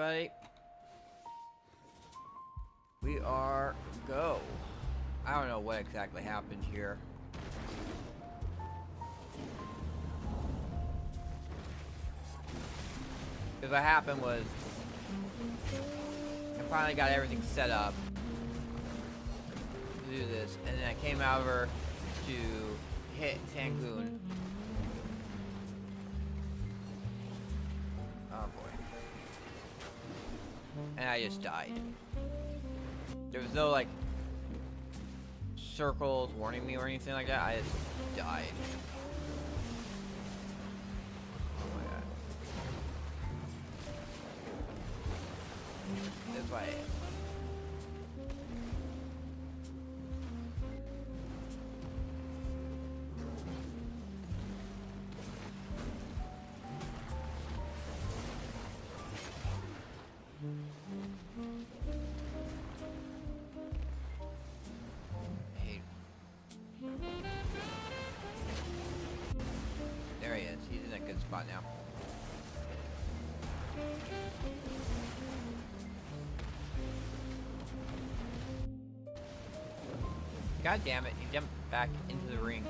everybody. We are go. I don't know what exactly happened here. Because what happened was I finally got everything set up to do this, and then I came over to hit Sangoon. Oh boy. And I just died. There was no like circles warning me or anything like that. I just died. Oh my god. That's why. There he is. He's in a good spot now. God damn it, he jumped back into the ring.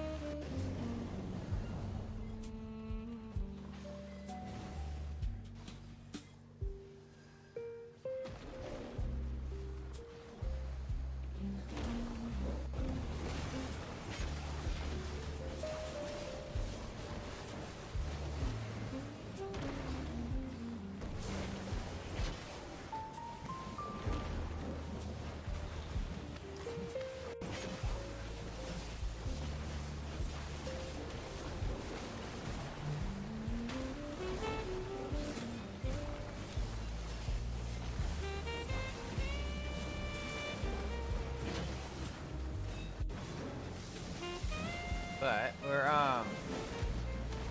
But we're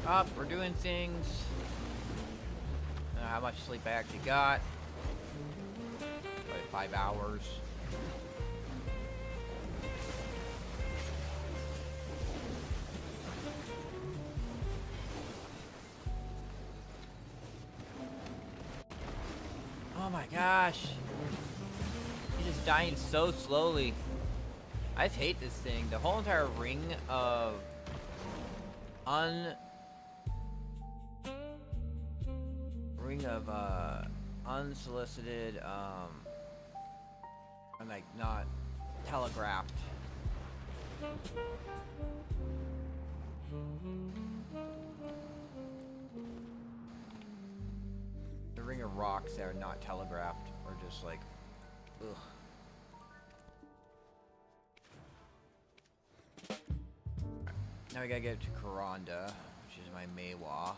up, we're doing things. I don't know how much sleep I actually got. Probably 5 hours. Oh my gosh. He's just dying so slowly. I just hate this thing. The whole entire ring of unsolicited and like not telegraphed. The ring of rocks that are not telegraphed or just like ugh. Now we gotta get to Karanda, which is my Meiwa.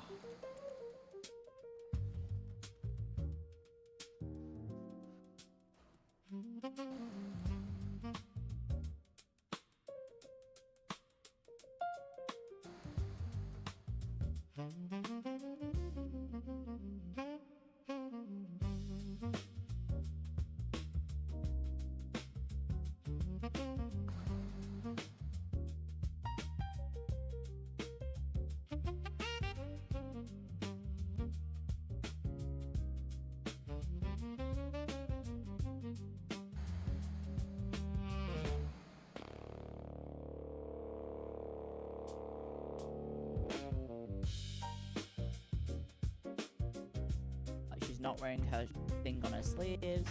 Not wearing her thing on her sleeves.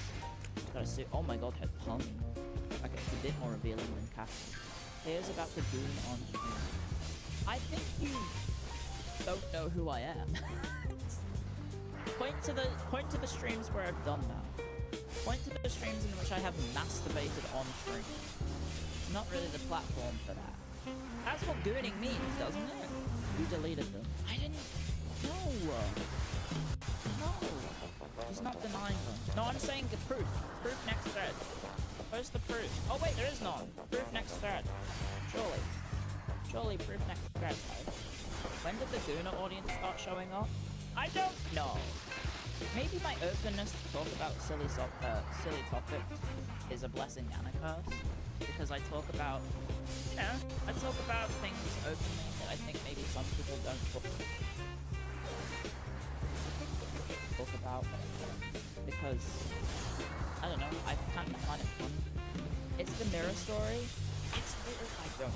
She's got a suit. Oh my god, her tongue. Okay, it's a bit more revealing than Catherine. Here's about the goon on stream. I think you don't know who I am. Point to the streams where I've done that. Point to the streams in which I have masturbated on stream. It's not really the platform for that. That's what gooning means, doesn't it? You deleted them. I didn't. No. No. He's not denying them. No, I'm saying the proof. Proof next thread. Where's the proof? Oh wait, there is none. Proof next thread. Surely. Surely proof next thread, right? When did the Gooner audience start showing up? I don't know. Maybe my openness to talk about silly topics is a blessing and a curse. Because I talk about, you know, I talk about things openly that I think maybe some people don't talk about. talk about because I don't know, I kind of find it fun. It's the mirror story. It's I don't.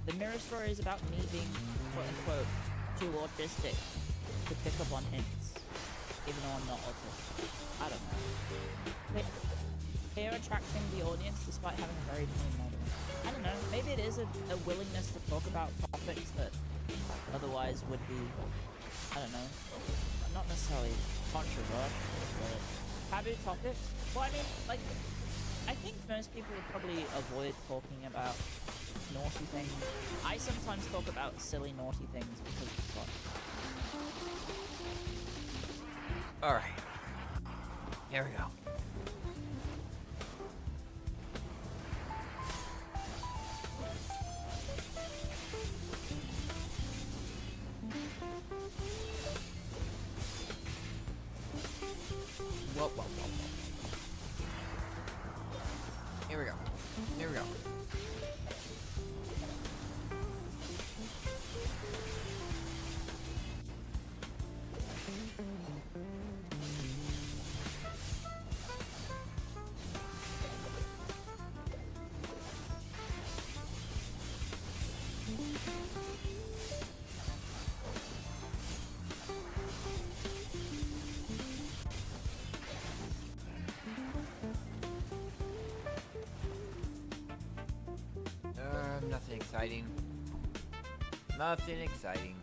The mirror story is about me being quote unquote too autistic to pick up on hints, even though I'm not autistic. I don't know. But they're attracting the audience despite having a very plain model. I don't know. Maybe it is a willingness to talk about topics that otherwise would be, I don't know, not necessarily controversial, but taboo topics. Well, I mean, like, I think most people would probably avoid talking about naughty things. I sometimes talk about silly naughty things because it's fun. Alright. Here we go. Whoa, whoa, whoa, whoa. Here we go. Here we go. Nothing exciting. Nothing exciting.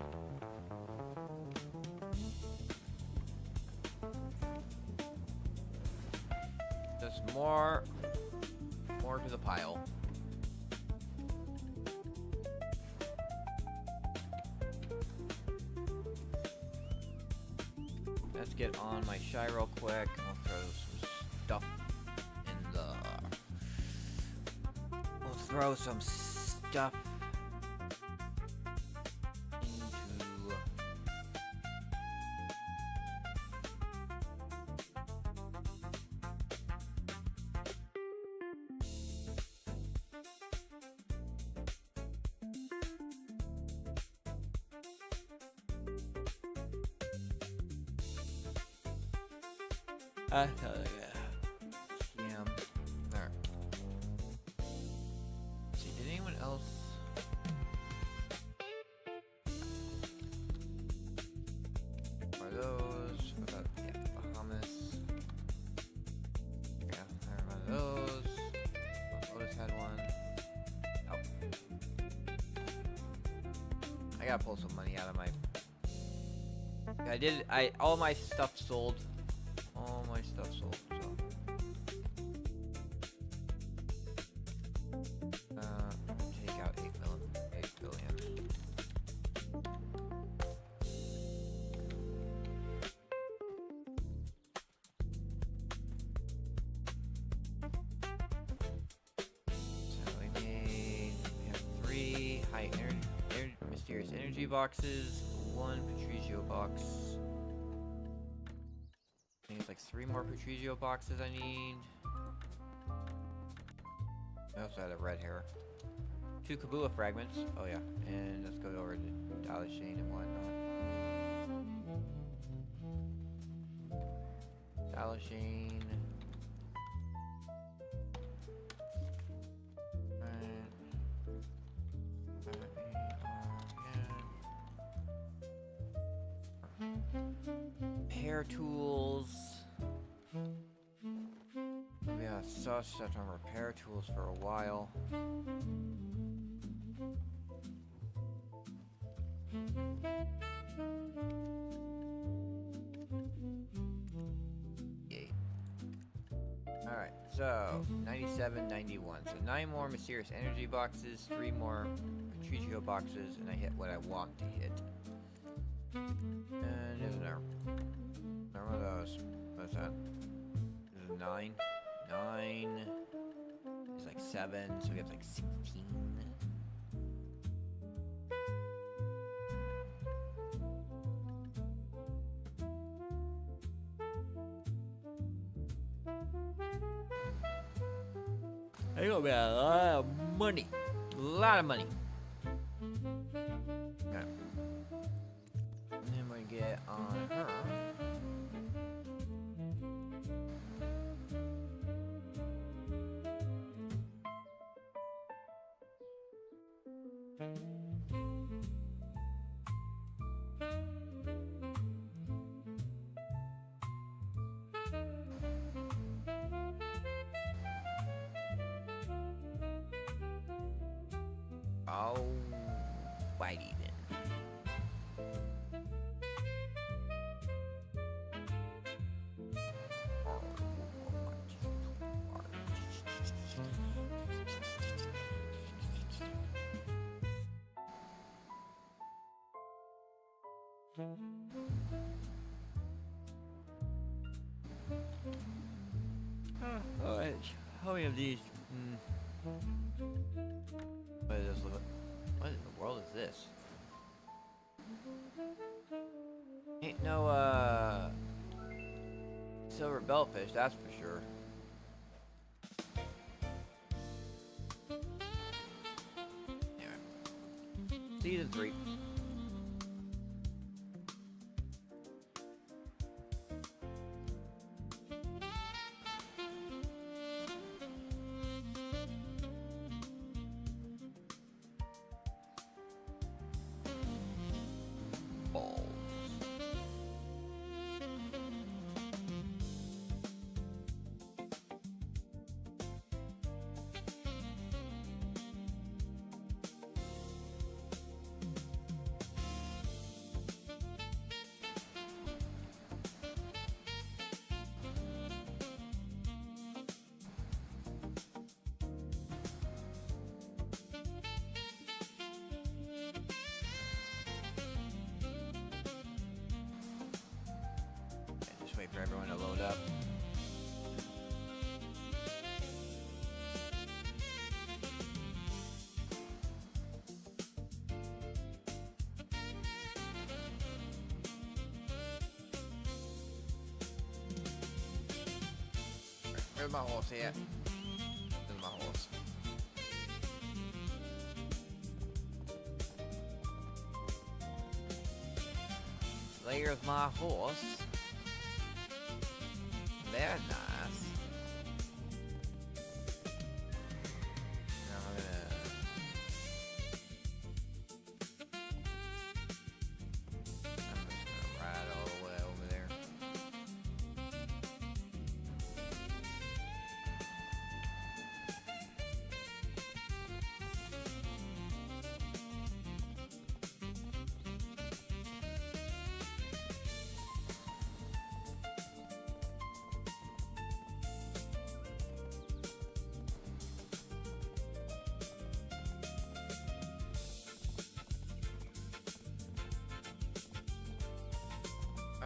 Just more to the pile. Let's get on my shy real quick. I'll throw some stuff in the. We'll throw some stuff into yeah. There. See, did anyone else? Are those? What about Bahamas? Yeah, I remember those. Otis had one. Oh. I gotta pull some money out of my. All my stuff sold. All my stuff sold, so. Take out 8 billion. So we have 3 high mysterious energy boxes, 1 Patricio box. I think it's like 3 more Patricio boxes I need. I also had a red hair. 2 Kabula fragments. Oh yeah. And let's go over to Dallas Shane and whatnot. Dallas Shane. Hair tools. Yeah, such on repair tools for a while. Yay. Alright, so 97, 91. So 9 more mysterious energy boxes, 3 more Patricio boxes, and I hit what I want to hit. And isn't there? One of those. What's that? This is 9. 9 is like 7, so we have like 16. It's gonna be a lot of money. A lot of money. Okay. And then we get on her. Oh, whitey then. Alright, how many of these? What is this? What in the world is this? Ain't no silver bellfish, that's for sure. Anyway, season 3. Wait for everyone to load up. Where's my horse here? There's my horse. There's my horse. Very nice. Now I'm just gonna ride all the way over there.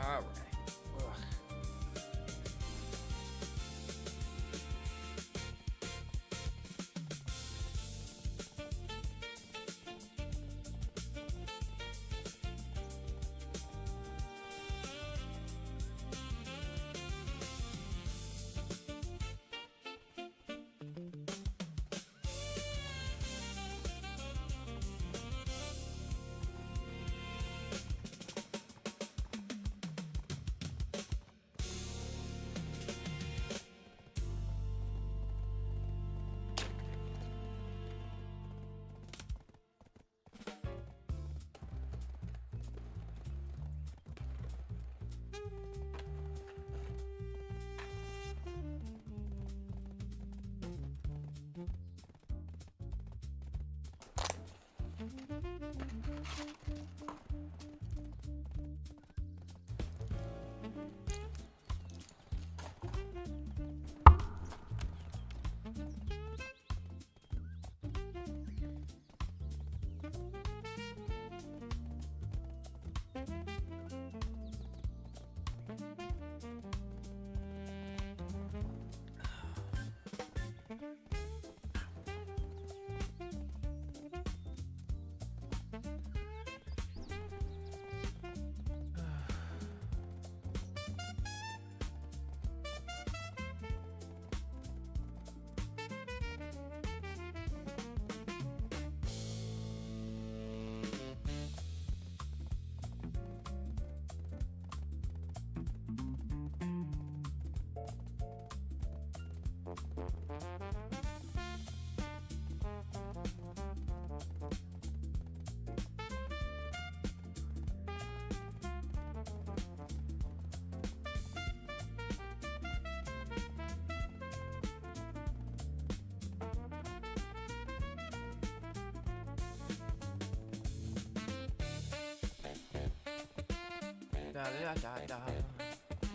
All right. Ugh.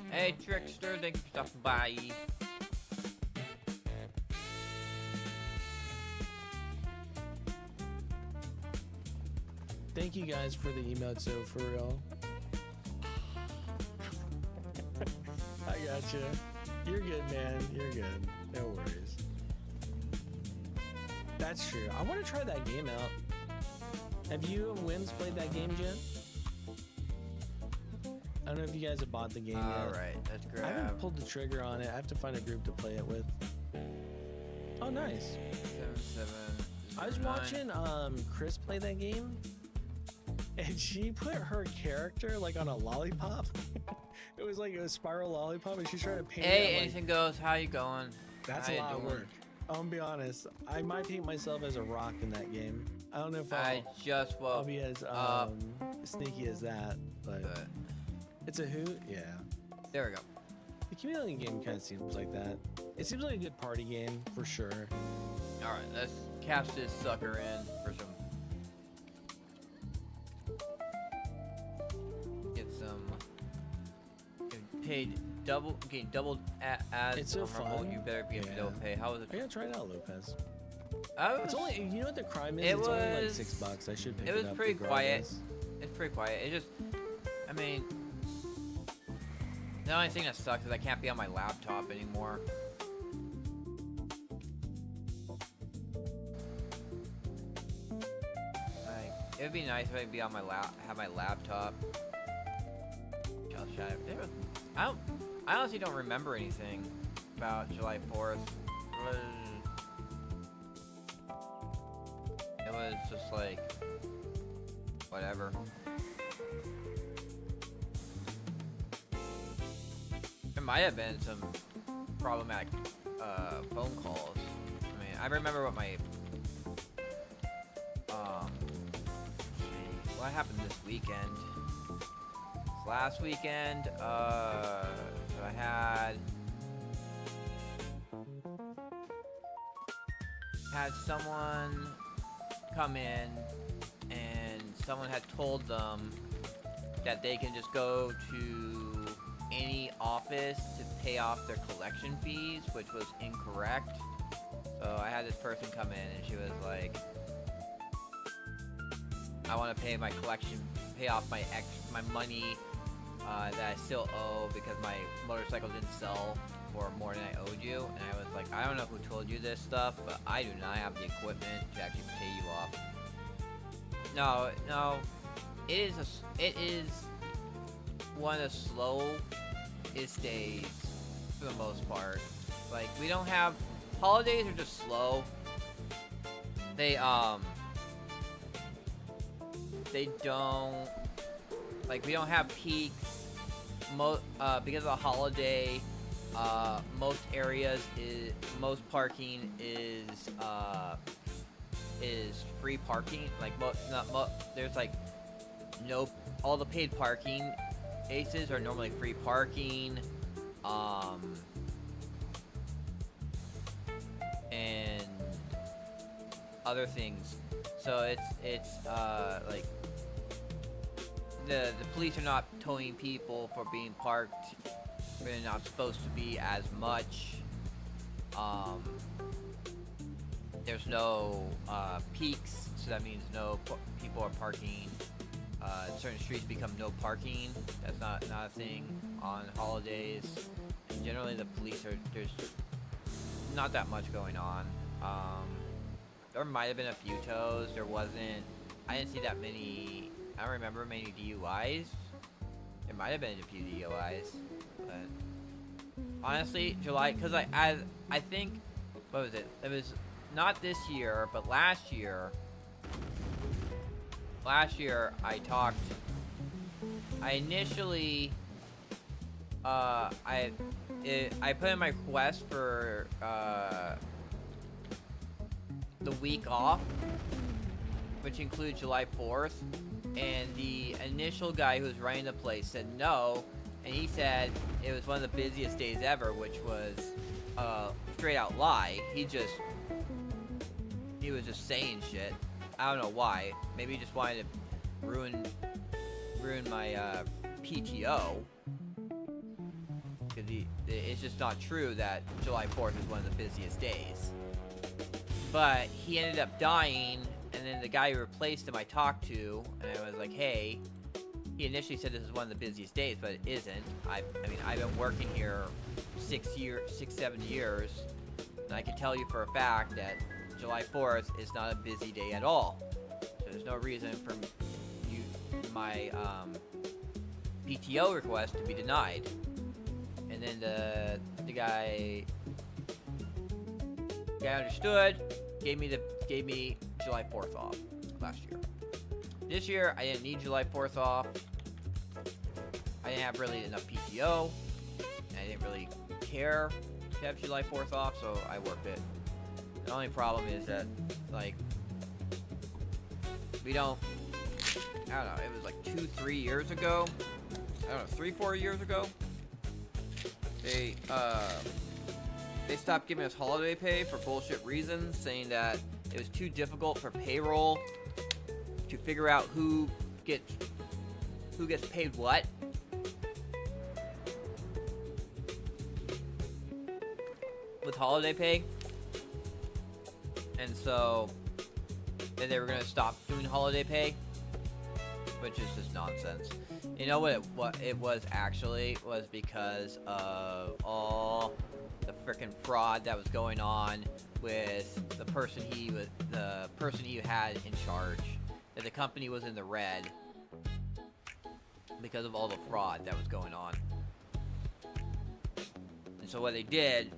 Hey, Trickster, thanks for stopping by. Thank you guys for the emote, so for real. I got you. You're good, man. You're good. No worries. That's true. I want to try that game out. Have you and Wims played that game yet? I don't know if you guys have bought the game yet. Alright, let's grab. I haven't pulled the trigger on it. I have to find a group to play it with. Oh, nice. 7, I was watching Chris play that game, and she put her character like on a lollipop. It was like a spiral lollipop, and she's trying to paint it. Hey, like, anything goes. How you going? that's How a you lot of doing? work. I'm gonna be honest. I might paint myself as a rock in that game. I don't know if I just I'll woke be as up. sneaky as that, but But it's a hoot. Yeah. there we go. The chameleon game kind of seems like that. It seems like a good party game for sure. Alright, let's cast this sucker in for some. Get some. Get paid double. Getting doubled as It's so fun. You better be able Yeah. to double pay. How was it? I gotta try it out, Lopez. It's It's only, you know what the crime is? It It's only like was- $6. I should pick it it was up pretty quiet. regardless. It's pretty quiet. It just, I mean, the only thing that sucks is I can't be on my laptop anymore. Like, it would be nice if I could be on my have my laptop. Just shut it. I honestly don't remember anything about July 4th. It was just like, whatever. There might have been some problematic phone calls. I mean, I remember what my let's see, what happened this weekend. This last weekend, so I had someone come in, and someone had told them that they can just go to any office to pay off their collection fees, which was incorrect. So I had this person come in, and she was like, I want to pay my collection, pay off my money that I still owe because my motorcycle didn't sell for more than I owed you. And I was like, I don't know who told you this stuff, but I do not have the equipment to actually pay you off. No, it is one of the slowest days for the most part. Like, we don't have, holidays are just slow. They don't, like, we don't have peaks. Because of the holiday, most areas most parking is free parking. Like, there's like no, all the paid parking aces are normally free parking, and other things. So it's like the police are not towing people for being parked. They're not supposed to be as much. There's no peaks, so that means no people are parking. Certain streets become no parking. That's not a thing on holidays. And generally, the police there's not that much going on. There might have been a few tows. There wasn't. I didn't see that many. I don't remember many DUIs. There might have been a few DUIs, but honestly, July, because I think, what was it? It was not this year, but last year. Last year, I initially, I put in my request for the week off, which includes July 4th, and the initial guy who was running the place said no, and he said it was one of the busiest days ever, which was straight out lie. He was just saying shit. I don't know why. Maybe he just wanted to ruin my PTO. Because it's just not true that July 4th is one of the busiest days. But he ended up dying, and then the guy who replaced him I talked to, and I was like, hey, he initially said this is one of the busiest days, but it isn't. I mean, I've been working here 7 years, and I can tell you for a fact that July 4th is not a busy day at all. So there's no reason for my PTO request to be denied. And then the guy understood, gave me July 4th off last year. This year I didn't need July 4th off. I didn't have really enough PTO. And I didn't really care to have July 4th off, so I worked it. The only problem is that, like, we don't, I don't know, it was like 2-3 years ago. I don't know, 3-4 years ago. They stopped giving us holiday pay for bullshit reasons, saying that it was too difficult for payroll to figure out who gets paid what. With holiday pay. And so then they were gonna stop doing holiday pay, which is just nonsense. You know what it was actually was because of all the freaking fraud that was going on with the person he had in charge. That the company was in the red because of all the fraud that was going on. And so what they did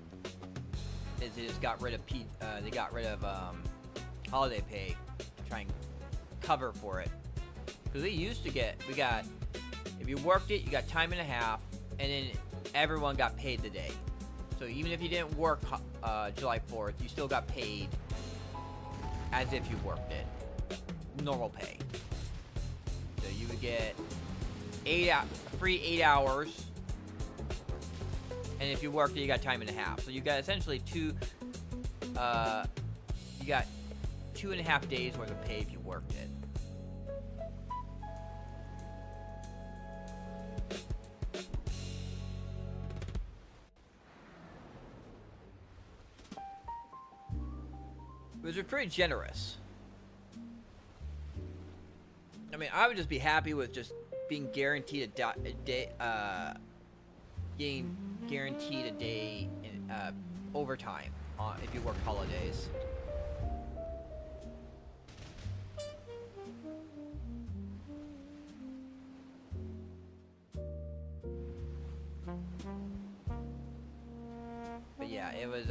is they just got rid of holiday pay to try and cover for it. Because if you worked it, you got time and a half, and then everyone got paid the day. So even if you didn't work July 4th, you still got paid as if you worked it. Normal pay. So you would get free 8 hours, and if you worked it, you got time and a half. So you got essentially you got 2.5 days worth of pay if you worked it. Which was pretty generous. I mean, I would just be happy with just being guaranteed getting guaranteed a day in overtime if you work holidays. But yeah, it was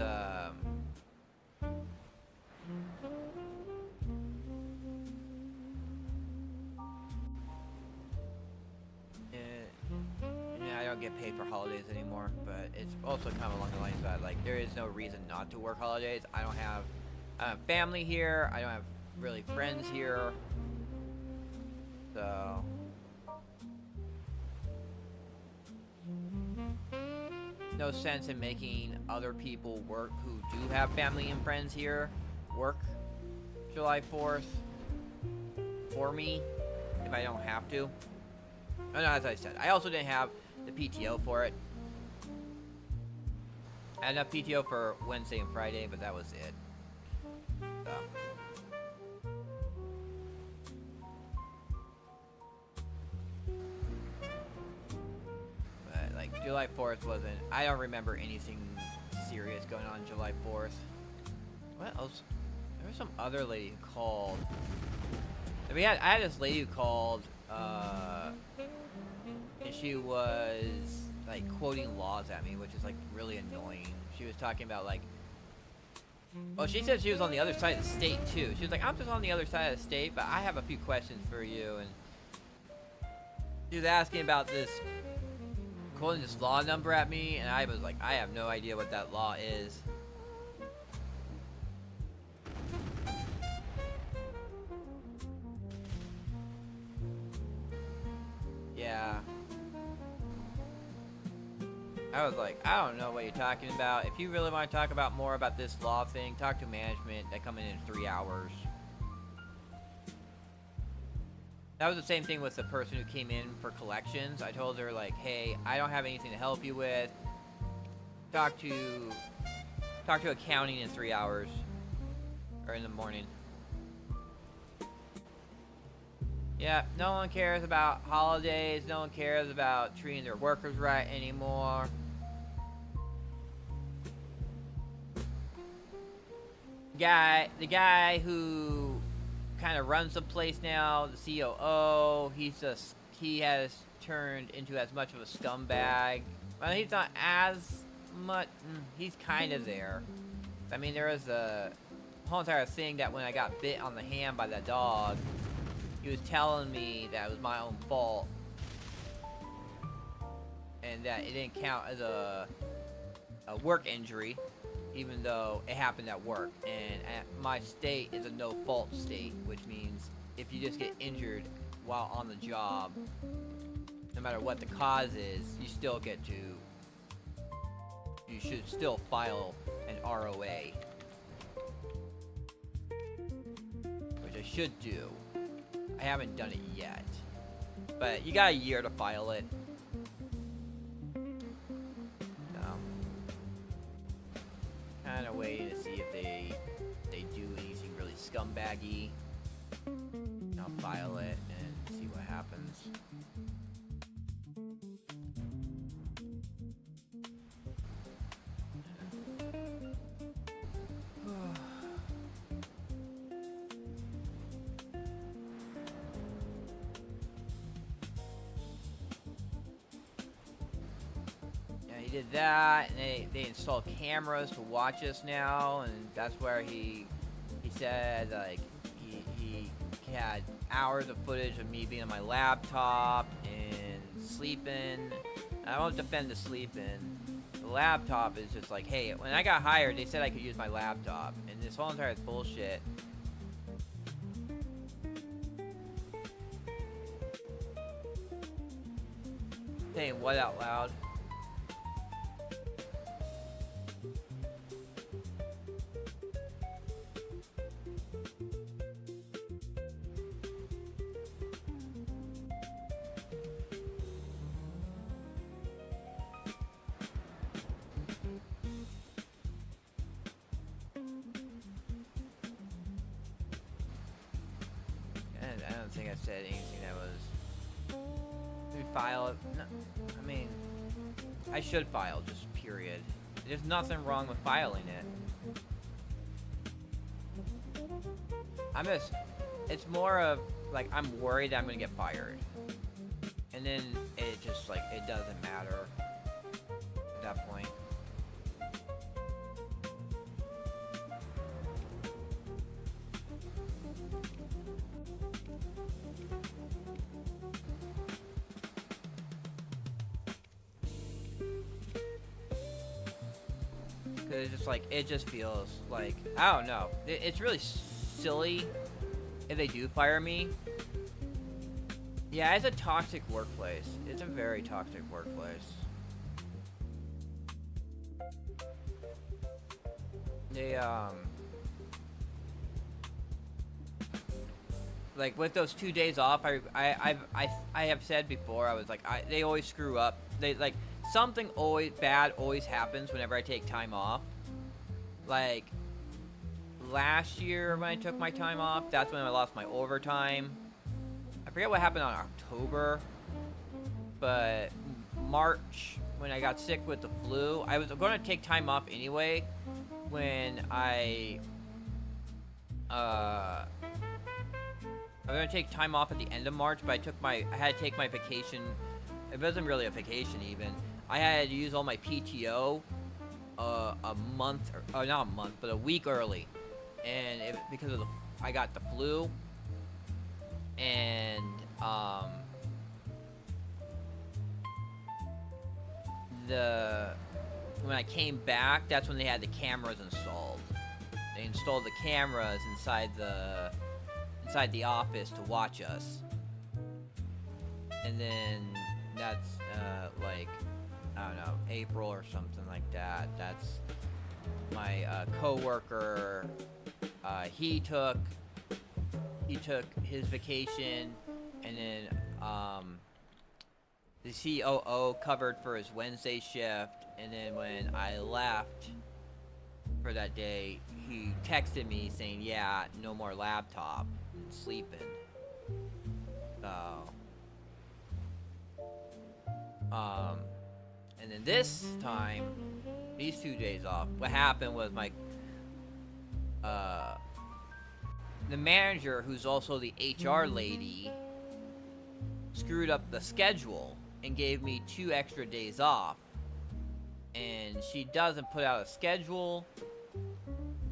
I don't get paid for holidays anymore, but it's also kind of along the lines that, like, there is no reason not to work holidays. I don't have family here. I don't have really friends here. So no sense in making other people work who do have family and friends here work July 4th for me if I don't have to. And as I said, I also didn't have the PTO for it. I had enough PTO for Wednesday and Friday, but that was it. So. But, like, July 4th wasn't... I don't remember anything serious going on July 4th. What else? There was some other lady who called. I had this lady who called, and she was, like, quoting laws at me, which is, like, really annoying. She was talking about, like... Well, she said she was on the other side of the state, too. She was like, I'm just on the other side of the state, but I have a few questions for you, and... She was asking about this... quoting this law number at me, and I was like, I have no idea what that law is. Yeah. I was like, I don't know what you're talking about. If you really want to talk about more about this law thing, talk to management. They come in 3 hours. That was the same thing with the person who came in for collections. I told her, like, hey, I don't have anything to help you with. Talk to accounting in 3 hours. Or in the morning. Yeah, no one cares about holidays. No one cares about treating their workers right anymore. The guy who kind of runs the place now, the COO, he has turned into as much of a scumbag. Well, he's not as much. He's kind of there. I mean, there was a whole entire thing that when I got bit on the hand by that dog, he was telling me that it was my own fault. And that it didn't count as a work injury, even though it happened at work. And my state is a no-fault state, which means if you just get injured while on the job, no matter what the cause is, you should still file an ROA. Which I should do. I haven't done it yet. But you got a year to file it. Kind of waiting to see if they do anything really scumbaggy. I'll file it and see what happens. Did that, and they installed cameras to watch us now, and that's where he said, like, he had hours of footage of me being on my laptop and sleeping. I won't defend the sleeping. The laptop is just like, hey, when I got hired, they said I could use my laptop, and this whole entire bullshit. Saying what out loud? I don't think I said anything that was... Did we file it? No, I mean... I should file, just period. There's nothing wrong with filing it. I'm just... It's more of, like, I'm worried that I'm gonna get fired. And then it just, like, it doesn't matter at that point. It's just like, it just feels like, I don't know. It's really silly if they do fire me. Yeah, it's a toxic workplace. It's a very toxic workplace. They, like, with those 2 days off, I have said before, I was like, they always screw up. They, like, something bad always happens whenever I take time off. Like, last year when I took my time off, that's when I lost my overtime. I forget what happened on October, but March, when I got sick with the flu, I was going to take time off anyway when I was going to take time off at the end of March, but I had to take my vacation. It wasn't really a vacation even. I had to use all my PTO a month, or not a month, but a week early, and because of I got the flu, and when I came back, that's when they had the cameras installed. They installed the cameras inside the office to watch us, and then that's like, I don't know, April or something like that. That's my coworker. He took his vacation, and then the COO covered for his Wednesday shift, and then when I left for that day, he texted me saying, yeah, no more laptop, and sleeping. So, and then this time, these 2 days off, what happened was my, the manager, who's also the HR lady, screwed up the schedule and gave me 2 extra days off. And she doesn't put out a schedule,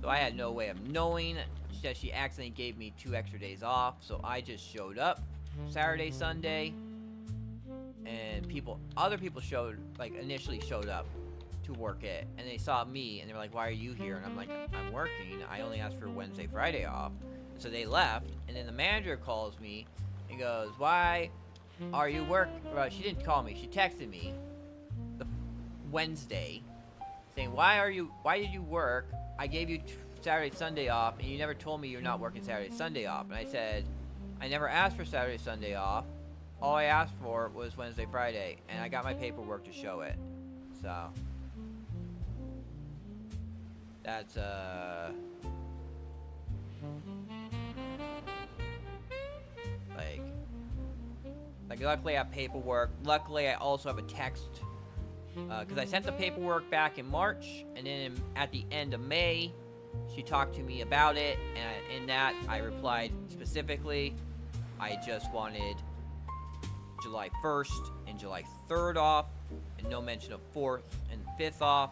so I had no way of knowing. She said she accidentally gave me 2 extra days off, so I just showed up Saturday, Sunday, and other people initially showed up to work it, and they saw me, and they were like, why are you here? And I'm like, I'm working. I only asked for Wednesday, Friday off. And so they left, and then the manager calls me and goes, why are you well, she didn't call me. She texted me the Wednesday saying, why did you work? I gave you Saturday, Sunday off, and you never told me you're not working Saturday, Sunday off. And I said, I never asked for Saturday, Sunday off. All I asked for was Wednesday, Friday, and I got my paperwork to show it. So that's like luckily I have paperwork. Luckily I also have a text, because I sent the paperwork back in March, and then at the end of May she talked to me about it, and in that I replied specifically I just wanted July 1st and July 3rd off, and no mention of 4th and 5th off.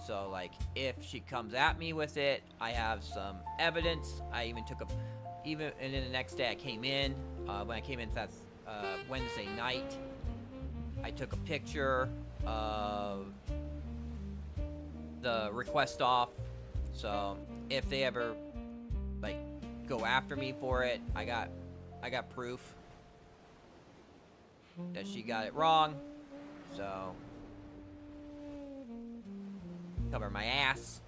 So like, if she comes at me with it, I have some evidence. I even took and then the next day I came in, when I came in, that's Wednesday night, I took a picture of the request off. So if they ever like go after me for it, I got proof that she got it wrong. So cover my ass.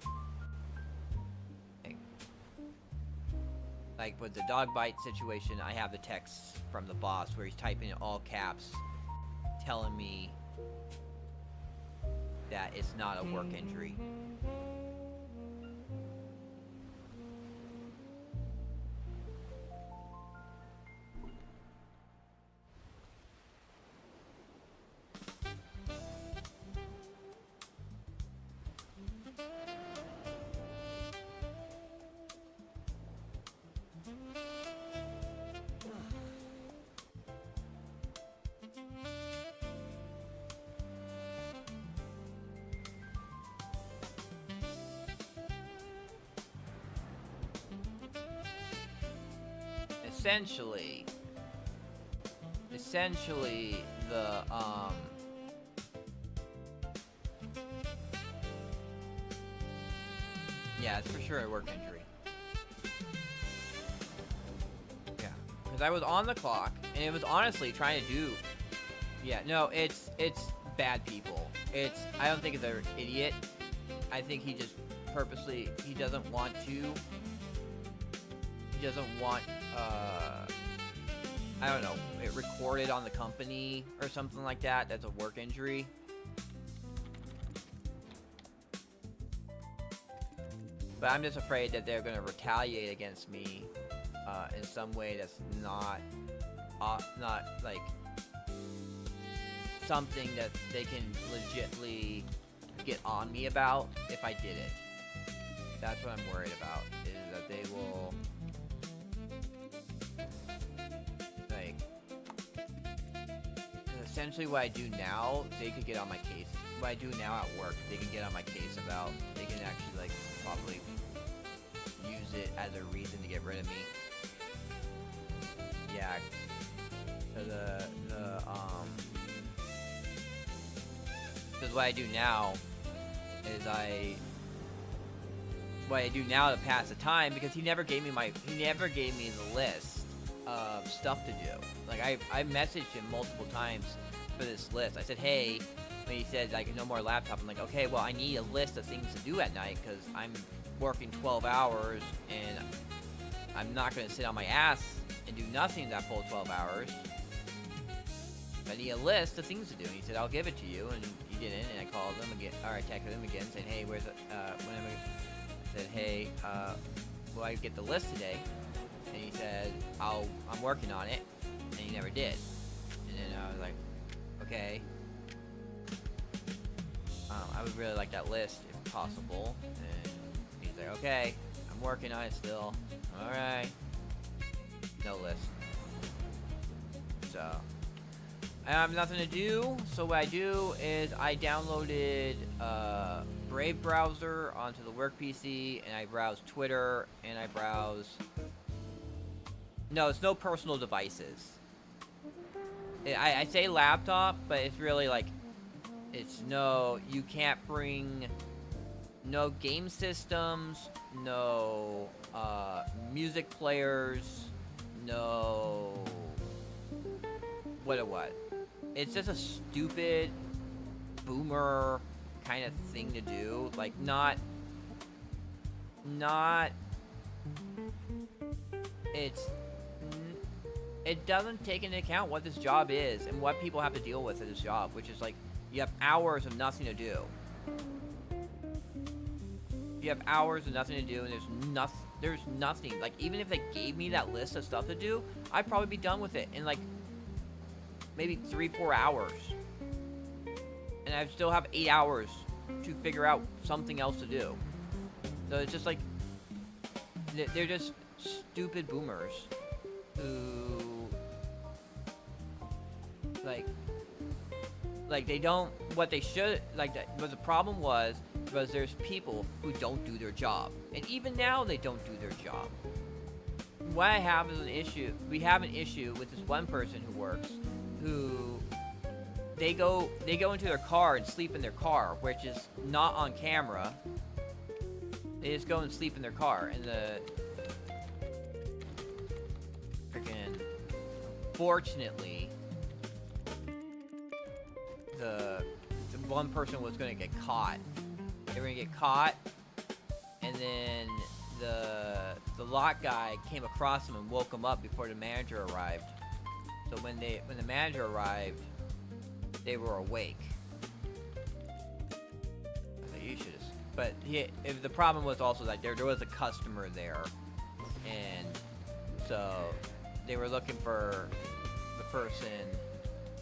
Like with the dog bite situation, I have the text from the boss where he's typing in all caps, telling me that it's not a work injury. Essentially, the yeah, it's for sure a work injury. Yeah, because I was on the clock, and it was honestly trying to do. Yeah, no, it's bad people. I don't think it's an idiot. I think he just purposely, he doesn't want I don't know, it recorded on the company or something like that. That's a work injury. But I'm just afraid that they're going to retaliate against me in some way that's not like something that they can legitly get on me about if I did it. That's what I'm worried about, is that they will like, essentially what I do now, they could get on my case. What I do now at work, they can get on my case about. They can actually like probably use it as a reason to get rid of me. Yeah. Because what I do now is what I do now to pass the time, because he never gave me the list of stuff to do. Like I messaged him multiple times for this list. I said, hey, when he said like no more laptop, I'm like, okay, well I need a list of things to do at night because I'm working 12 hours and I'm not going to sit on my ass and do nothing that full 12 hours. But he had a list of things to do, and he said, I'll give it to you, and he didn't, and I called him again, or I texted him again, saying, hey, where's it, when am I, said, hey, will I get the list today? And he said, I'm working on it, and he never did. And then I was like, okay. I would really like that list, if possible, and he's like, okay, I'm working on it still, alright. No list. So, I have nothing to do, so what I do is I downloaded Brave browser onto the work PC, and I browse Twitter, and I browse... No, it's no personal devices. I say laptop, but it's really like... It's no... You can't bring... No game systems, no music players, no... What? It's just a stupid boomer kind of thing to do. Like, not... It doesn't take into account what this job is and what people have to deal with at this job, which is like, you have hours of nothing to do. You have hours of nothing to do, and there's nothing. Like, even if they gave me that list of stuff to do, I'd probably be done with it in like maybe 3-4 hours, and I'd still have 8 hours to figure out something else to do. So it's just like, they're just stupid boomers who like they don't, what they should, like, what the problem was there's people who don't do their job, and even now they don't do their job. What I have is we have an issue with this one person who works, who they go into their car and sleep in their car, which is not on camera. They just go and sleep in their car, and fortunately, the one person was gonna get caught. They were gonna get caught, and then the lot guy came across them and woke them up before the manager arrived. So when the manager arrived, they were awake. You should have. But the problem was also that there was a customer there, and so they were looking for the person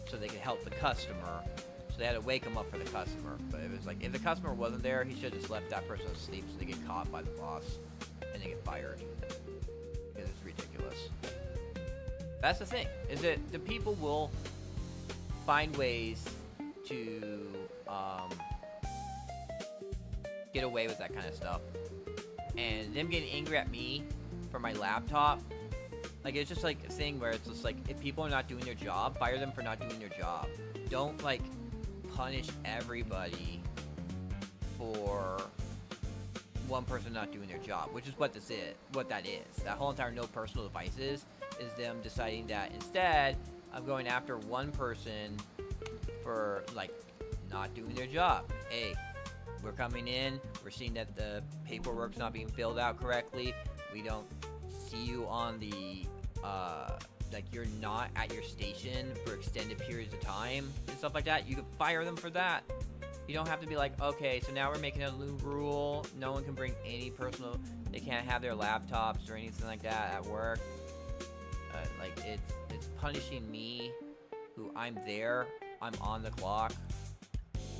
so they could help the customer. So they had to wake him up for the customer. But it was like, if the customer wasn't there, he should have just left that person asleep so they get caught by the boss and they get fired. Because it's ridiculous. That's the thing, is that the people will find ways to get away with that kind of stuff. And them getting angry at me for my laptop, like, it's just like a thing where it's just like, if people are not doing their job, fire them for not doing their job. Don't like punish everybody for one person not doing their job, which is what that is. That whole entire no personal devices is them deciding that instead of going after one person for like not doing their job. Hey, we're coming in, we're seeing that the paperwork's not being filled out correctly, we don't see you on the like, you're not at your station for extended periods of time and stuff like that. You can fire them for that. You don't have to be like, okay, so now we're making a new rule, no one can bring any personal, they can't have their laptops or anything like that at work. Like, it's punishing me, who I'm there, I'm on the clock.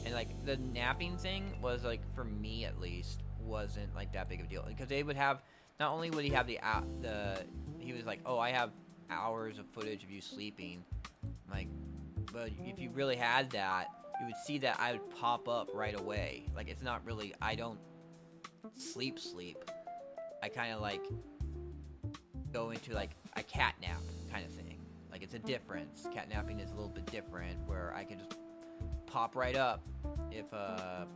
And like, the napping thing was like, for me at least, wasn't like that big of a deal, because they would have, not only would he have he was like, oh, I have hours of footage of you sleeping. Like, but if you really had that, you would see that I would pop up right away. Like, it's not really, I don't sleep. I kind of like go into like a cat nap kind of thing. Like, it's a difference. Cat napping is a little bit different, where I can just pop right up if I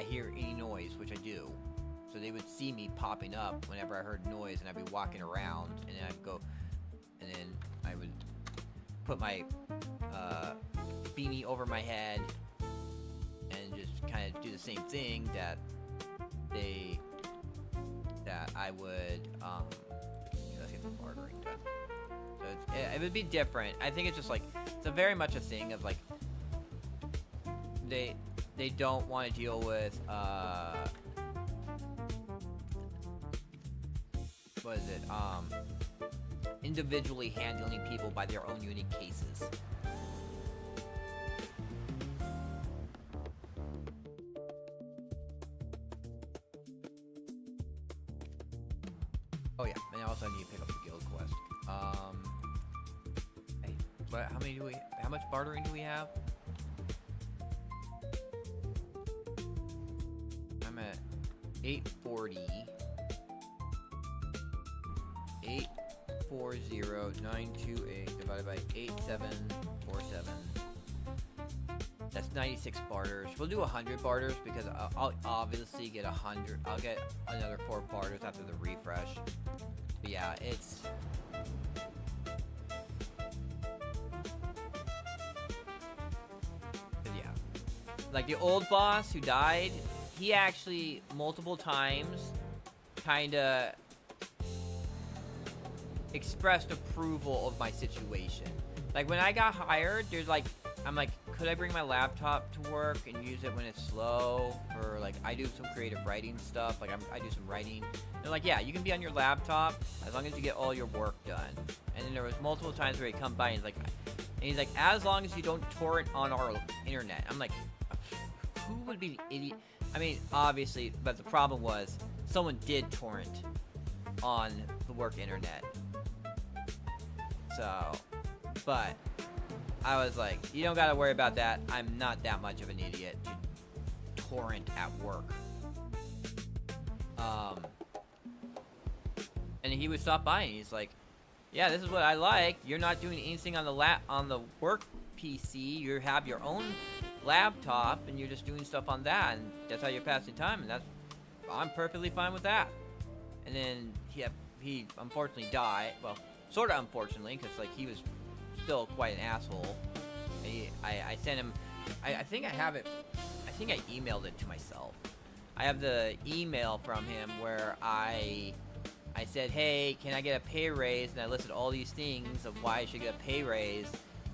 hear any noise, which I do. So they would see me popping up whenever I heard noise, and I'd be walking around, and then I'd go, and then I would put my beanie over my head and just kind of do the same thing that I would let's get some bartering done. So it would be different. I think it's just like it's a very much a thing of like they don't want to deal with what is it? Individually handling people by their own unique cases. Oh yeah, and also I need to pick up the guild quest. Hey, how much bartering do we have? I'm at 840. 840,928 divided by 8747. That's 96 barters. We'll do 100 barters because I'll obviously get 100. I'll get another 4 barters after the refresh. But yeah, it's... But yeah. Like the old boss who died, he actually multiple times kinda expressed approval of my situation. Like when I got hired, I'm like, could I bring my laptop to work and use it when it's slow? Or like, I do some creative writing stuff. Like I do some writing. They're like, yeah, you can be on your laptop as long as you get all your work done. And then there was multiple times where he'd come by and he's like, as long as you don't torrent on our internet. I'm like, who would be the idiot? I mean, obviously, but the problem was someone did torrent on the work internet. So, but I was like, you don't gotta worry about that. I'm not that much of an idiot to torrent at work. And he would stop by and he's like, yeah, this is what I like. You're not doing anything on the work PC. You have your own laptop and you're just doing stuff on that, and that's how you're passing time, and I'm perfectly fine with that. And then he unfortunately died. Well, sort of unfortunately, because like he was still quite an asshole. I sent him. I think I have it. I think I emailed it to myself. I have the email from him where I said, hey, can I get a pay raise? And I listed all these things of why I should get a pay raise.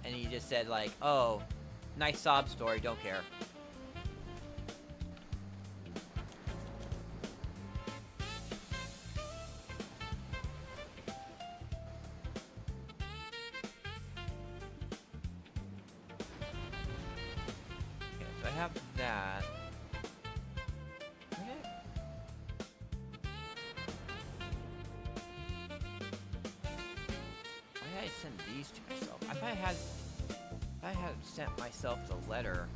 And he just said like, oh, nice sob story, don't care. Okay, so I have that. Okay. Why did I send these to myself? I thought I had sent myself the letter.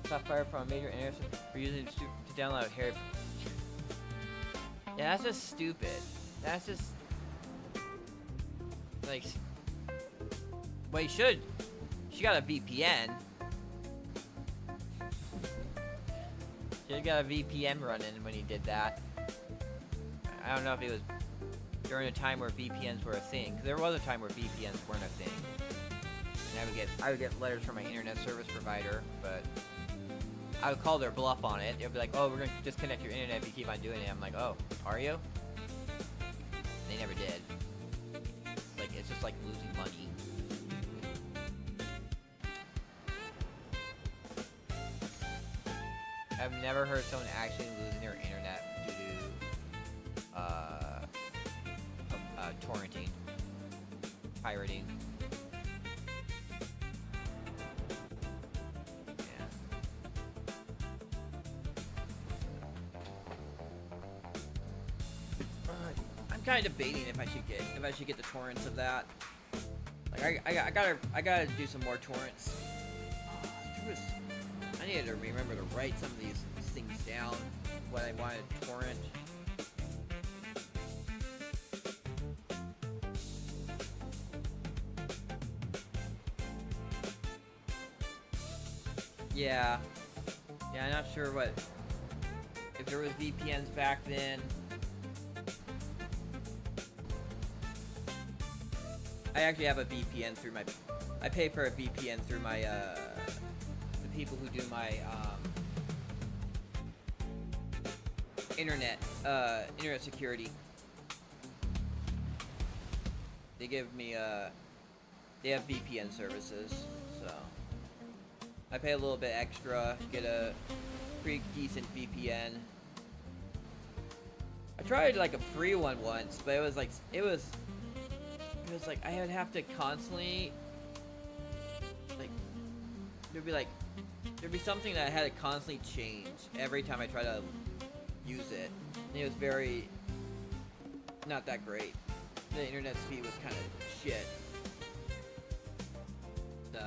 Stop fire from a major intersection for using to download Harry. Yeah, that's just stupid. That's just like. Well, you should. She got a VPN. She got a VPN running when he did that. I don't know if it was during a time where VPNs were a thing. 'Cause there was a time where VPNs weren't a thing. And I would get letters from my internet service provider, but I would call their bluff on it. They'd be like, oh, we're going to disconnect your internet if you keep on doing it. I'm like, oh, are you? They never did. Like, it's just like losing money. I've never heard someone actually losing their internet due to torrenting, pirating. I'm kind of debating if I should get the torrents of that. Like I gotta do some more torrents. I needed to remember to write some of these things down. What I wanted to torrent. Yeah, I'm not sure if there was VPNs back then. I actually have a VPN through I pay for a VPN through my, the people who do my, internet security. They give me they have VPN services, so I pay a little bit extra, get a pretty decent VPN. I tried like a free one once, but it was like I would have to constantly there'd be something that I had to constantly change every time I try to use it. And it was very not that great. The internet speed was kind of shit. So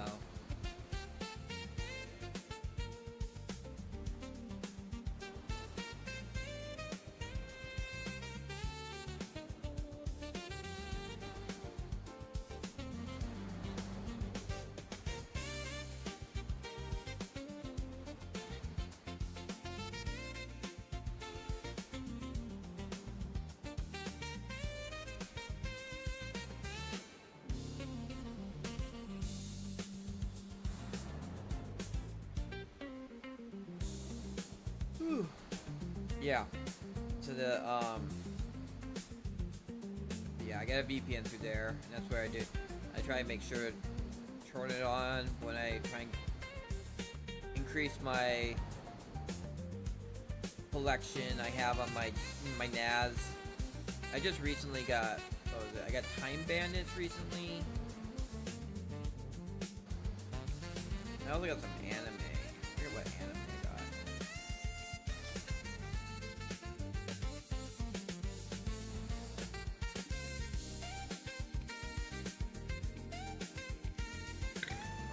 yeah. So yeah, I got a VPN through there, and that's where I try to make sure to turn it on when I try and increase my collection I have on my NAS. I just recently got, what was it? I got Time Bandits recently. I also got some anime. I forget what anime I got.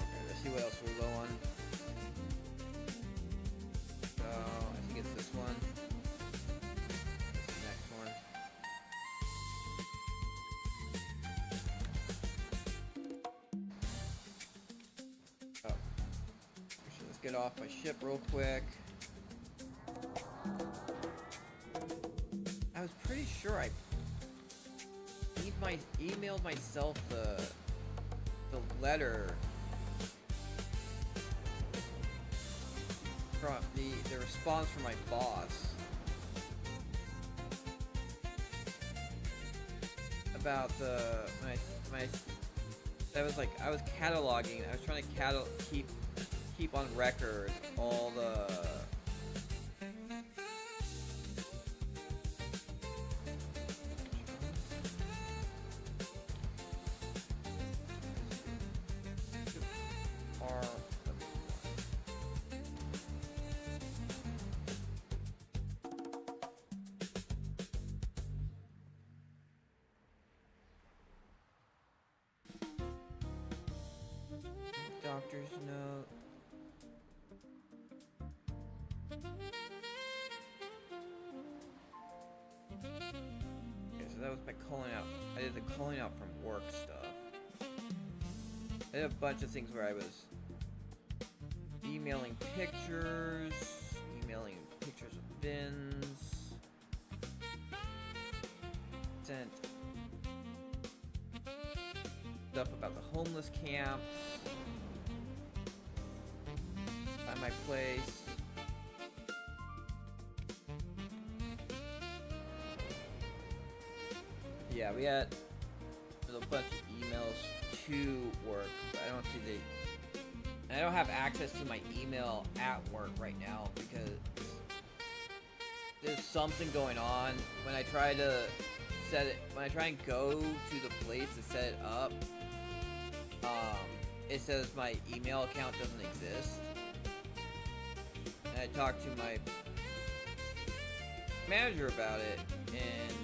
Okay, let's see what else we're low on. So, I think it's this one. This is the next one. Oh. So let's get off my ship real quick. I was pretty sure I emailed myself the letter from the response from my boss about I was cataloging. I was trying to keep on record all the doctor's note. Okay, so that was my calling out. I did the calling out from work stuff. I did a bunch of things where I was emailing pictures of bins, sent stuff about the homeless camps at my place. Yeah, we had a bunch of emails to work, but I don't have access to my email at work right now because there's something going on when I try to when I try and go to the place to set it up. It says my email account doesn't exist. And I talked to my manager about it, and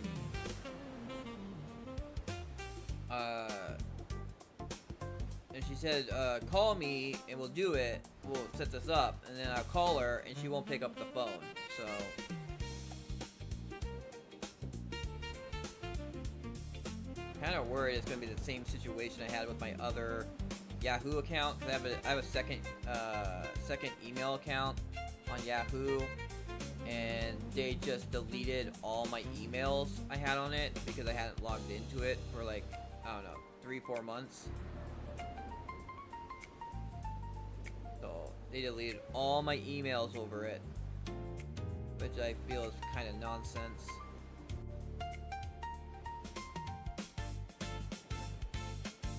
she said, call me and we'll do it. We'll set this up. And then I'll call her and she won't pick up the phone. So kind of worried it's going to be the same situation I had with my other Yahoo account. I have a second email account on Yahoo, and they just deleted all my emails I had on it because I hadn't logged into it for like, I don't know, 3-4 months. So they deleted all my emails over it. which I feel is kind of nonsense.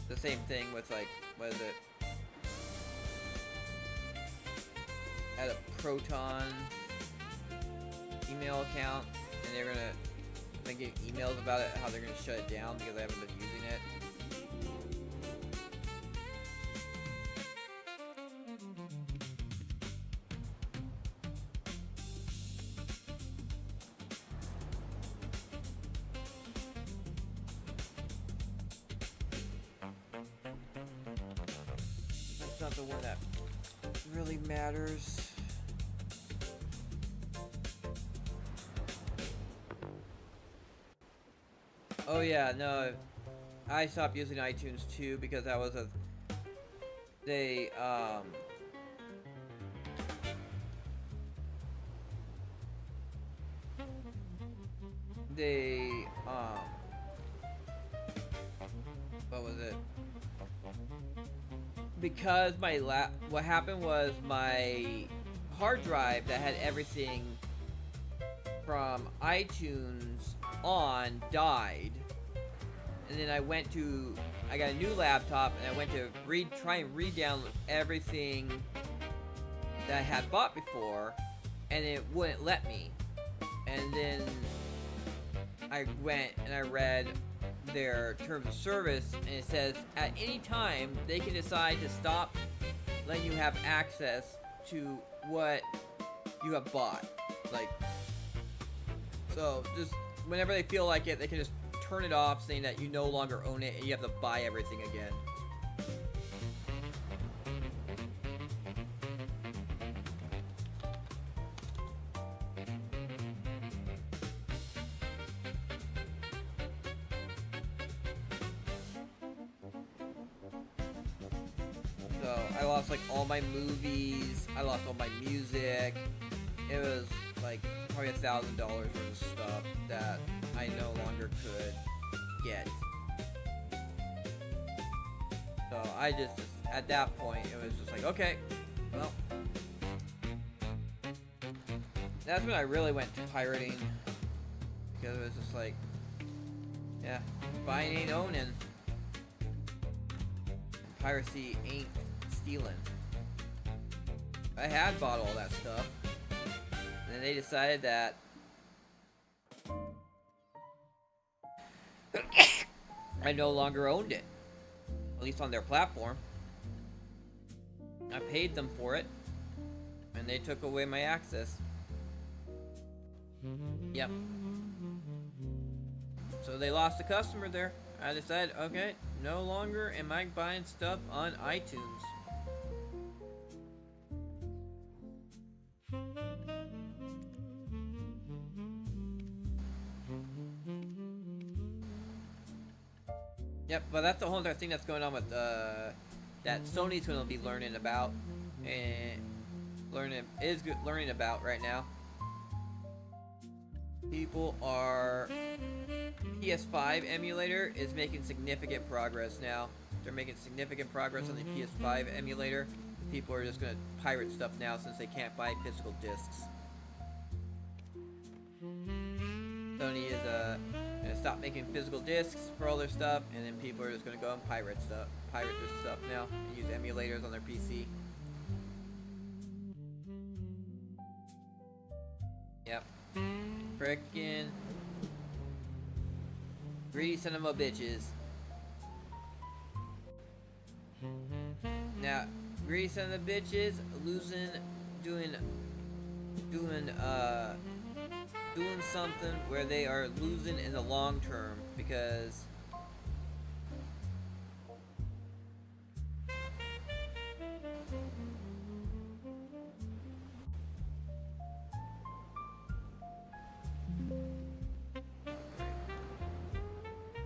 The same thing with, like, what is it? At a Proton email account, and they're gonna get emails about it, how they're gonna shut it down because I haven't been using it. That's not the one that really matters. Oh yeah, no, I stopped using iTunes too because that was they what was it? Because what happened was my hard drive that had everything from iTunes on died, and then I got a new laptop and I went to try and re-download everything that I had bought before, and it wouldn't let me. And then I went and I read their terms of service, and it says at any time they can decide to stop letting you have access to what you have bought. Like, so just whenever they feel like it, they can just turn it off, saying that you no longer own it and you have to buy everything again. So I lost like all my movies, I lost all my music. It was like probably $1,000 worth of stuff that I no longer could get. So I just, at that point, it was just like, okay, well, that's when I really went to pirating, because it was just like, yeah, buying ain't owning, piracy ain't stealing. I had bought all that stuff, and then they decided that I no longer owned it, at least on their platform. I paid them for it, and they took away my access. Yep. So they lost a customer there. I decided, okay, no longer am I buying stuff on iTunes. Yep, but that's the whole other thing that's going on with that Sony's going to be learning about, and learning about right now. People are PS5 emulator is making significant progress now. They're making significant progress on the PS5 emulator. People are just going to pirate stuff now since they can't buy physical discs. Sony is gonna stop making physical discs for all their stuff, and then people are just gonna go and pirate their stuff now, and use emulators on their PC. Yep. Frickin' greedy son of a bitches. Now, greedy son of a bitches doing something where they are losing in the long term, because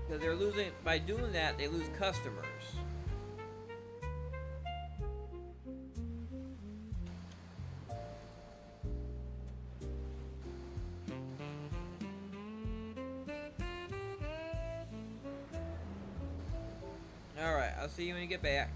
they're losing, by doing that they lose customers. Alright, I'll see you when you get back.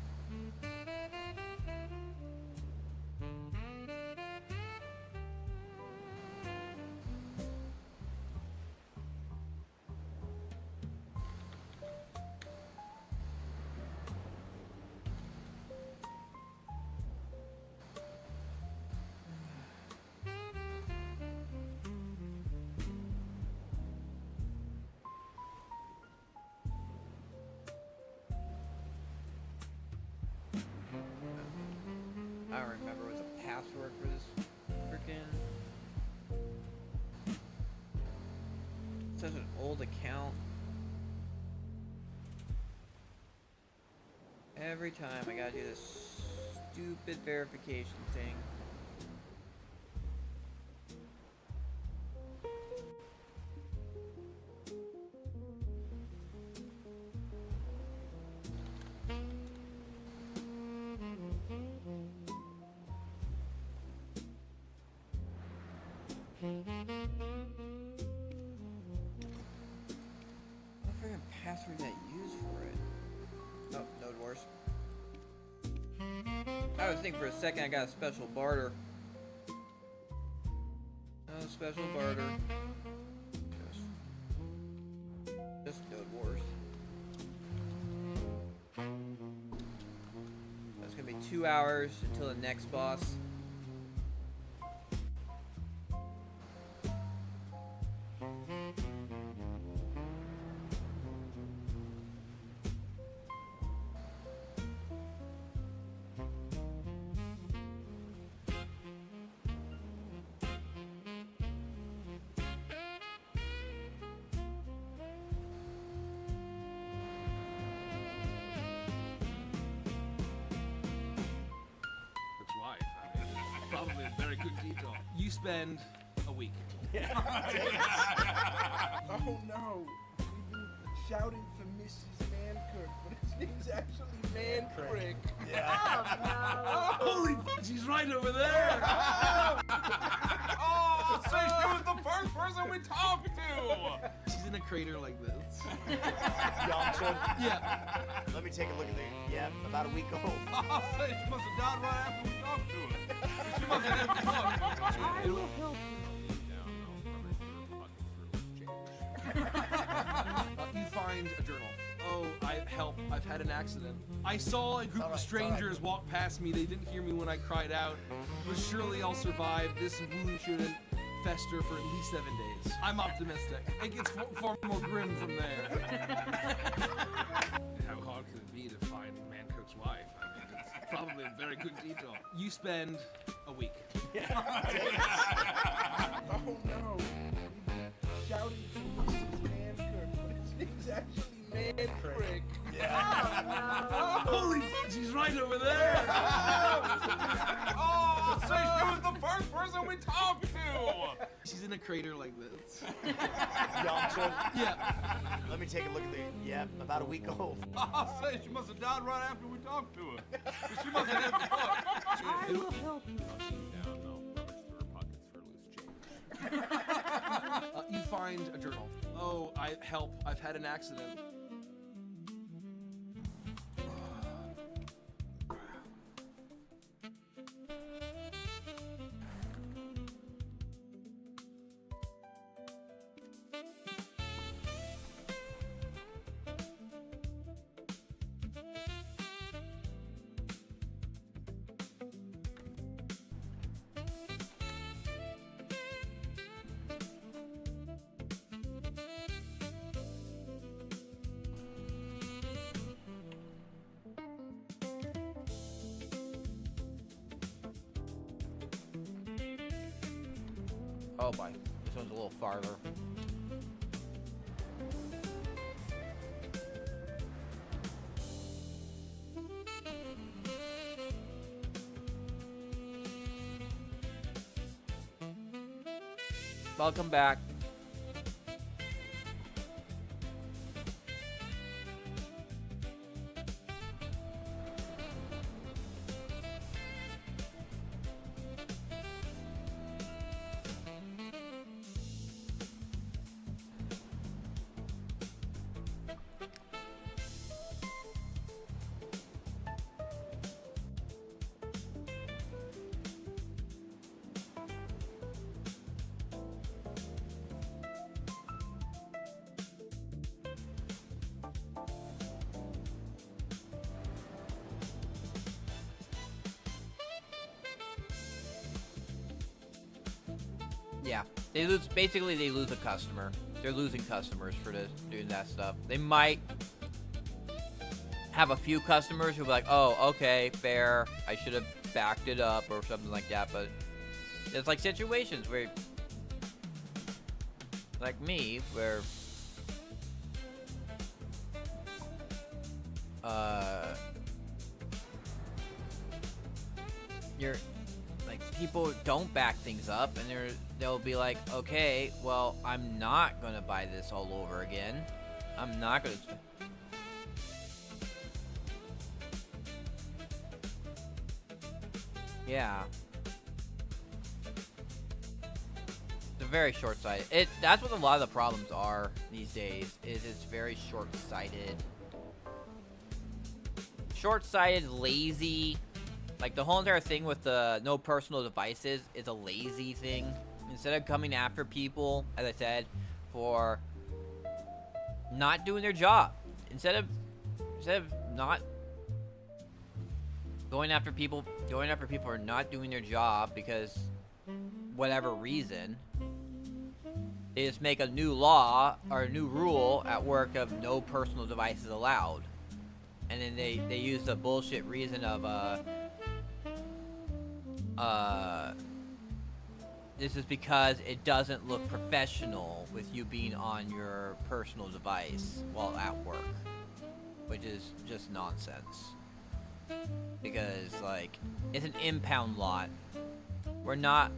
such an old account. Every time I gotta do this stupid verification thing. What freaking password did I use for it? Oh, Node Wars. I was thinking for a second I got a special barter. No special barter. Just Node Wars. That's gonna be 2 hours until the next boss. Probably a very good detail. You spend a week. Oh no, we've been shouting for Mrs. Mancook, but his name's actually Mancrick. Holy fuck, she's right over there! Oh, so she was the first person we talked to! She's in a crater like this. Yamcha, Yeah. let me take a look at the. Yeah, about a week old. I'll say she must have died right after we talked to her. She must have had to talk. It'll help. You find a journal. Oh, I've had an accident. I saw a group of strangers walk past me. They didn't hear me when I cried out. But surely I'll survive. This wound shouldn't fester for at least 7 days. I'm optimistic. It gets far more grim from there. How hard could it be to find Mancook's wife? I mean, it's probably a very good detail. You spend a week. Oh no, we've been shouting for Mrs. Mancook, but his name's actually Mancrick. Holy fuck, she's right over there! Oh, so she was the first person we talked to! She's in a crater like this. Yamcha, Yeah. let me take a look at the. Yeah, about a week old. I'll say she must have died right after we talked to her. She must have had to talk. It'll help. You find a journal. Oh, I've had an accident. Oh boy, this one's a little farther. Welcome back. Yeah, they lose. Basically, they lose a customer. They're losing customers for this, doing that stuff. They might have a few customers who'll be like, "Oh, okay, fair. I should have backed it up or something like that." But it's like situations where like me, where you're like people don't back things up, and they'll be like, okay, well, I'm not gonna buy this all over again. I'm not gonna. Yeah. It's very short-sighted. That's what a lot of the problems are these days. Is it's very short-sighted. Short-sighted, lazy. Like the whole entire thing with the no personal devices is a lazy thing. Instead of coming after people, as I said, for not doing their job. Instead of not going after people for not doing their job because whatever reason, they just make a new law or a new rule at work of no personal devices allowed. And then they use the bullshit reason of this is because it doesn't look professional with you being on your personal device while at work, which is just nonsense. Because like it's an impound lot. We're not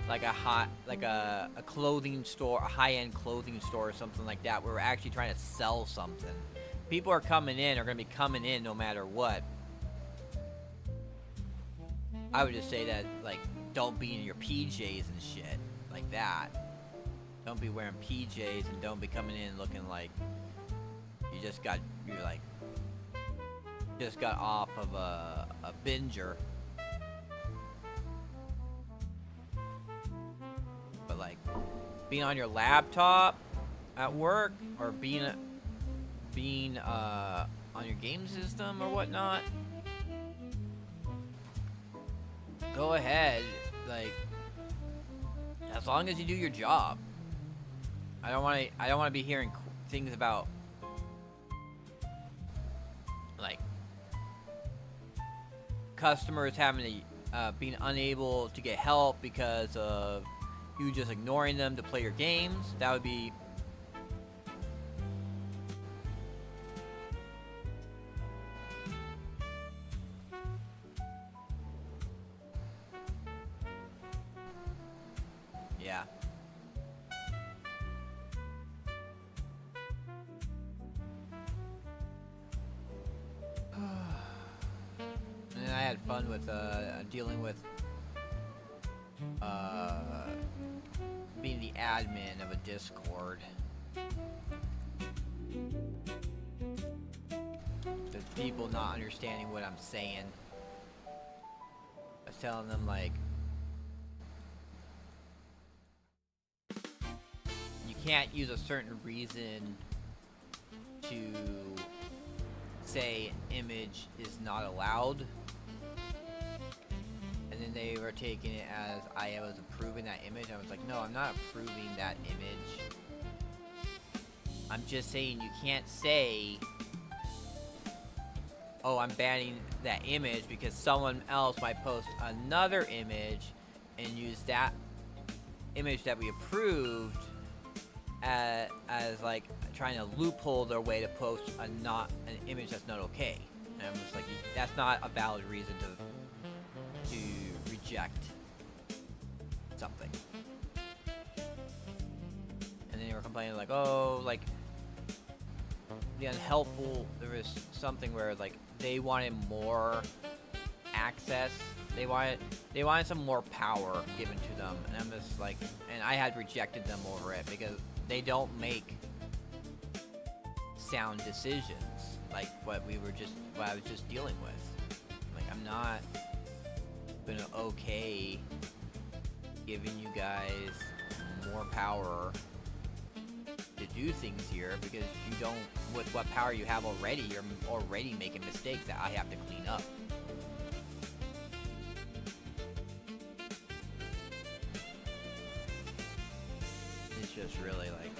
like a clothing store, a high-end clothing store or something like that. We're actually trying to sell something. People are gonna be coming in no matter what. I would just say that, like, don't be in your PJs and shit like that. Don't be wearing PJs and don't be coming in looking like you're just got off of a binger. But like being on your laptop at work or being on your game system or whatnot, go ahead, like, as long as you do your job. I don't want to be hearing things about like customers having to being unable to get help because of you just ignoring them to play your games. That would be yeah. And I had fun with dealing with being the admin of a Discord. The people not understanding what I'm saying. I was telling them like, you can't use a certain reason to say an image is not allowed. And then they were taking it as I was approving that image. I was like, no, I'm not approving that image. I'm just saying you can't say, oh, I'm banning that image because someone else might post another image and use that image that we approved as like trying to loophole their way to post an image that's not okay. And I'm just like, that's not a valid reason to reject something. And then they were complaining like, oh, like the unhelpful. There was something where like they wanted more access. They wanted some more power given to them, and I'm just like, and I had rejected them over it because they don't make sound decisions like what I was just dealing with. Like, I'm not gonna okay giving you guys more power to do things here because you don't, with what power you have already, you're already making mistakes that I have to clean up. It's just really like,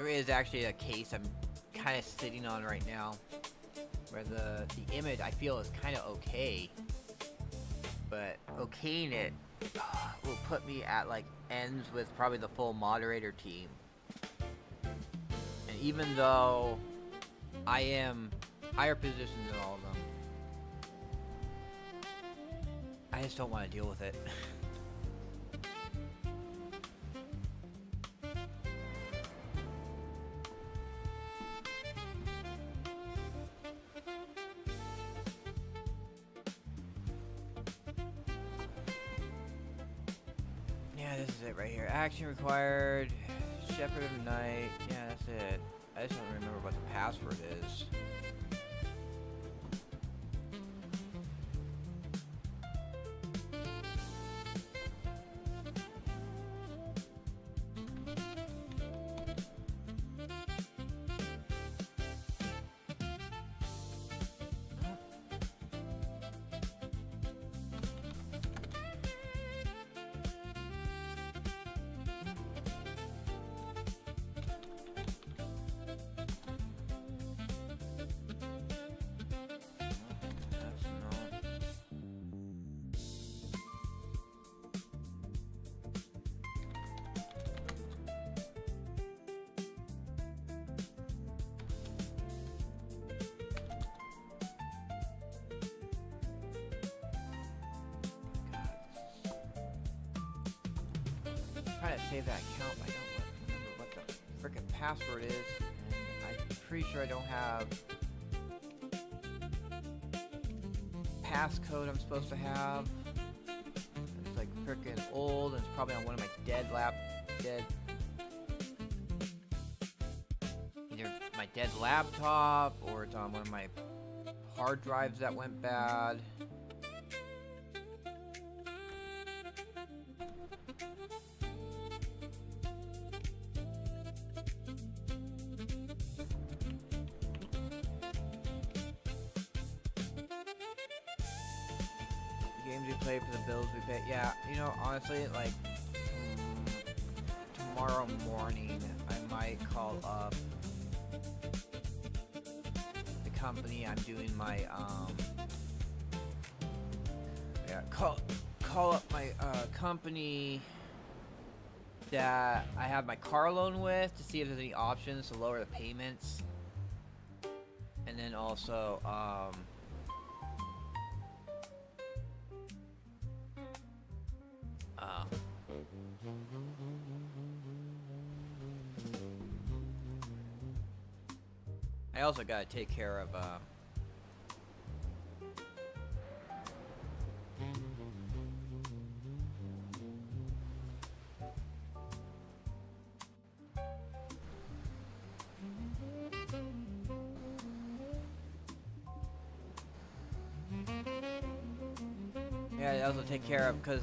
There is actually a case I'm kind of sitting on right now, where the image I feel is kind of okay, but okaying it will put me at like ends with probably the full moderator team. And even though I am higher positions than all of them, I just don't want to deal with it. Yeah, this is it right here. Action required. Shepherd of Night. Yeah, that's it. I just don't remember what the password is. Trying to save that account, but I don't remember what the frickin' password is, and I'm pretty sure I don't have passcode I'm supposed to have. It's like frickin' old, and it's probably on one of my dead either my dead laptop or it's on one of my hard drives that went bad. Games we play for the bills we pay. Yeah, you know, honestly, like tomorrow morning, I might call up the company I'm doing my call up my company that I have my car loan with to see if there's any options to lower the payments, and then also I also gotta take care of yeah, I also take care of because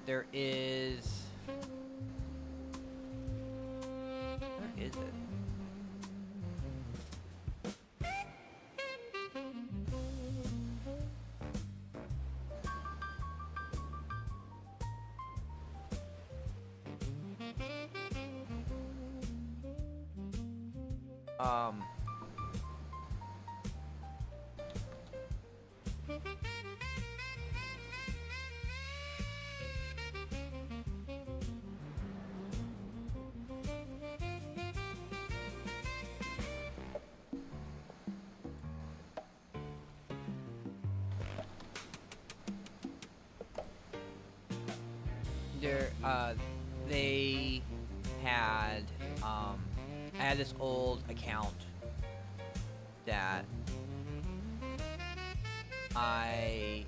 there is where is it? They had, I had this old account that I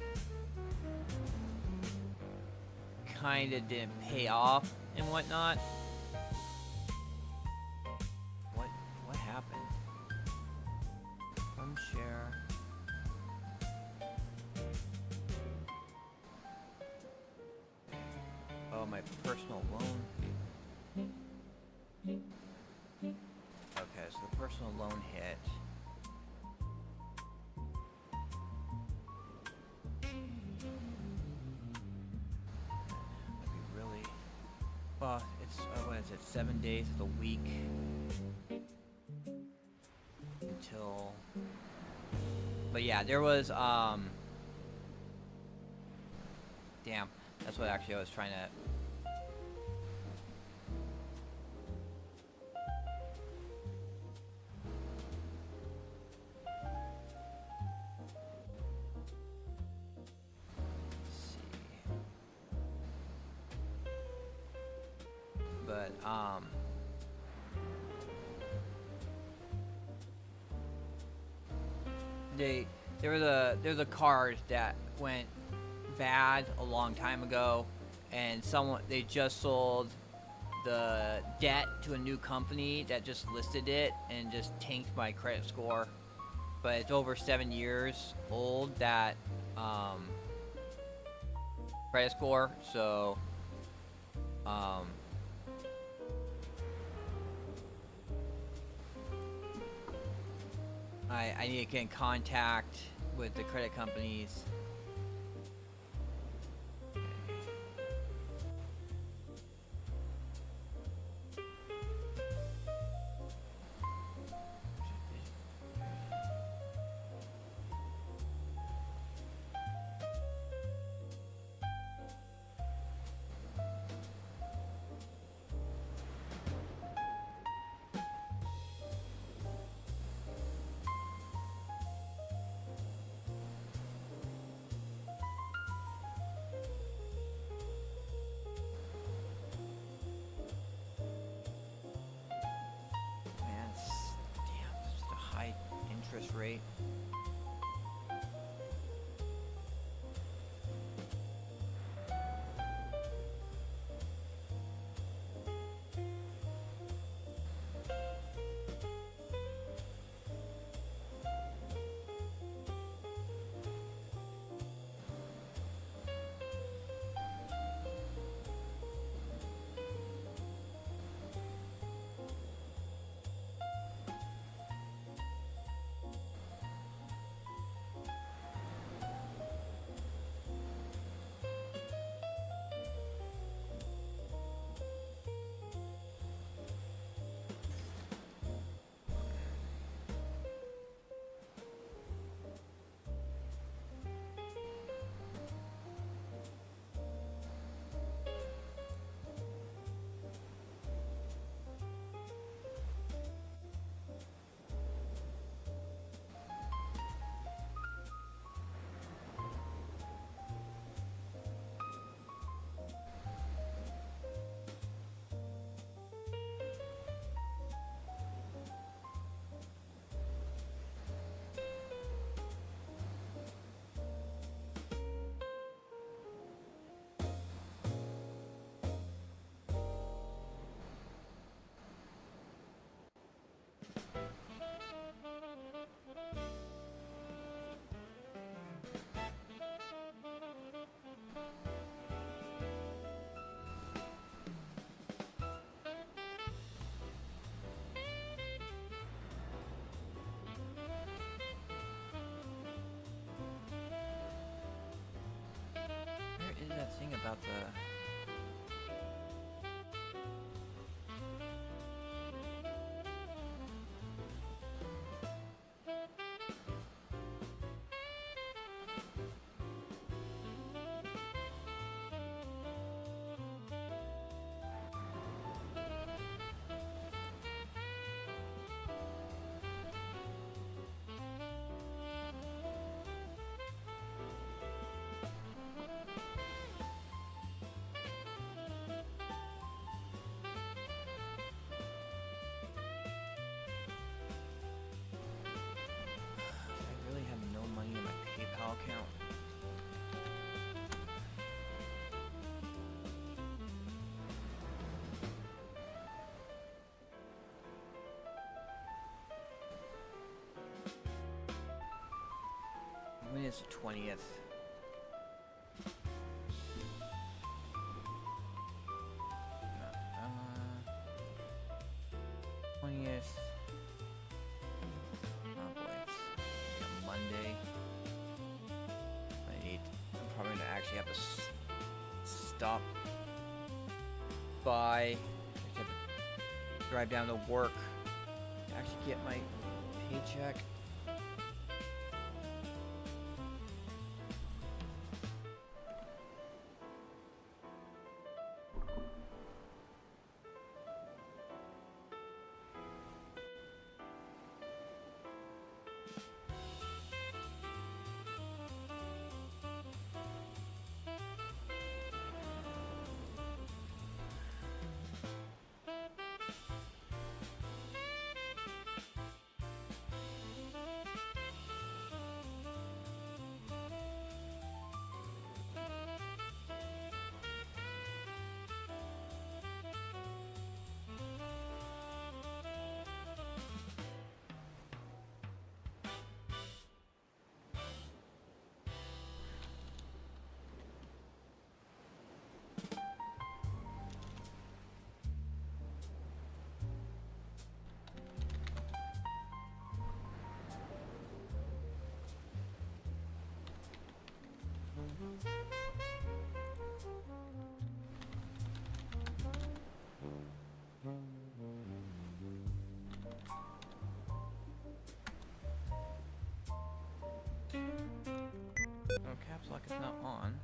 kinda didn't pay off and whatnot. What happened? From share. Oh, my personal loan. Okay, so the personal loan hit. That'd be really... Well, it's, what is it, 7 days of the week. until. But yeah, there was Damn, that's what actually I was trying to. But there's a card that went bad a long time ago, and they just sold the debt to a new company that just listed it and just tanked my credit score. But it's over 7 years old, that credit score, so I need to get in contact with the credit companies. Interest rate. Where is that thing about the... I really have no money in my PayPal account. When is the 20th? Uh, 20th. Oh boy, it's a Monday. I'm probably gonna actually have to stop by. I have to drive down to work to actually get my paycheck. Oh, caps lock is not on.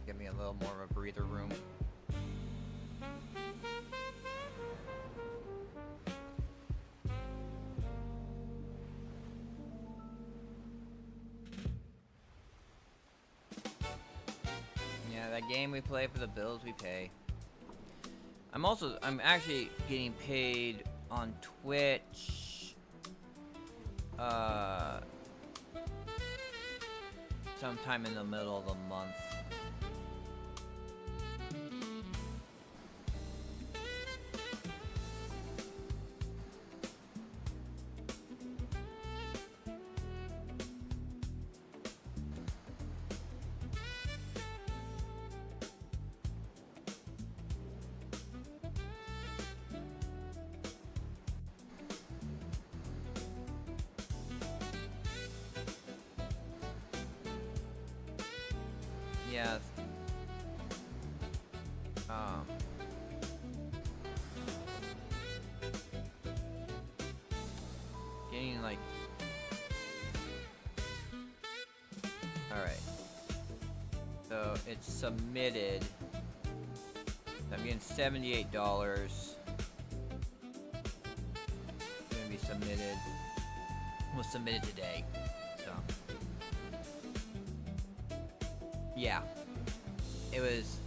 Give me a little more of a breather room. Yeah, that game we play for the bills we pay. I'm actually getting paid on Twitch. Sometime in the middle of the month. Yes. Getting like. Alright. So it's submitted. I'm getting $78. It's gonna be submitted. We'll submit it today. So. Yeah. It was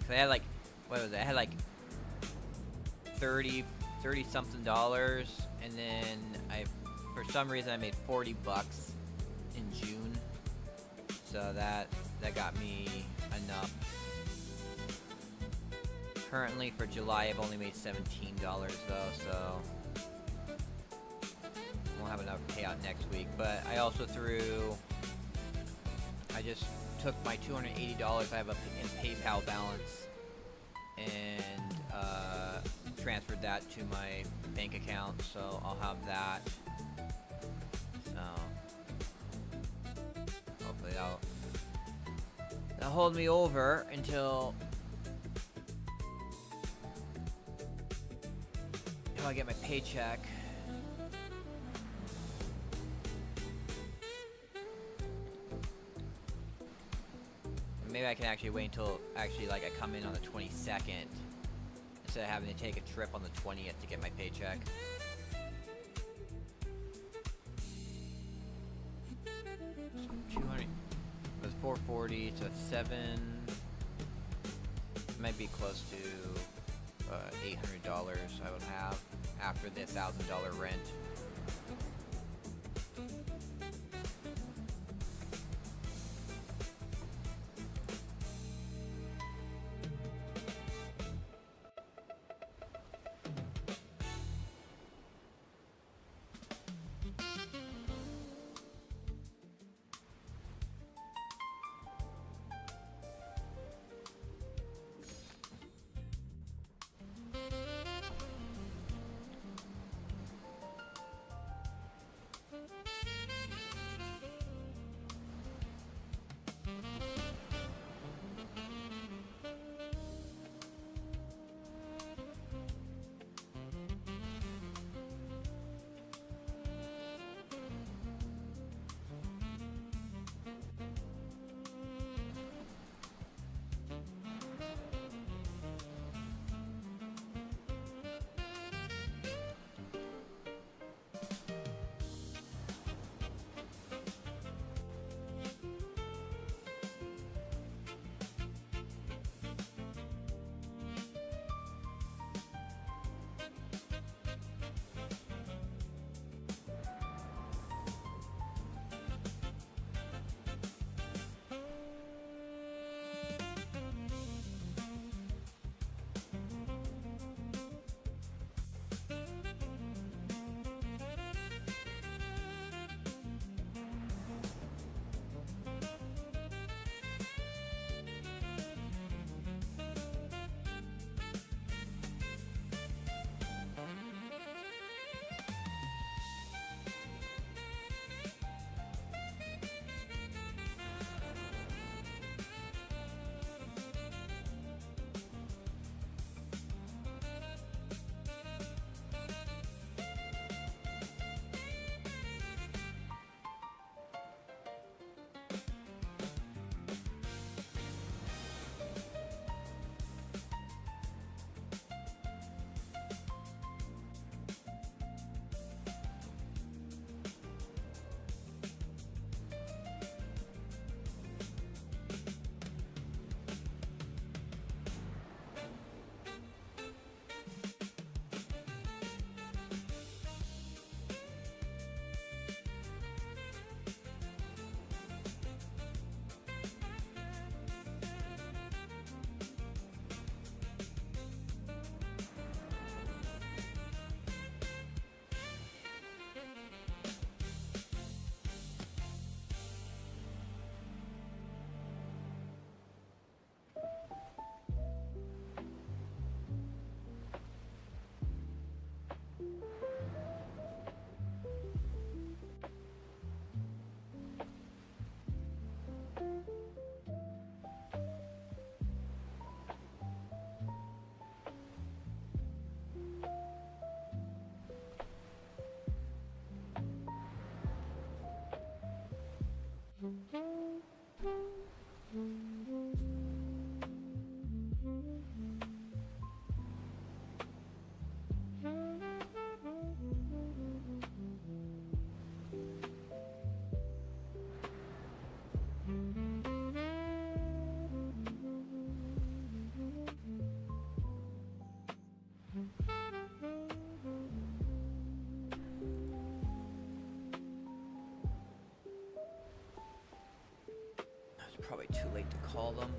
'Cause I had like, what was it? I had like 30 something dollars, and then for some reason I made 40 bucks in June. So that got me enough. Currently for July I've only made $17 though, so won't have enough payout next week. But I also I just took my $280 I have in PayPal balance and transferred that to my bank account, so I'll have that. So hopefully that'll hold me over until I get my paycheck. Maybe I can actually wait until I come in on the 22nd instead of having to take a trip on the 20th to get my paycheck. So 200 it was 440, so 7 might be close to $800 I would have after the $1,000 rent. too late to call them.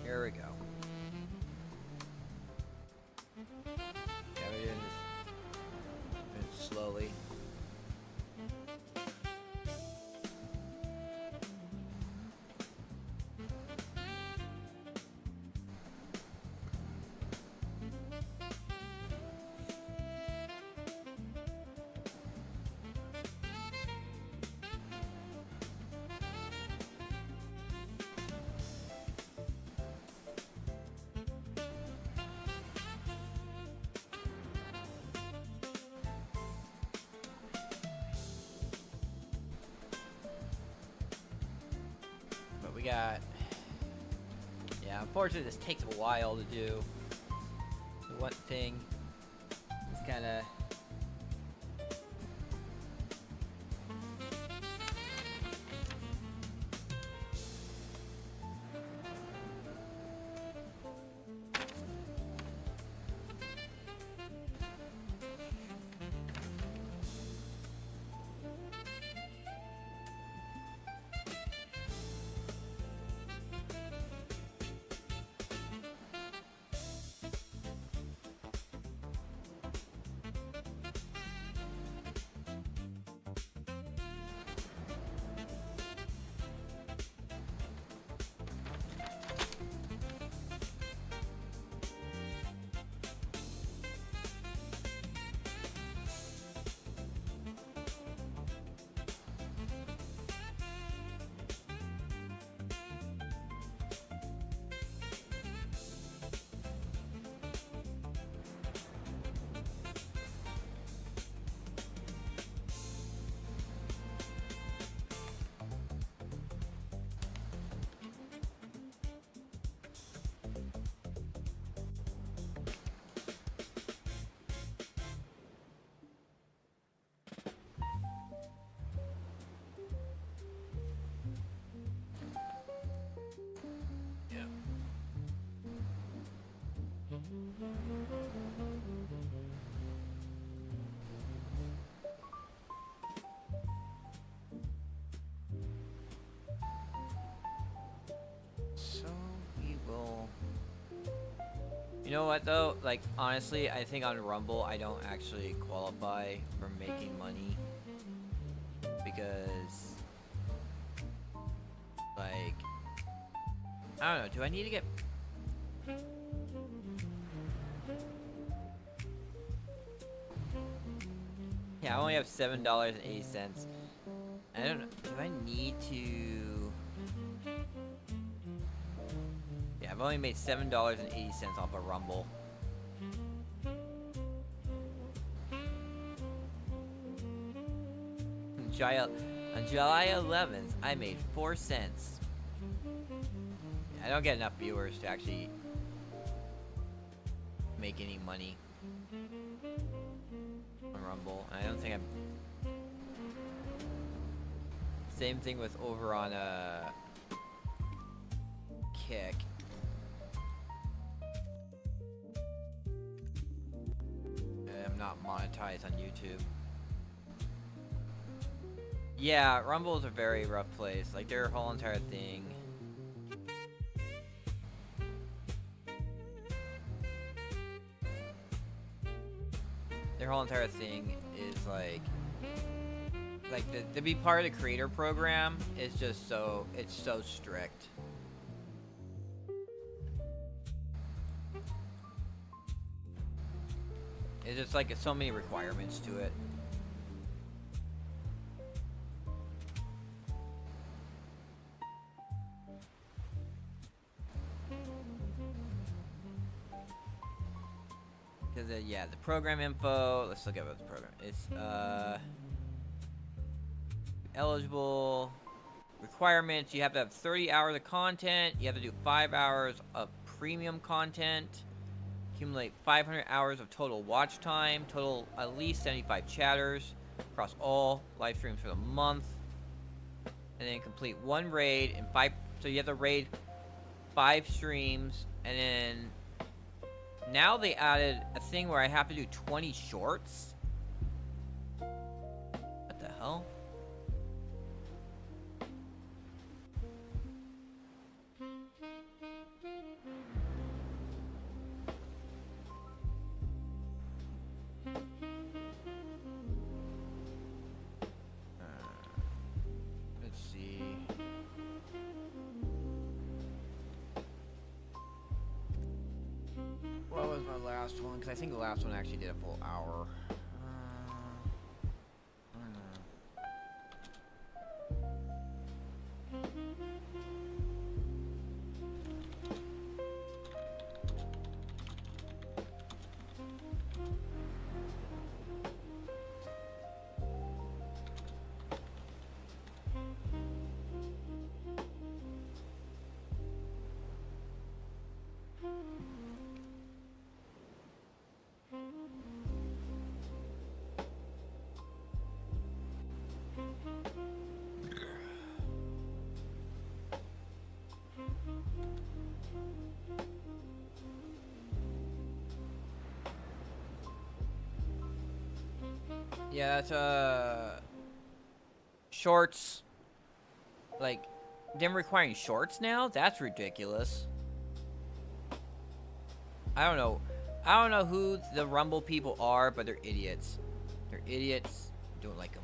Here we go. Yeah, we're doing this slowly. But we got... Yeah, unfortunately this takes a while to do. The one thing is kind of... So we will... You know what though? Like honestly, I think on Rumble I don't actually qualify for making money because like I don't know, do I need to get Yeah, I only have $7.80. I don't know, do I need to Yeah, I've only made $7.80 off of Rumble. On July 11th, I made 4 cents. Yeah, I don't get enough viewers to actually make any money on Rumble. And I don't think I'm. Same thing with over on Kick. I'm not monetized on YouTube. Yeah, Rumble is a very rough place. Like their whole entire thing. Their whole entire thing is like to be part of the creator program is just so, it's so strict. It's just like so many requirements to it. Because yeah, the program info. Let's look at what the program is. Eligible requirements. You have to have 30 hours of content. You have to do 5 hours of premium content. Accumulate 500 hours of total watch time. Total at least 75 chatters across all live streams for the month. And then complete one raid and 5. So you have to raid 5 streams. And then now they added a thing where I have to do 20 shorts. What the hell? Let's see. What was my last one? Because I think the last one actually did a full hour. I don't know. Yeah, that's shorts. Like them requiring shorts now? That's ridiculous. I don't know who the Rumble people are, but they're idiots. They're idiots. Don't like them.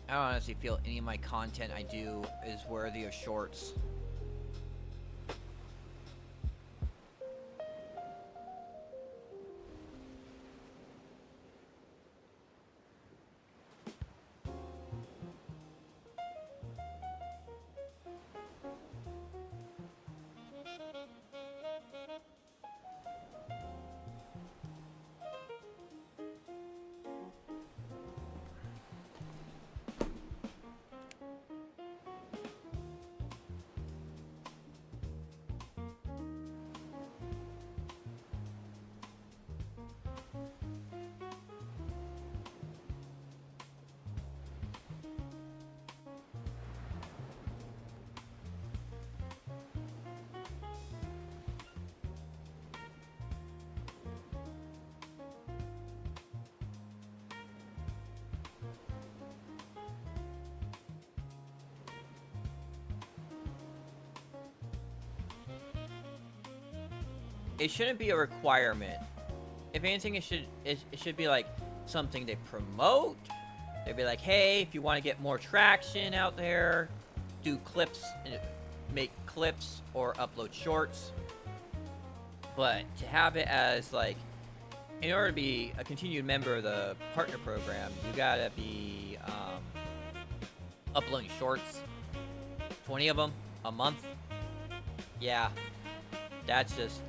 I don't honestly feel any of my content I do is worthy of shorts. It shouldn't be a requirement. If anything, it should be like something they promote. They'd be like, hey, if you want to get more traction out there, do clips, make clips or upload shorts. But to have it as like, in order to be a continued member of the partner program, you gotta be uploading shorts, 20 of them a month. Yeah, that's just.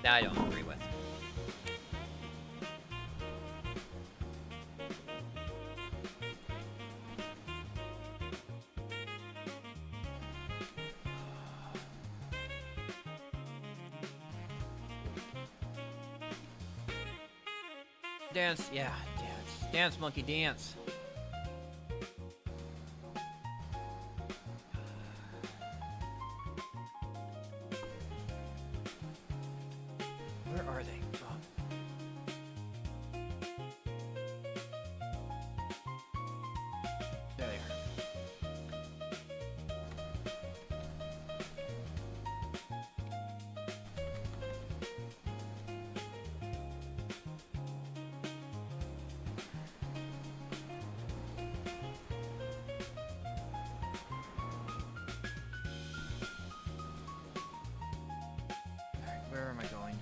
Now I don't. Dance, yeah, dance. Dance, monkey, dance. Where are they? Oh. There they are. Alright, where am I going?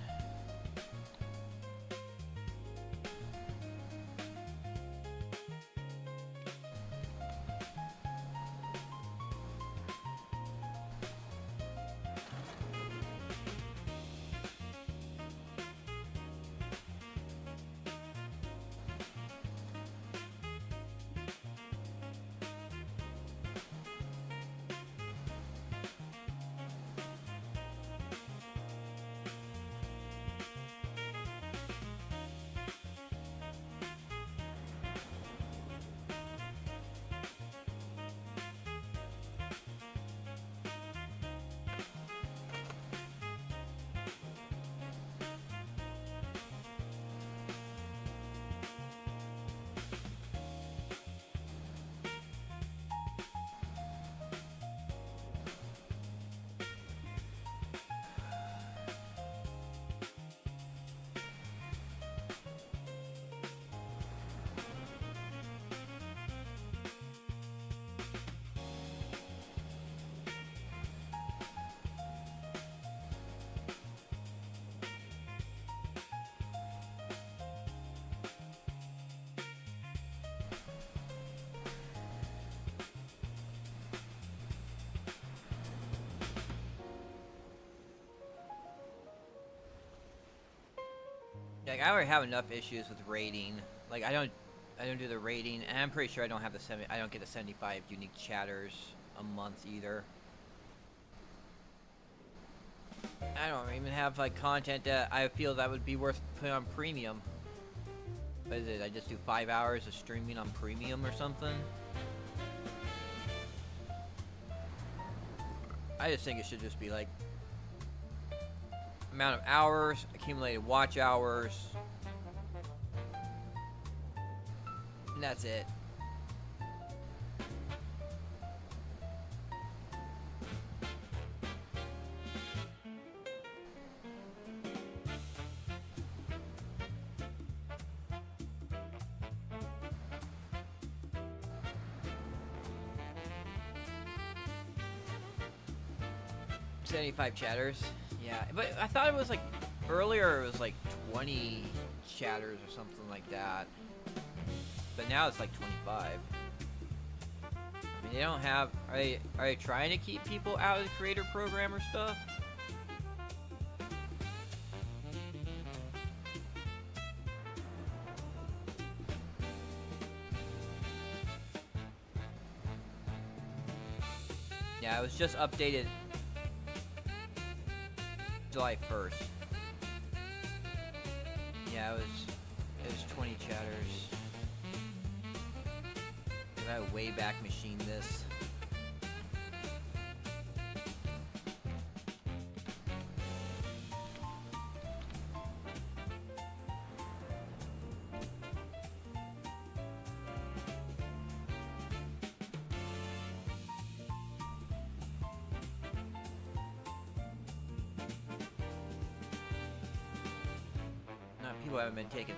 Like, I already have enough issues with rating. Like, I don't do the rating, and I'm pretty sure I don't have I don't get the 75 unique chatters a month either. I don't even have like content that I feel that would be worth putting on premium. What is it? I just do 5 hours of streaming on premium or something. I just think it should just be like amount of hours, accumulated watch hours, and that's it. $75 chatters. Yeah, but I thought it was like earlier it was like 20 chatters or something like that. But now it's like 25. I mean, they don't have. Are they trying to keep people out of the creator programmer stuff? Yeah, it was just updated July 1st. Yeah, it was 20 chatters. If I way back machine this. People haven't been taken.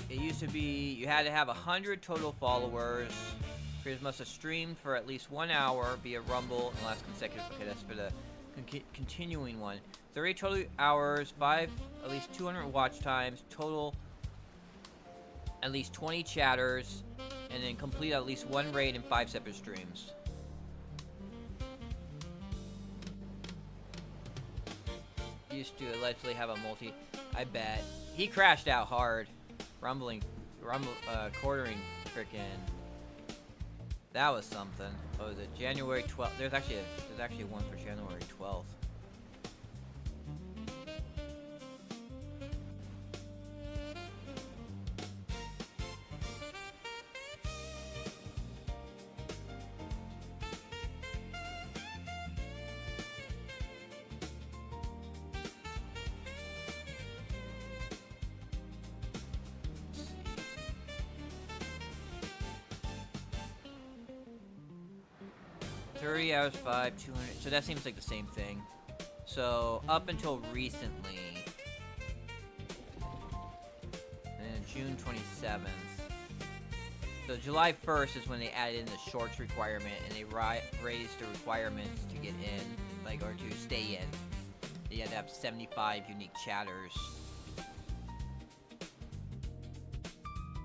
It used to be you had to have 100 total followers. Creators must have streamed for at least 1 hour via Rumble in the last consecutive. Okay, that's for the continuing one. 30 total hours, 5 at least 200 watch times, total at least 20 chatters, and then complete at least 1 raid and 5 separate streams. Used to allegedly have a multi. I bet he crashed out hard, quartering frickin' That was something. What was it? January 12th. There's actually one for January 12th. Let's see. 30 hours 5, 200. So that seems like the same thing. So up until recently, and June 27th. So July 1st is when they added in the shorts requirement, and they raised the requirements to get in, like, or to stay in. You had to have 75 unique chatters.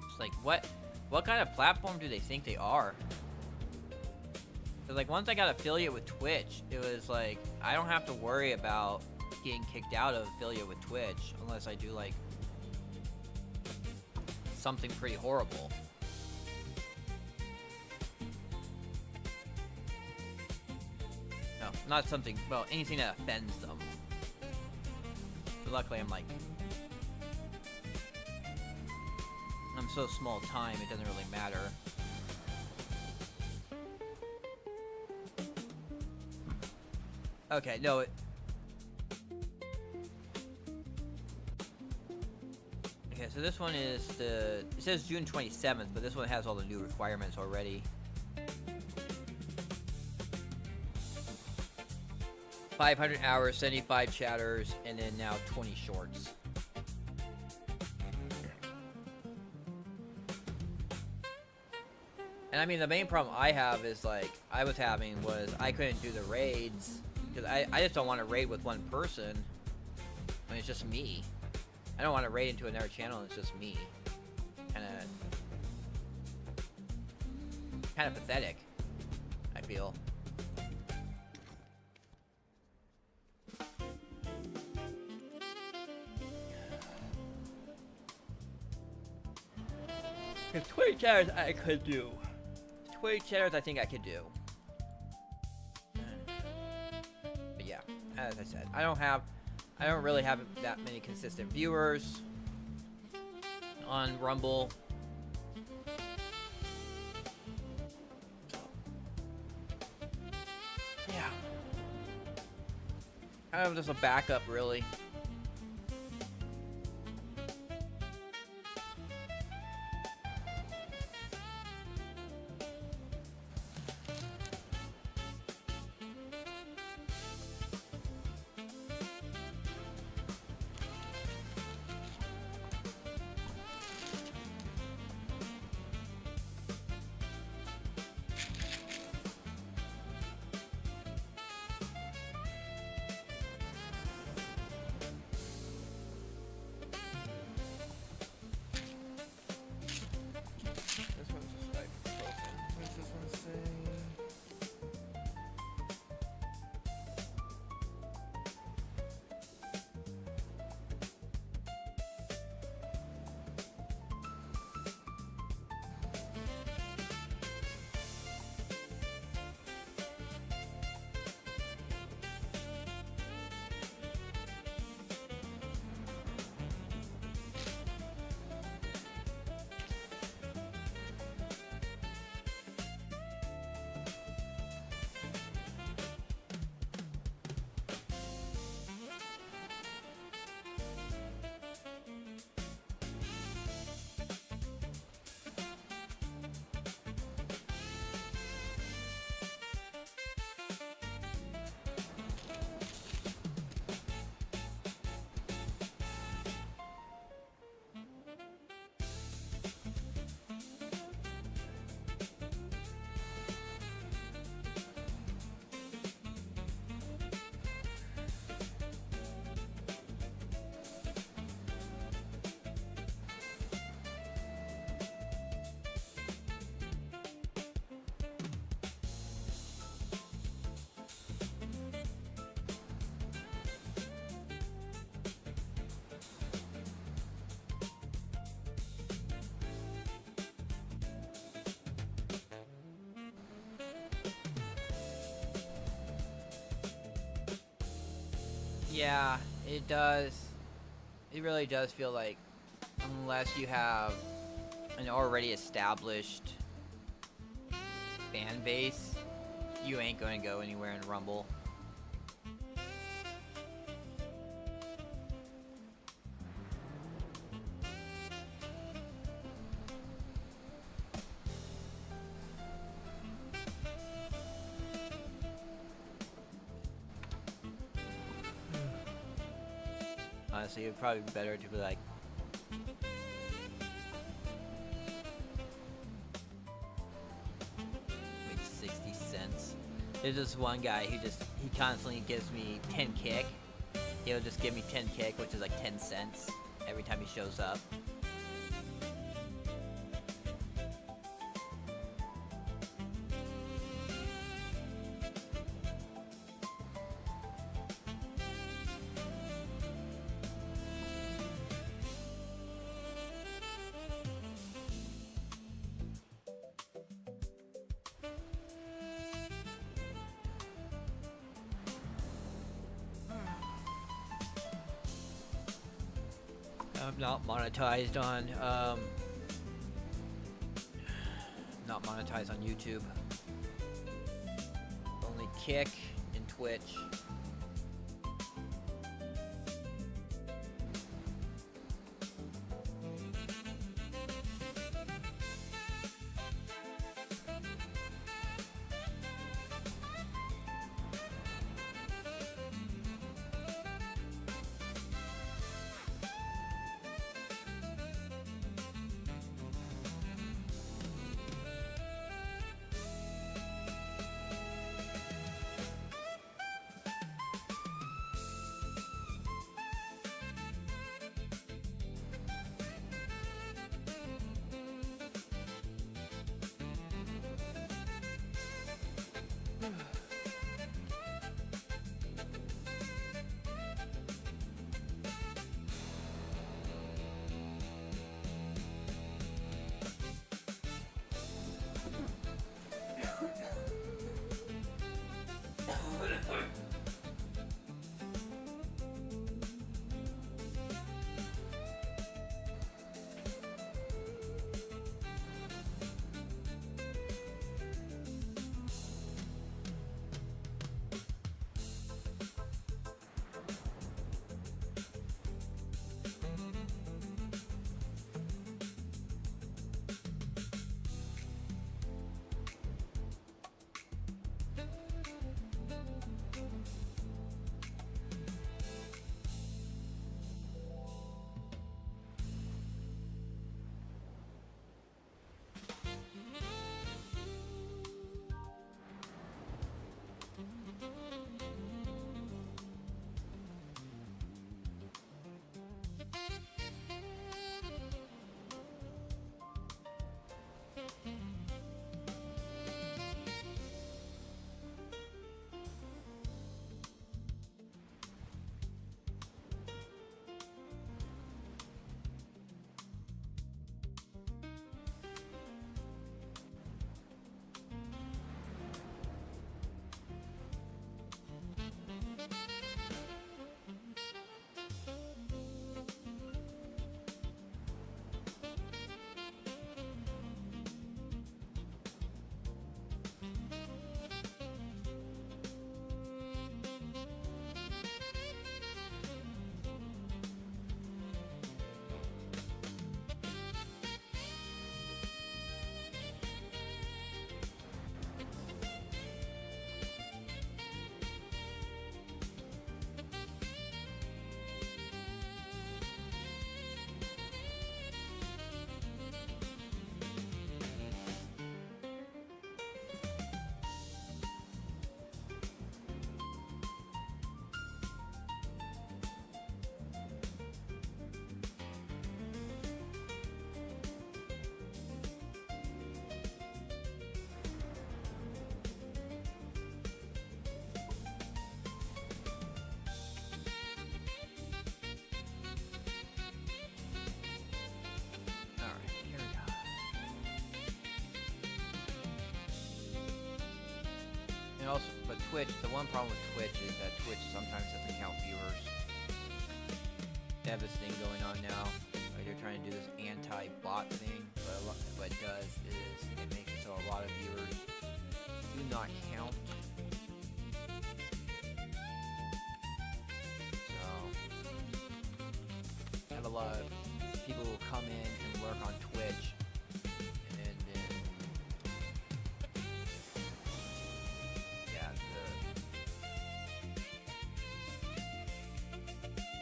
It's like, what kind of platform do they think they are? Cause like once I got affiliate with Twitch, it was like I don't have to worry about getting kicked out of affiliate with Twitch unless I do like something pretty horrible. No, not something, well, anything that offends them. But luckily I'm so small time, it doesn't really matter. Okay, no, okay, so this one is it says June 27th, but this one has all the new requirements already. 500 hours, 75 chatters, and then now 20 shorts. And I mean, the main problem I have is like, I couldn't do the raids. Because I just don't want to raid with one person when it's just me. I don't want to raid into another channel and it's just me. Kind of pathetic, I feel. Because 20 chatters I could do. 20 chatters I think I could do. As I said, I don't really have that many consistent viewers on Rumble. Yeah. Kind of just a backup, really. Yeah, it does. It really does feel like, unless you have an already established fan base, you ain't going to go anywhere in Rumble. Honestly, it would probably be better to be like, like 60 cents. There's this one guy who he constantly gives me 10 kick. He'll just give me 10 kick, which is like 10 cents every time he shows up. I'm not monetized on YouTube. Only Kick and Twitch. also, but Twitch, the one problem with Twitch is that Twitch sometimes doesn't count viewers. They have this thing going on now, like they're trying to do this anti-bot thing, but what it does is it makes it so a lot of viewers do not count. So, I have a lot of people who come in and lurk on Twitch, and then yeah,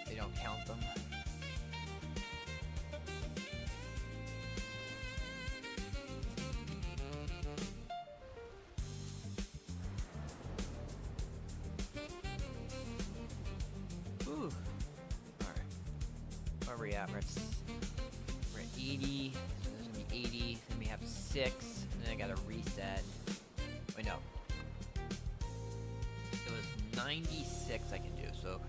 they don't count them. Ooh. Alright. Where are we at? We're at 80. So there's gonna be 80. Then we have 6. And then I gotta reset. Wait, no. It was 96 I can do. So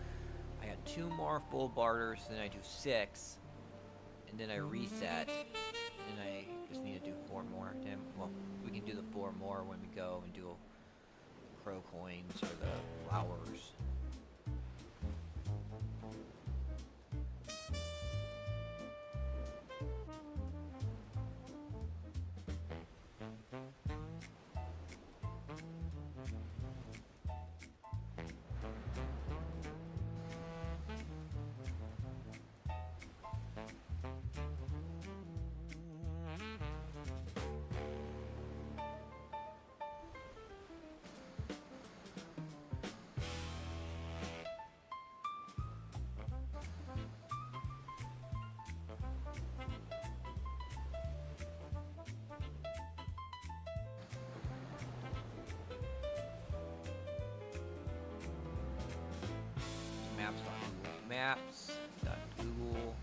I got 2 more full barters. Then I do 6. And then I reset. And I just need to do 4 more. Then, well, we can do the 4 more when we go and do crow coins or the flowers. Maps.google.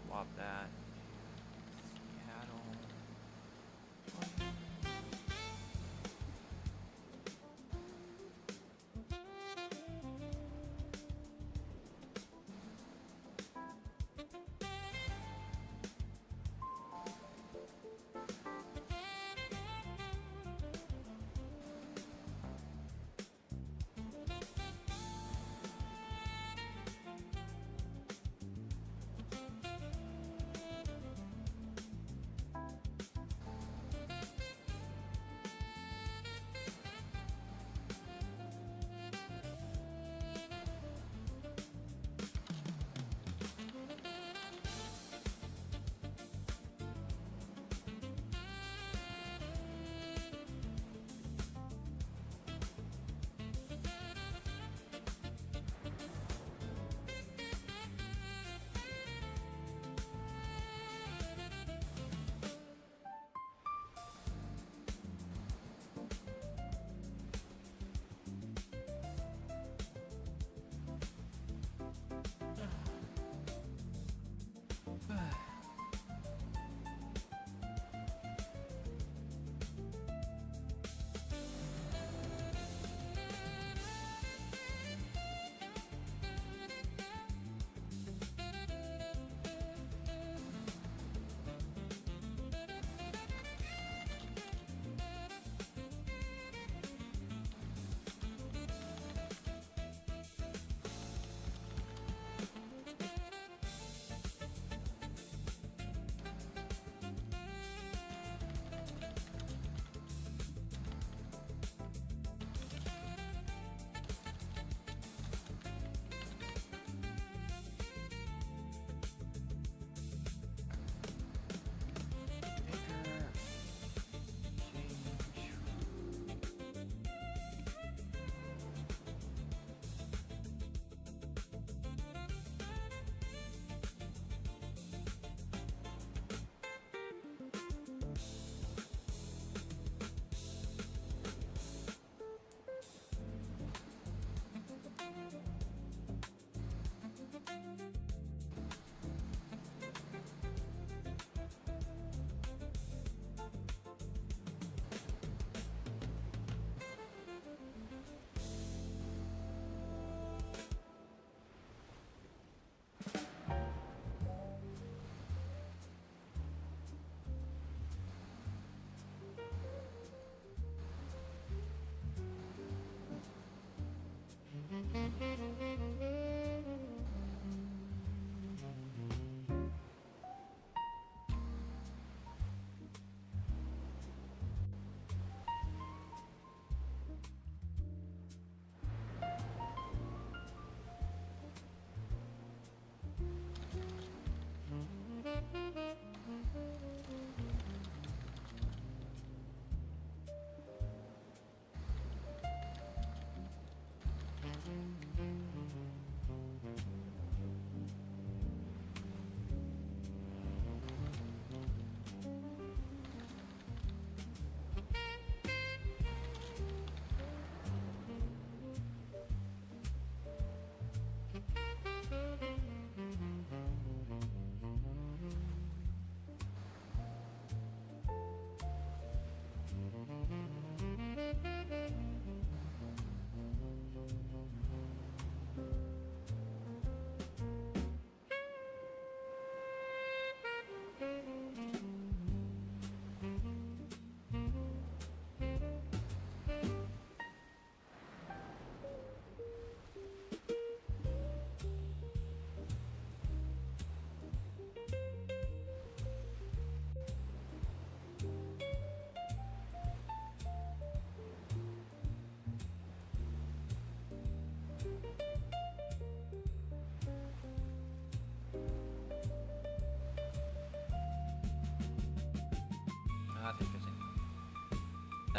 Swap that. Seattle.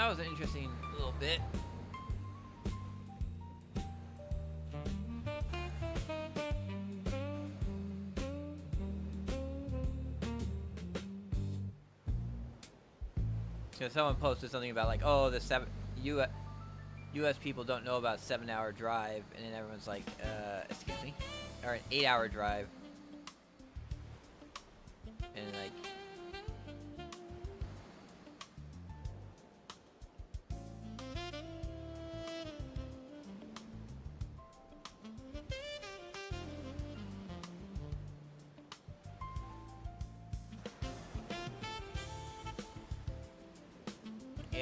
That was an interesting little bit. So someone posted something about like, oh, the U.S. people don't know about a 7-hour drive, and then everyone's like, excuse me, or an 8-hour drive, and like.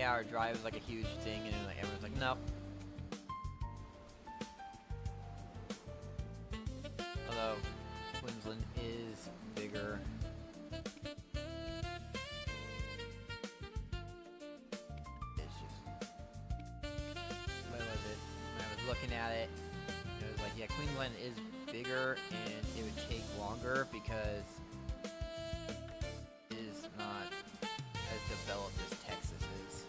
Our drive is like a huge thing, and like everyone's like, nope. Although Queensland is bigger. It's just, what was it? When I was looking at it, it was like, yeah, Queensland is bigger, and it would take longer because it is not as developed as Texas is.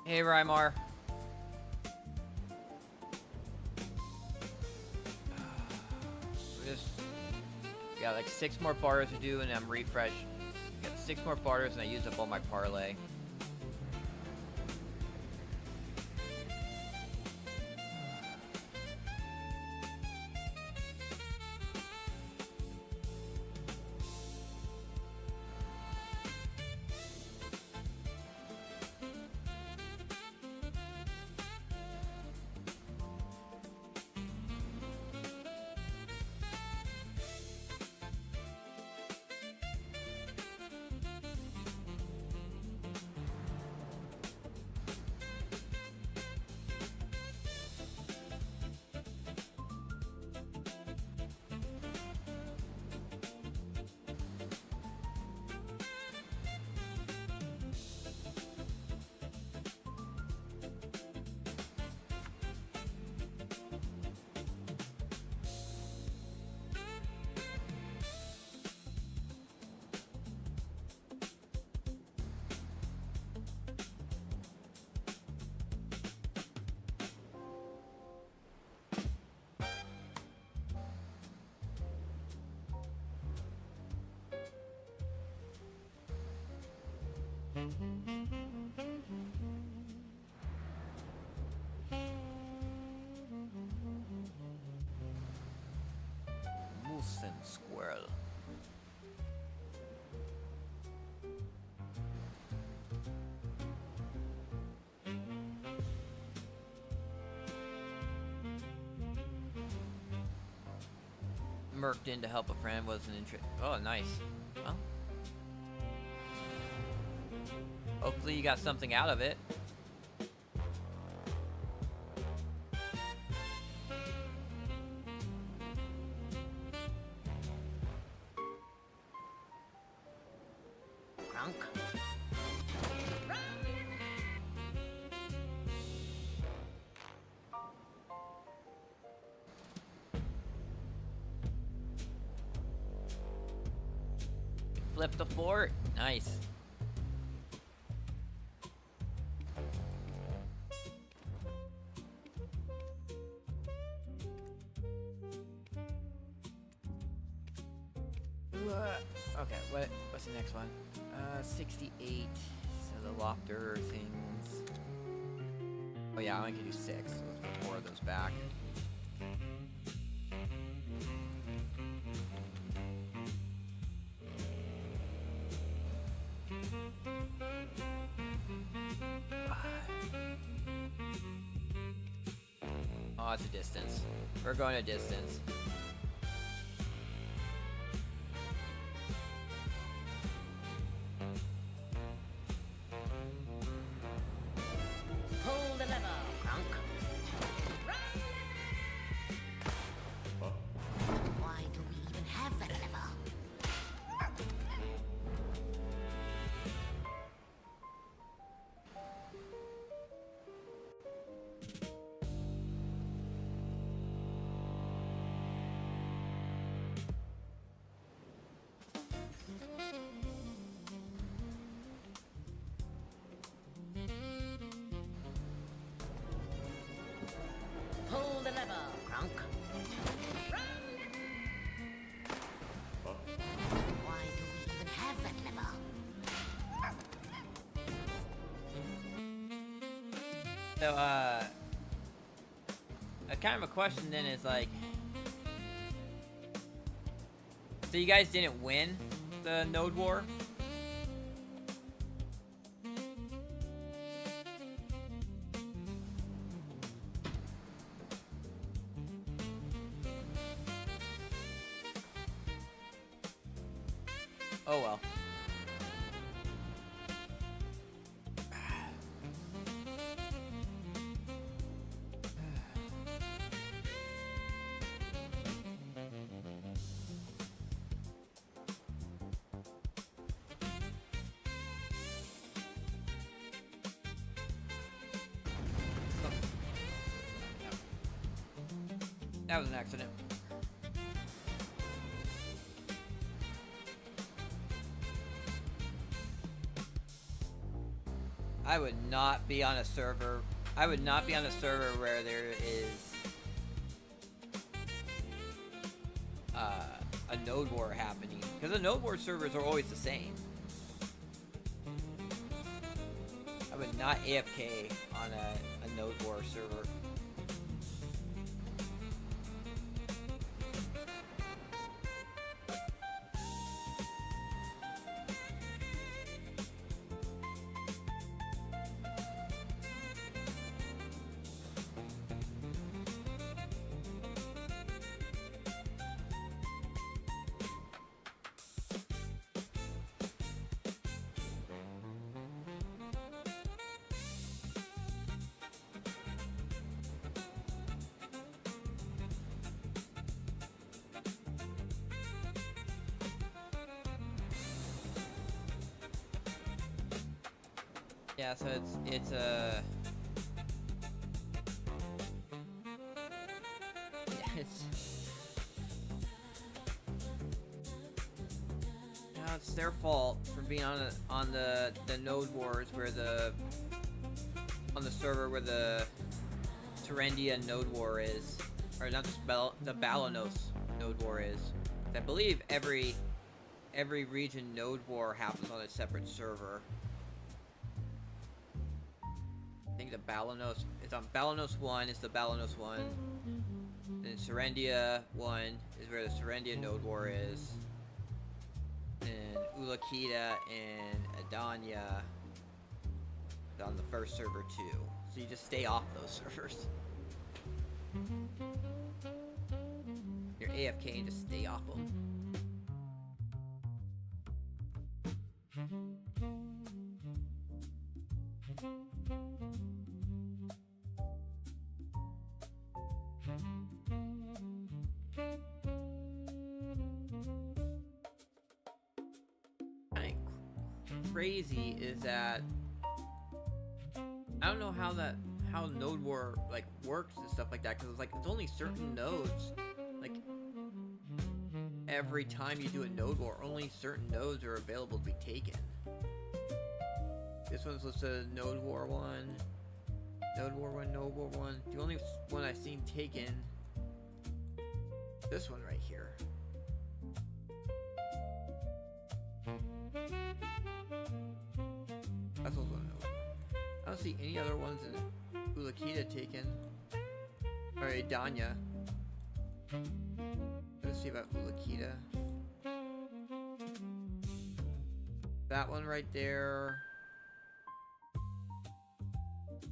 Hey, Rymar. We just got like 6 more barters to do, and I'm refresh. Got 6 more barters, and I used up all my parlay. Moose and squirrel. Merked in to help a friend wasn't interested. Oh, nice. Well, hopefully you got something out of it. Flip the fort. Nice. Okay, what's the next one? 68. So the lofter things. Oh yeah, I only can do 6. So let's put 4 of those back. Oh, it's a distance. We're going a distance. Pull the lever, Crunk. Why do we even have that lever? Pull the lever, Crunk. Why do we even have that lever? So, a kind of a question then is like, so you guys didn't win the node war? Oh well. That was an accident. I would not be on a server. I would not be on a server where there is a node war happening, because the node war servers are always the same. I would not AFK on a node war server. Yeah, so it's no, it's their fault for being on the node wars where on the server where the Serendia node war is, or not the Balanos node war is. I believe every region node war happens on a separate server. I think the Balanos, it's on Balanos 1 is the Balanos 1. Then Serendia 1 is where the Serendia node war is. And Ulakita and Adanya on the first server too. So you just stay off those servers. You're AFK and just stay off them. Crazy is that I don't know how node war like works and stuff like that, because it's only certain nodes, like every time you do a node war only certain nodes are available to be taken. This one's listed node war 1, node war 1, node war 1. The only one I've seen taken, this one right here. That's also a node. I don't see any other ones in Ulakita taken. Or Adanya. Let's see about Ulakita. That one right there.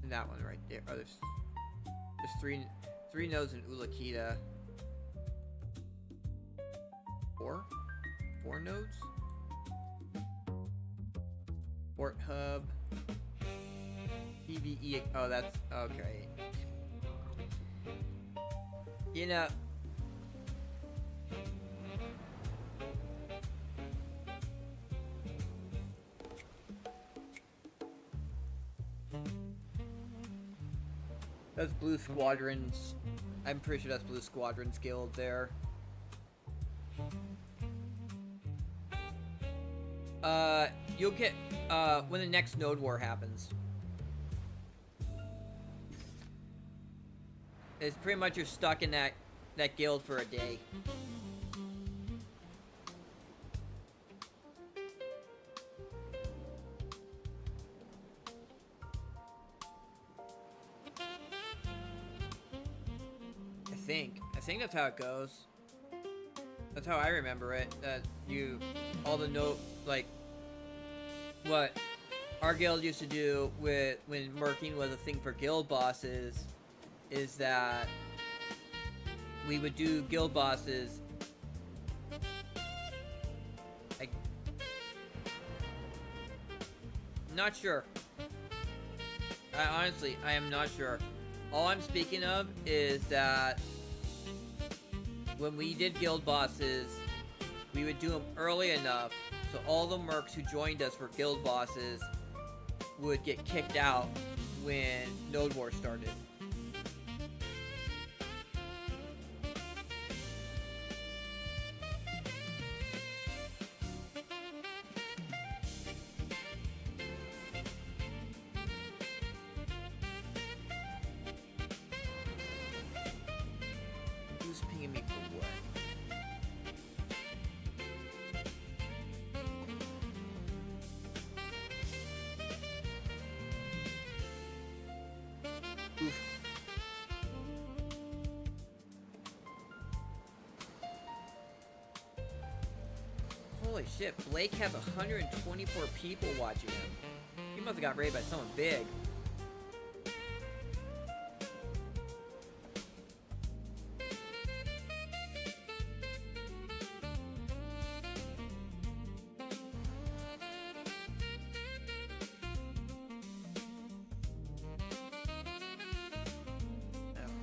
And that one right there. Oh, there's three nodes in Ulakita. Four nodes? Port hub. PvE. Oh, that's okay. You know. That's Blue Squadron's. I'm pretty sure that's Blue Squadron's guild there. You'll get, when the next node war happens. It's pretty much you're stuck in that guild for a day. I think that's how it goes. That's how I remember it. That all the like, what our guild used to do when murking was a thing for guild bosses, is that we would do guild bosses. I'm not sure. Honestly, I am not sure. All I'm speaking of is that when we did guild bosses, we would do them early enough so all the mercs who joined us for guild bosses would get kicked out when Node War started. Holy shit, Blake has 124 people watching him. He must have got raided by someone big.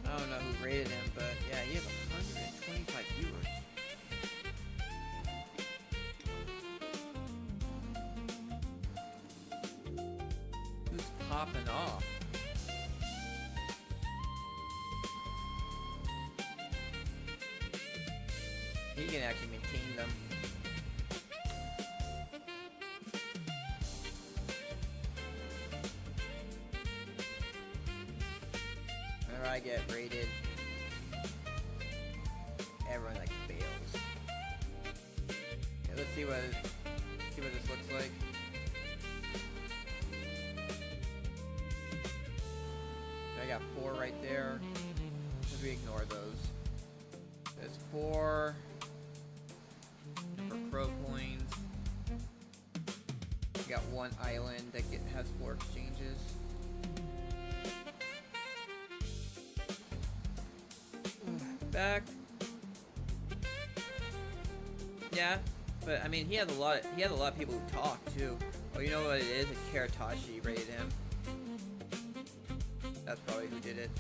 I don't know who rated him, but yeah, he has 125 viewers. Who's popping off? He can actually maintain them. Whenever I get rated, everyone like fails. Okay, let's see what this looks like. I got 4 right there. Should we ignore those? There's 4 for pro coins. We got 1 island that has 4 exchanges. Back. Yeah, but I mean, he had a lot of people who talk too. Oh, you know what it is? A Karatashi rated him. That's probably who did it.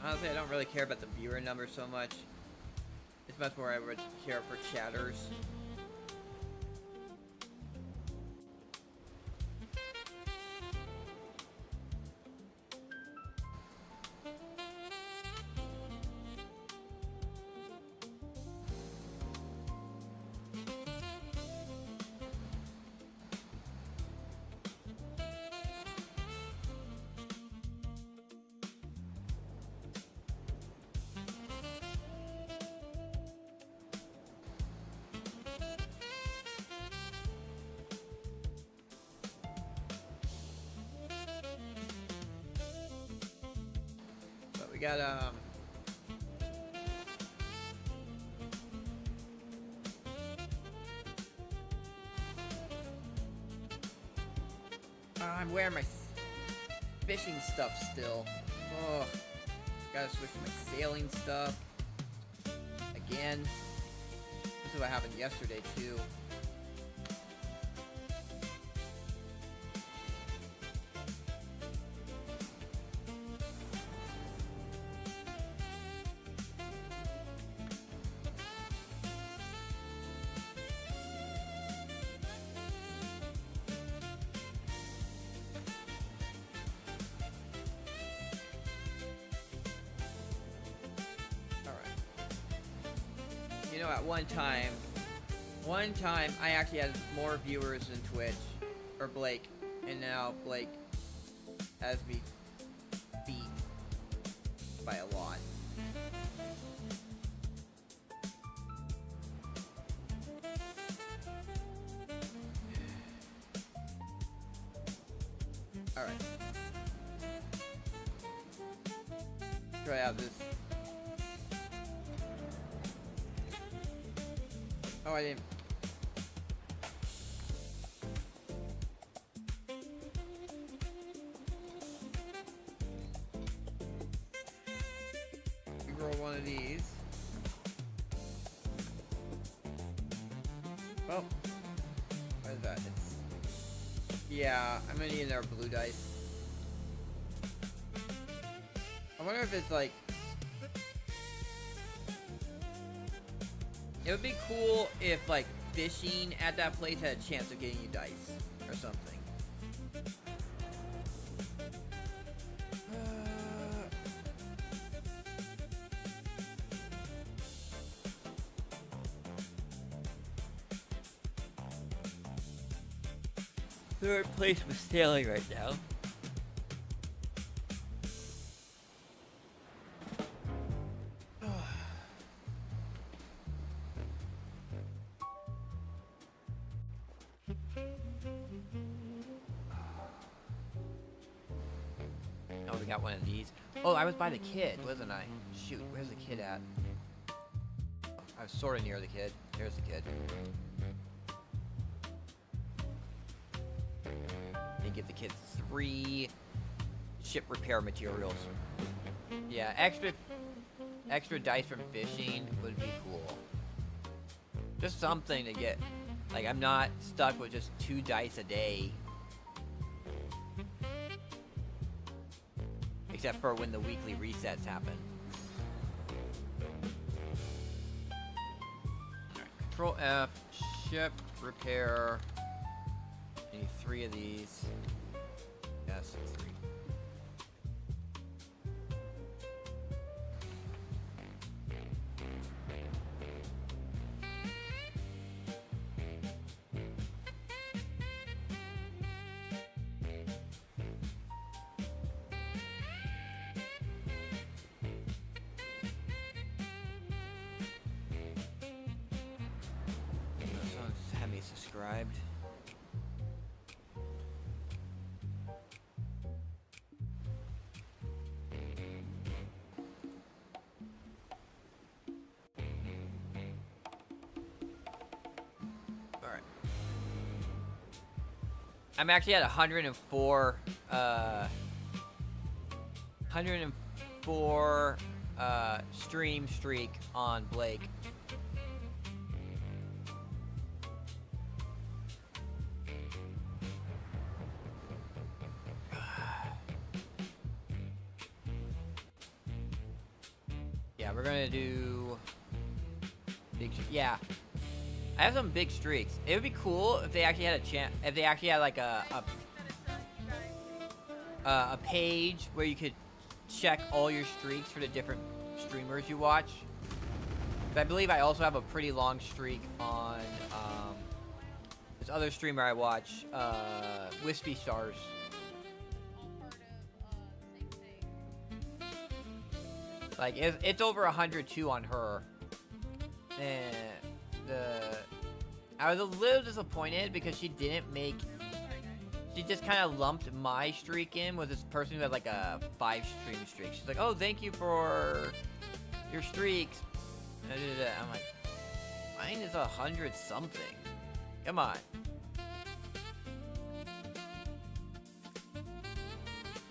Honestly, I don't really care about the viewer number so much. It's much more I would care for chatters. We got I'm wearing my fishing stuff still. Oh, gotta switch to my sailing stuff again. This is what happened yesterday too. You know, at one time I actually had more viewers than Twitch or Blake, and now Blake has me beat by a lot. All right. Try out this. Oh, I didn't. Roll one of these. Oh. What is that? It's... Yeah, I'm gonna need another blue dice. I wonder if it's like... It would be cool if, like, fishing at that place had a chance of getting you dice or something. Third place with sailing right now. got one of these. Oh, I was by the kid, wasn't I? Shoot, where's the kid at? I was sort of near the kid. There's the kid. And give the kid 3 ship repair materials. Yeah, extra dice from fishing would be cool. Just something to get. Like, I'm not stuck with just 2 dice a day. Except for when the weekly resets happen. Alright, Control F, ship, repair. I need 3 of these. Yes, 3. Have me subscribed. Alright. I'm actually at 104 stream streak on Blake. Yeah, we're gonna do big. Yeah, I have some big streaks. It would be cool if they actually had a chance. If they actually had like a page where you could check all your streaks for the different streamers you watch. But I believe I also have a pretty long streak on this other streamer I watch, Wispy Stars. Like, it's over 102 on her. And I was a little disappointed because she didn't make... She just kind of lumped my streak in with this person who had like a 5 stream streak. She's like, oh, thank you for your streaks. I'm like, mine is 100 something. Come on.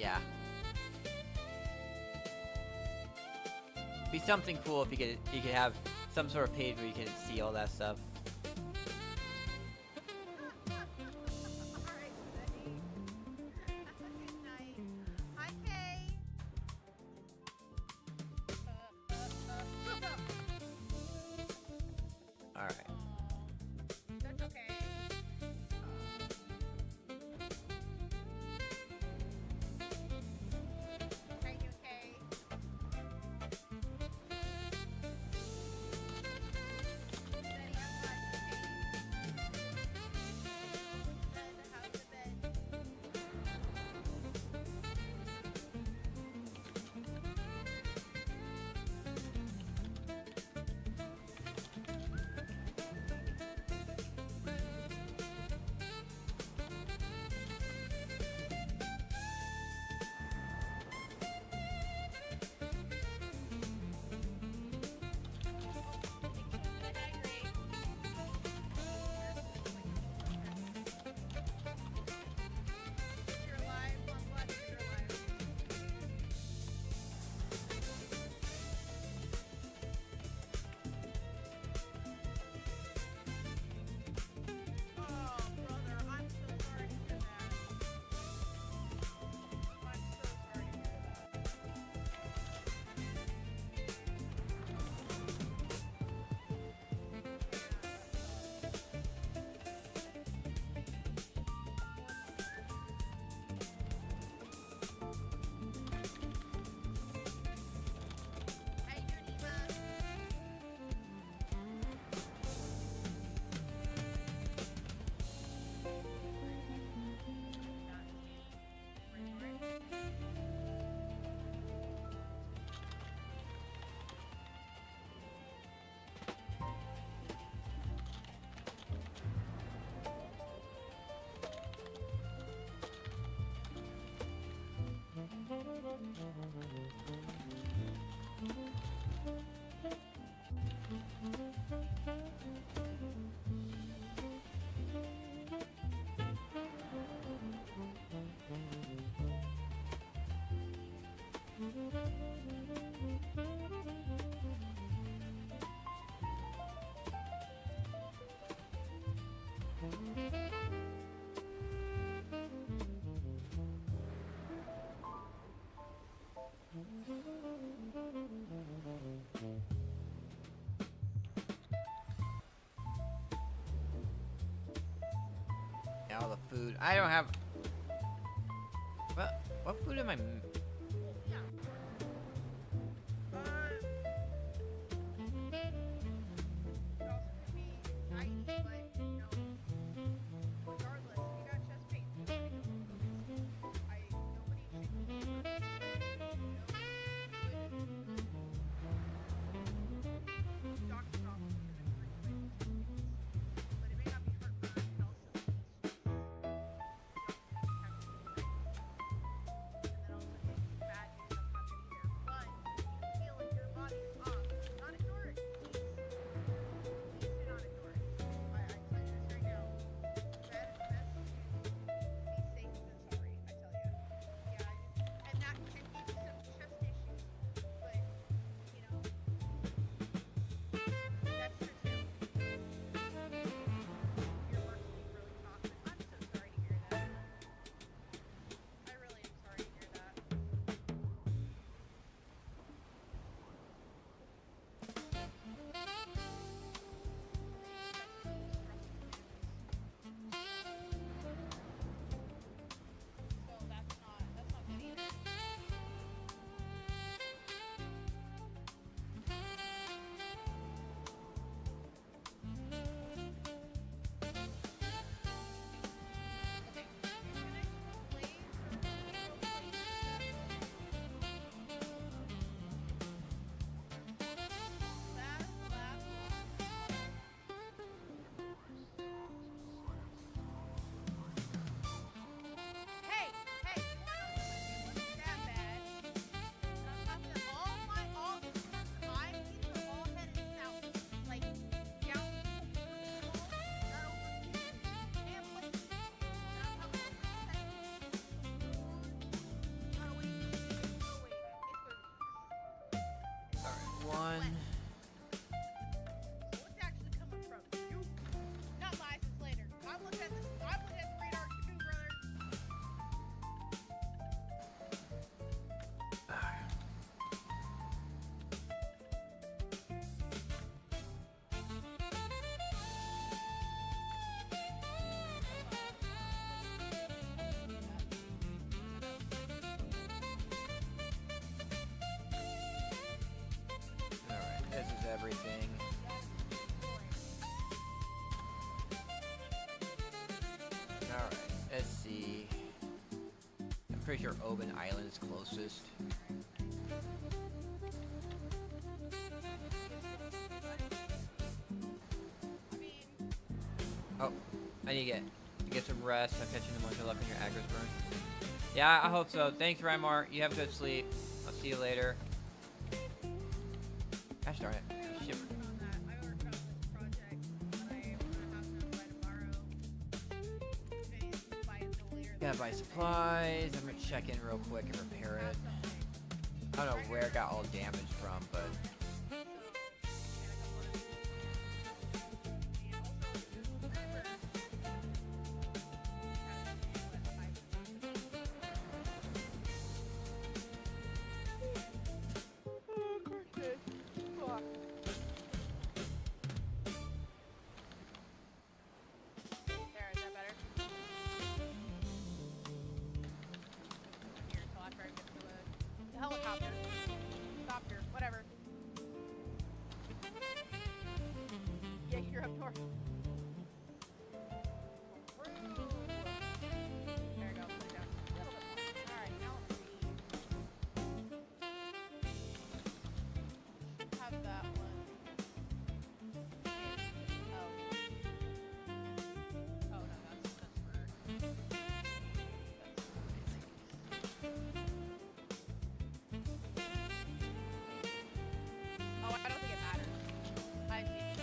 Yeah. Be something cool if you could have some sort of page where you can see all that stuff. Alright. That's okay. Are you okay? Daddy, I'm not All the food. I don't have. What food am I? Yeah. It also could be shiny, but you know, regardless, you got chest pain. Nobody should be. Doctor's office is a great way to take things, but it may not be heartburn. It also be stress. And then also it's bad news. I'm not gonna hear, but you feel like your body is off. Do not ignore it. Please do not ignore it. I tell you this right now. Best to be safe than sorry. I tell you. Yeah, and that can give you some chest issues, but you know that's true too. Your work's being really toxic. I'm so sorry to hear that. I really am sorry to hear that. So that's not good either. Okay, you're gonna go blaze or go blaze. Hey, hey, you wanna look that bad? I'm not gonna all the my kids are all headed south. Like down not over and places. And I'm talking not away from the city, no way. It's where One. so what's actually coming from you? Not license later. I'm looking at the radar too, brother. Alright, this is everything. Alright, let's see. I'm pretty sure Oban Island is closest. Oh, I need to get some rest. I'm catching a bunch of luck on your agris burn. Yeah, I hope so. Thanks, Rymar. You have good sleep. I'll see you later. Gosh darn it. Shit. On that, I worked on this project that I want to have done by tomorrow. By no later than Gotta buy supplies. I'm gonna check in real quick and repair it. I don't know where it got all damaged from, but There, is that better? Here, until after I get to the helicopter. Copter, whatever. Yeah, you're up north. There you go, put it down a little bit more. Alright, now let's see. Should have that one. Oh. Oh no, that's for Oh, I don't think it matters. I think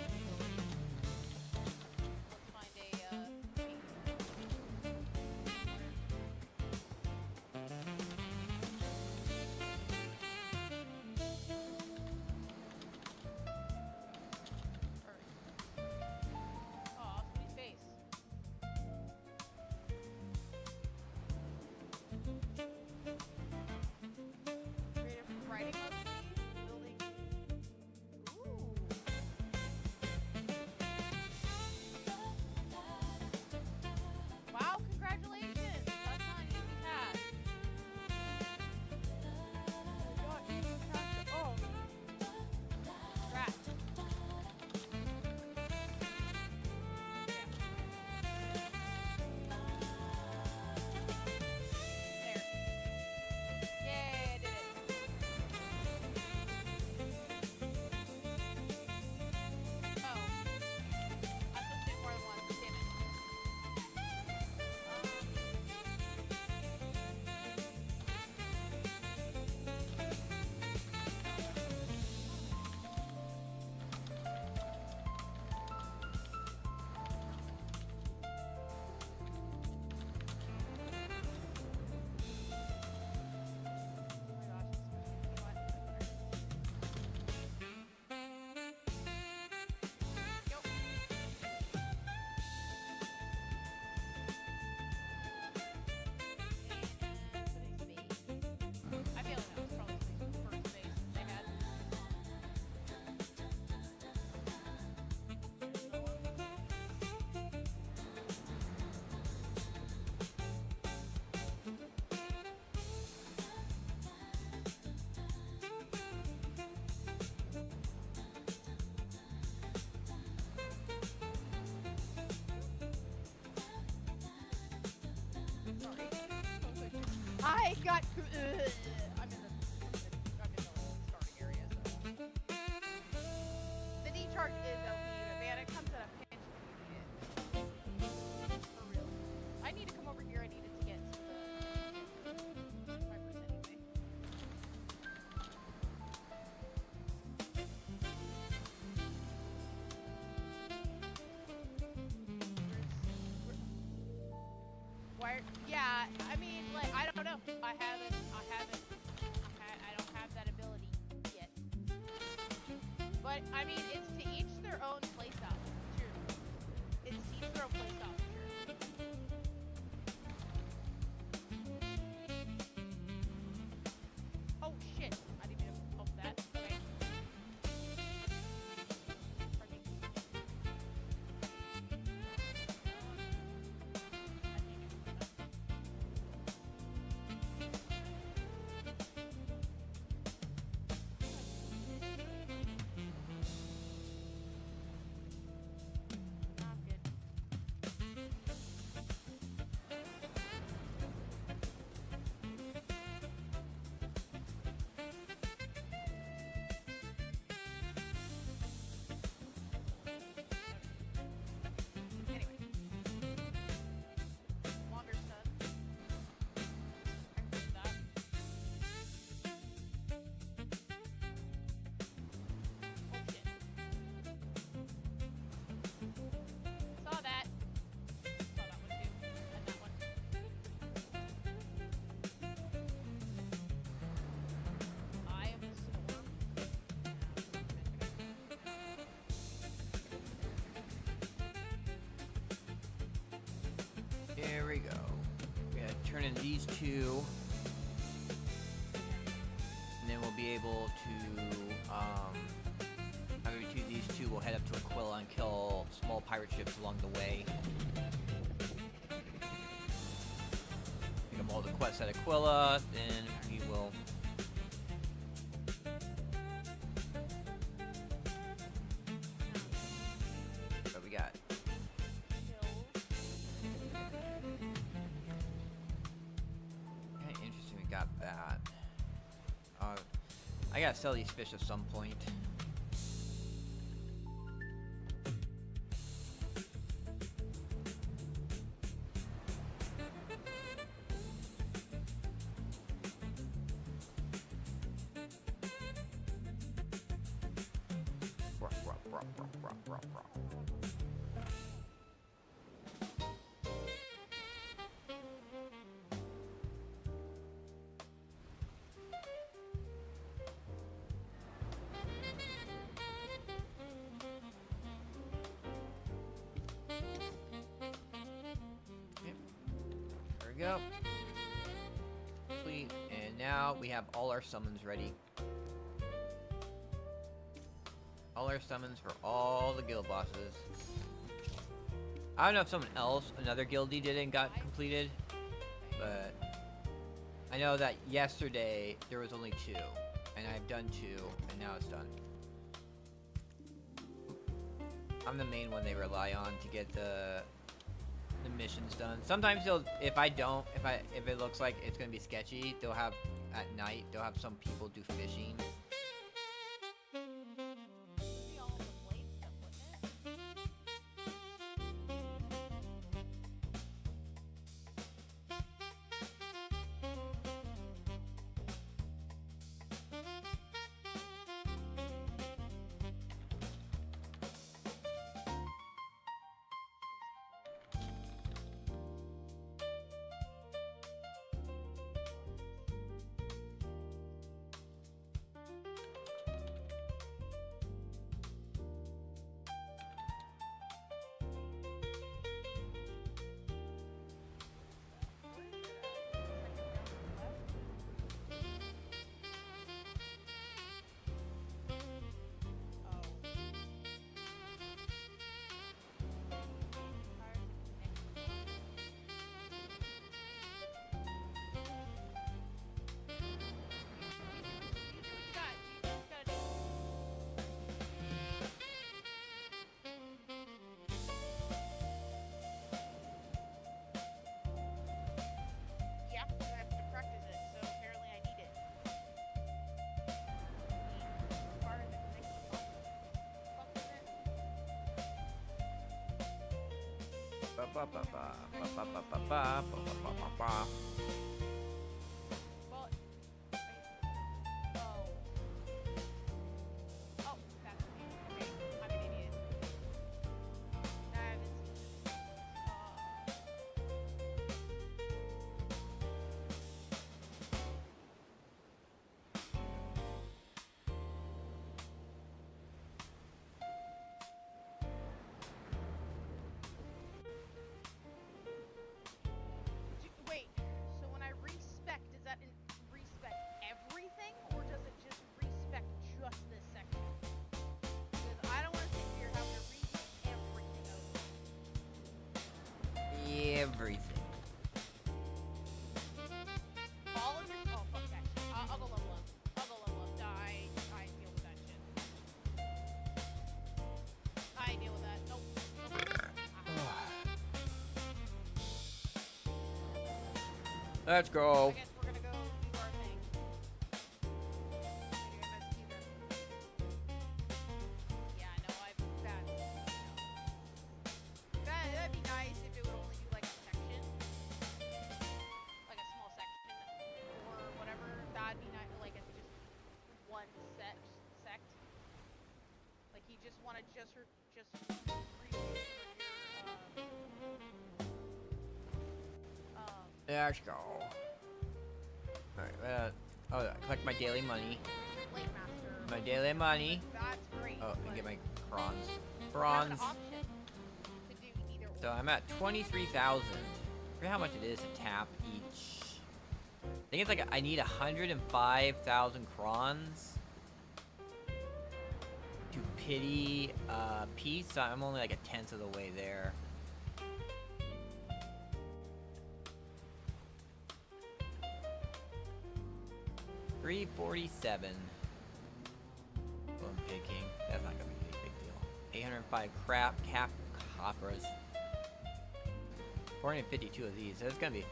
I got. I'm in the starting area. So. The decharge is OP, but man, it comes at a pinch when you need it. For real. I need to come over here. I needed to get the 5% anyway. Why? Yeah, I mean, like, I don't know. I don't have that ability yet. But, I mean, it's to each their own playstyle. True. It's to each their own playstyle, for sure. Oh, shit. I didn't even poke that. Okay. Pardon me. I'm good. Anyway. Longer stuff. I can do that. Oh shit. Saw that. Saw that one too. And that one. I am the storm. There we go. We gotta turn in these two. And then we'll be able to, after we do these two, we'll head up to Aquila and kill small pirate ships along the way. Pick up all the quests at Aquila, then we will... What we got? Kinda interesting we got that. I gotta sell these fish at some point. There we go. Complete. And now we have all our summons ready. All our summons for all the guild bosses. I don't know if someone else, another guildie did it and got completed, but I know that yesterday there was only 2, and I've done 2, and now it's done. I'm the main one they rely on to get the missions done. Sometimes they'll, if it looks like it's gonna be sketchy, they'll have at night. They'll have some people do fishing. Be all the blade stuff, wouldn't it? Well, oh. Oh, that's me. Okay, I'm an idiot. That is. Wait, so when I respec, does that respec everything, or does it just respec just this section? Because I don't want to sit here having to read everything over. Everything. All of your. Oh, fuck that shit. I'll go level up. I'll go level up. I deal with that shit. I deal with that. Nope. Let's I go. guess we're gonna go do our thing. Maybe I missed either. Yeah, no, that'd be nice if it would only do like a section. Like a small section or whatever. That'd be nice, like it's just one sect. Like he just wanted just Let's go. Alright, collect my daily money. Blade Master. My daily money. That's great. Oh, and get but my crons. you have an Bronze. option to do either So or. I'm at 23,000. For how much it is to tap each. I think it's like I need 105,000 crons to pity peace. So I'm only like a tenth of the way there. $347. Well, I'm picking. That's not gonna be a big deal. 805 crap cap coppers. 452 of these. So it's gonna be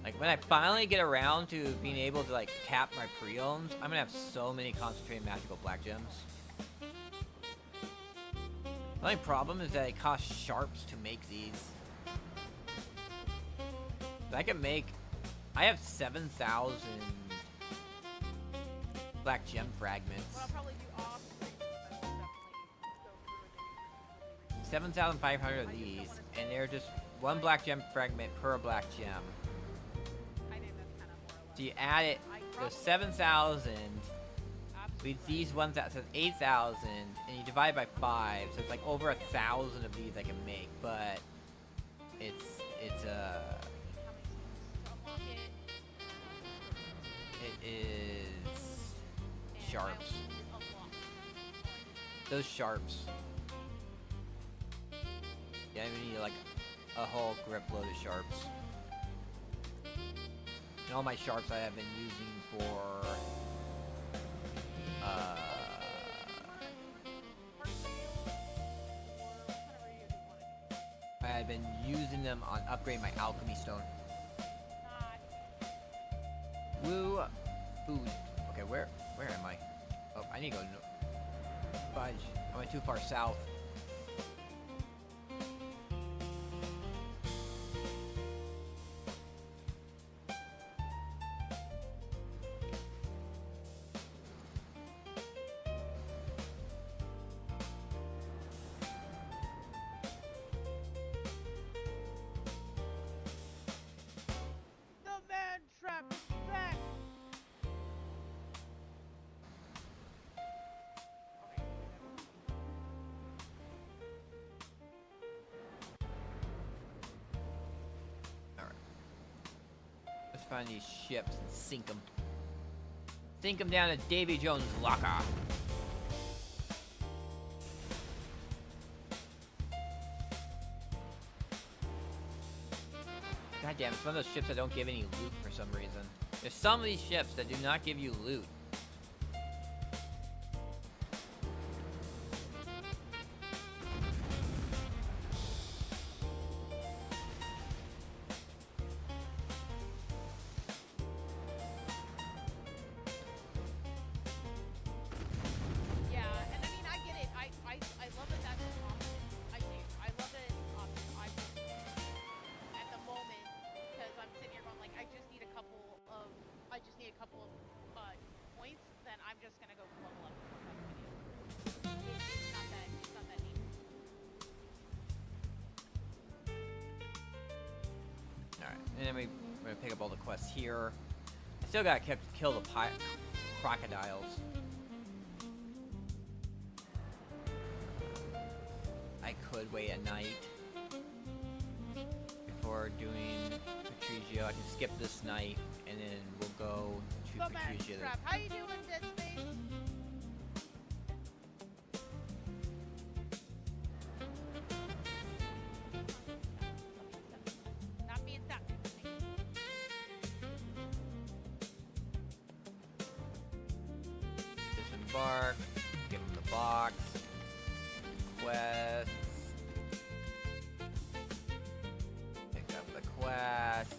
like when I finally get around to being able to like cap my pre-owns, I'm gonna have so many concentrated magical black gems. The only problem is that it costs sharps to make these. But I can make. I have 7,000 black gem fragments. What I'll probably do off stream is I will definitely go through and 7,500 of these, and they're just one black gem fragment per black gem. I think that's kind of more or less. So you add it, so 7,000 with these 1,000, so it's 8,000, and you divide by 5, so it's like over 1,000 of these I can make, but it's it is sharps. Those sharps. Yeah, I need like a whole grip load of sharps. And all my sharps I have been using for I had been using them on upgrading my alchemy stone. Woo food. Okay, where am I? Oh, I need to go. Fudge. I went too far south. The man trap is back. Alright. Let's find these ships and sink them. Sink them down to Davy Jones' locker. God damn, it's one of those ships that don't give any loot for some reason. There's some of these ships that do not give you loot. Yeah, and I mean, I get it. I love that that's an option. I do. I love that it's an option. I just, then we're gonna pick up all the quests here. I still gotta kill the crocodiles. I could wait a night before doing Patricio. I can skip this night and then we'll go to Go back, Patricio. Trap. How you doing, Dead Space? Not being stuck. Disembark. Give him the box. Quests. Pick up the quests.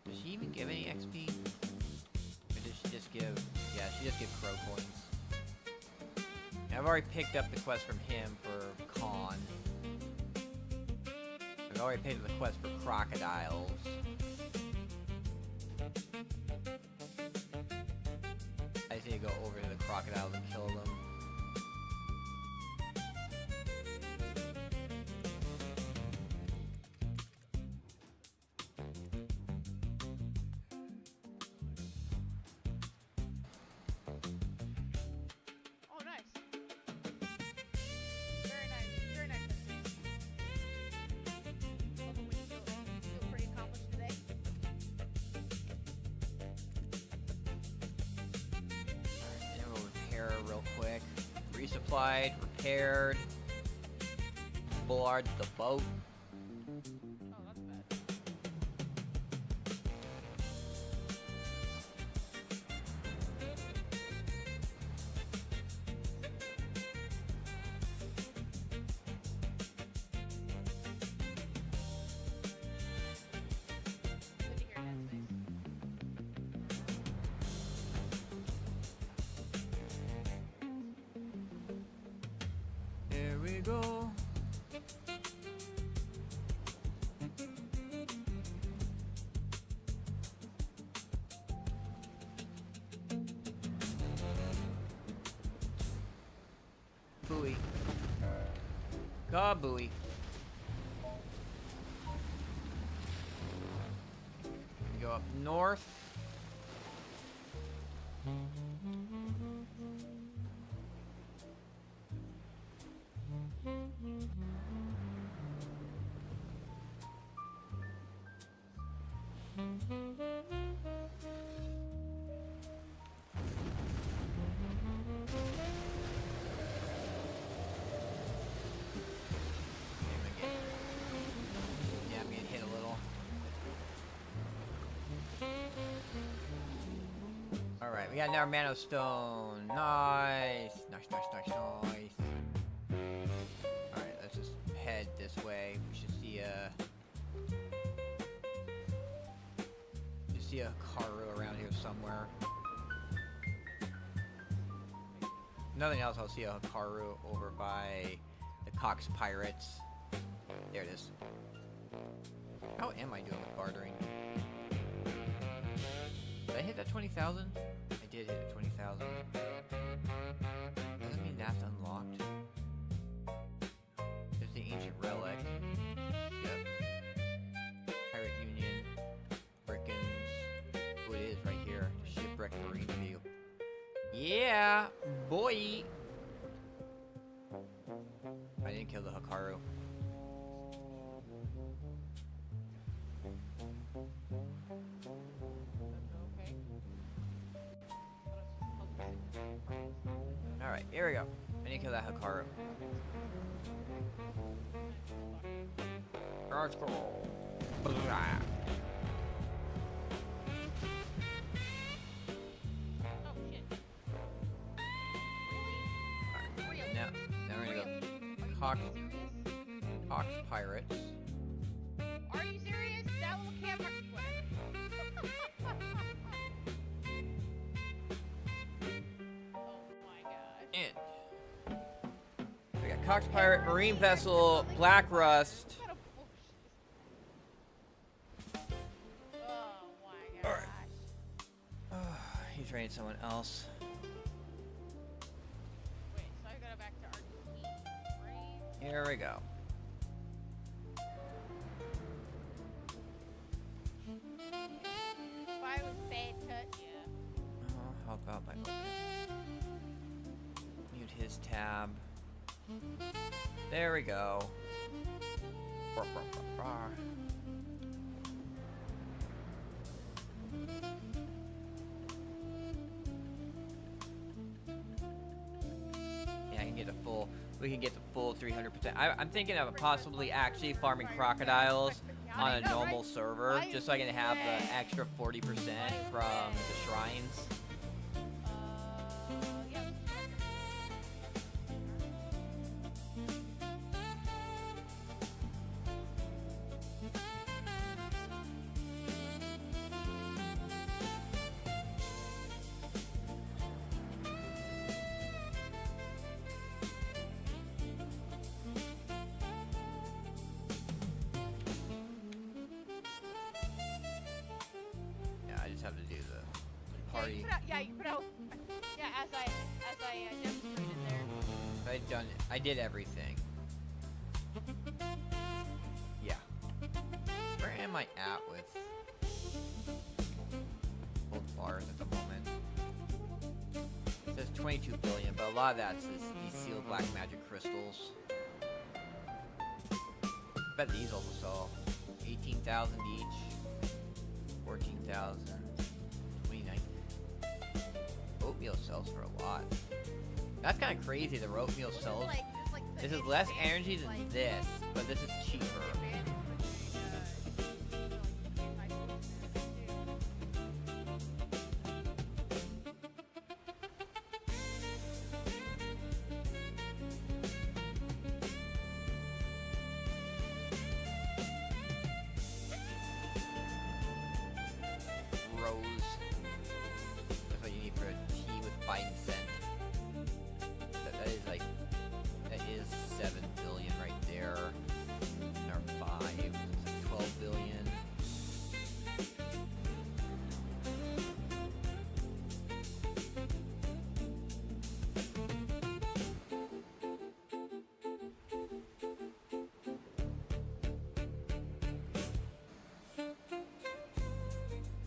Does she even give any XP? Or does she just give... Yeah, she just gives crow coins. And I've already picked up the quest from him for Khan. I've already picked up the quest for crocodiles. I just need to go over to the crocodiles and kill them. Oh, nice. Very nice. Very nice. Feel pretty accomplished today. Alright, and we'll repair real quick. Resupplied, repaired. Bullard the boat. Oh, that's bad. Good to hear, Dead Space. Here we go. Buoy. Buoy. Go up north. Yeah, I'm getting hit a little. Alright, we got another Mano Stone. Nice. Nice. Alright, let's just head this way. We should see a Karu around here somewhere. Nothing else, I'll see a Hikaru over by the Cox Pirates. There it is. How am I doing with bartering? Did I hit that 20,000? I did hit the 20,000. Doesn't mean that's unlocked. There's the ancient relic. Yep. Pirate Union. Brickens. Oh, it is right here. Shipwreck Marine View. Yeah, boy. I didn't kill the Hikaru. Alright, here we go. I need to kill that Hikaru. Let's go. Blah. Oh, shit. Alright, now we're gonna go Cox Pirates. Are you serious? That little camera. Oh my god. And we got Cox Pirate, Marine Vessel, Black Rust. What a bullshit. Oh my gosh. He's raiding someone else. There we go. If I was bad touch, yeah. Oh, how about my open? Mute his tab. There we go. Brr, brr, brr, brr. Yeah, I can get a full. We can get the full 300%. I'm thinking of possibly actually farming crocodiles on a normal server, just so I can have the extra 40% from the shrines. Yeah. Yeah, I just have to do the Yeah, party. you put out, you put out. Yeah, as I demonstrated there. I did everything. Yeah. Where am I at with gold bars at the moment? It says 22 billion, but a lot of that's these sealed black magic crystals. Bet these also sell 18,000 each. 14,000. 29. Oatmeal sells for a lot. That's kind of crazy. The oatmeal sells. Just like the This is less advantage, energy than like, this, but this is cheaper. the advantage with doing, like, high too. Rose. That's what you need for a tea with vine scent. That is like, that is 7 billion right there. Or 5. It's like 12 billion.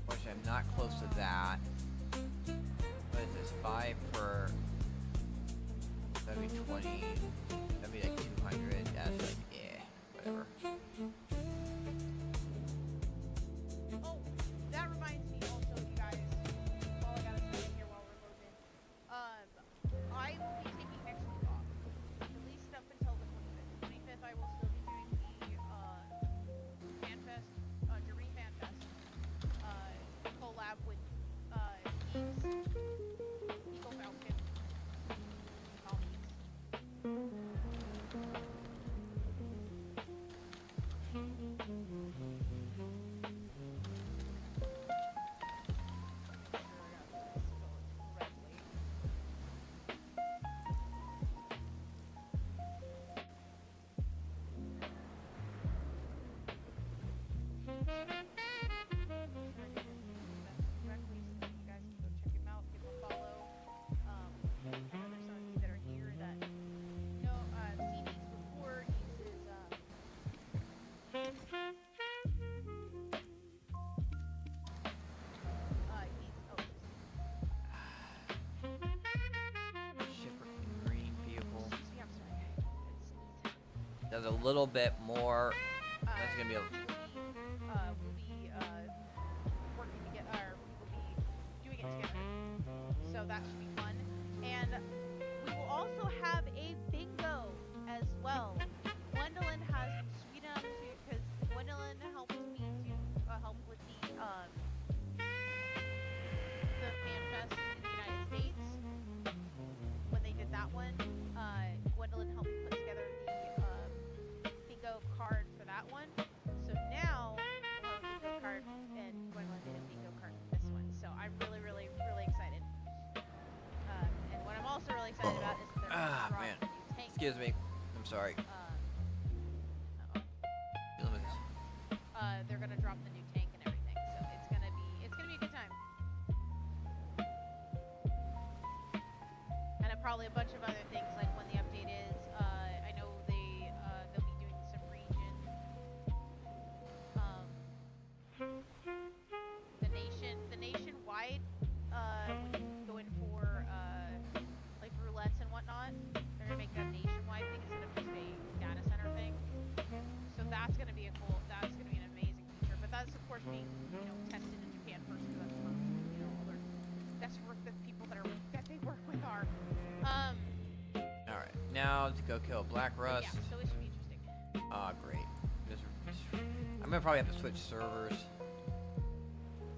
Which I'm not close to that. What is this? 5 per. That'd be 20. That'd be like 200. That's like, yeah, whatever. Oh, that reminds me also, you guys, while I got a second here while we're loading. I will be taking next week off, at least up until the 25th. 25th, I will still be doing the FanFest, Dream FanFest, collab with Eve's Eagle Falcon colleagues. Shipwreck and green vehicle. Does a little bit more. That's gonna be a. We'll be working together, or we will be doing it together. So that should be fun. And we will also have a bingo as well. Gwendolyn has been sweet enough to, because Gwendolyn helped me to help with the FanFest in the United States. When they did that one, Gwendolyn helped me put together the bingo card for that one. So now we'll have a bingo card, and Gwendolyn did a bingo card for this one. So I'm really, really, really excited. And what I'm also really excited about is that they're Ah, gonna man. drop a new tank. Excuse me. I'm sorry. Dealing with this. They're gonna drop the new tank and everything, so it's gonna be a good time. And probably a bunch of other things, like when the update is. I know they The nationwide, when you go in for like roulettes and whatnot, they're gonna make that nationwide thing instead of just a data center thing. So that's gonna be that's gonna be an amazing feature. But that's of course being, tested in Japan first because that's where, the people that they work with are. All right, now to go kill Black Rust. Yeah, so it should be interesting. Ah, great. I'm gonna probably have to switch servers.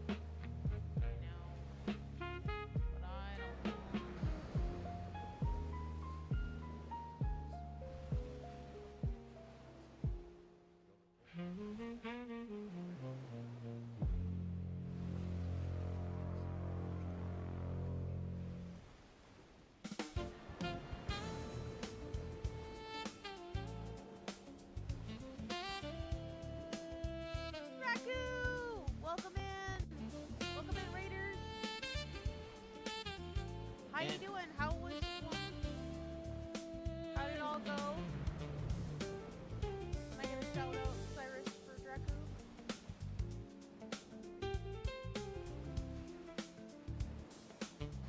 I know. But I don't know. Raku! Welcome in! Welcome in, Raiders! How you doing? How was How did it all go? Am I gonna shout out Cyrus for Draku?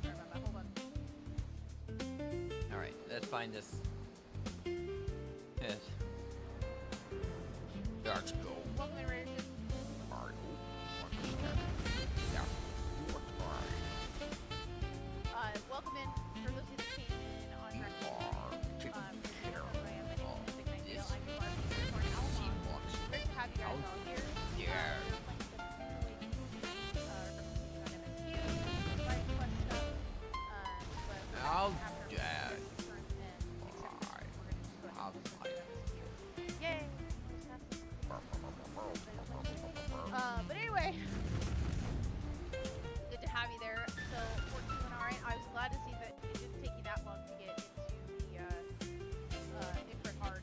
Sorry about that, hold on. All right, let's find this. Yes. Let's go. Welcome in, Raiders. Welcome in for those who came in on Draku. My name is Big Night Dale. I'm your barkeeper for an hour. Great to have you guys all here. Yeah. I'll Yay! But anyway, good to have you there. So, working doing all right. I was glad to see that it didn't take you that long to get into the Ifrit hard.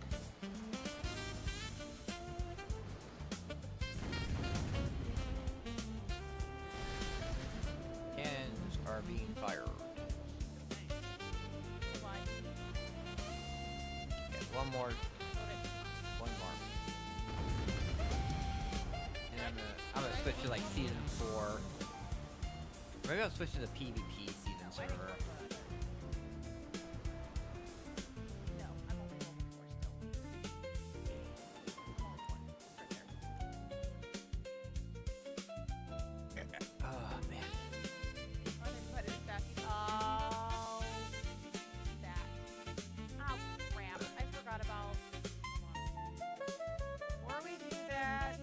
Cannons are being fired. Why? Okay, one more. And I'm gonna switch to like season 4. Maybe I'll switch to the PvP season server. No, I'm only level 4 still. I'm only 20. Right there. Oh man. Uncompetitive stacking. Oh, that. Oh, crap. I forgot about. Hold on. Before we do that.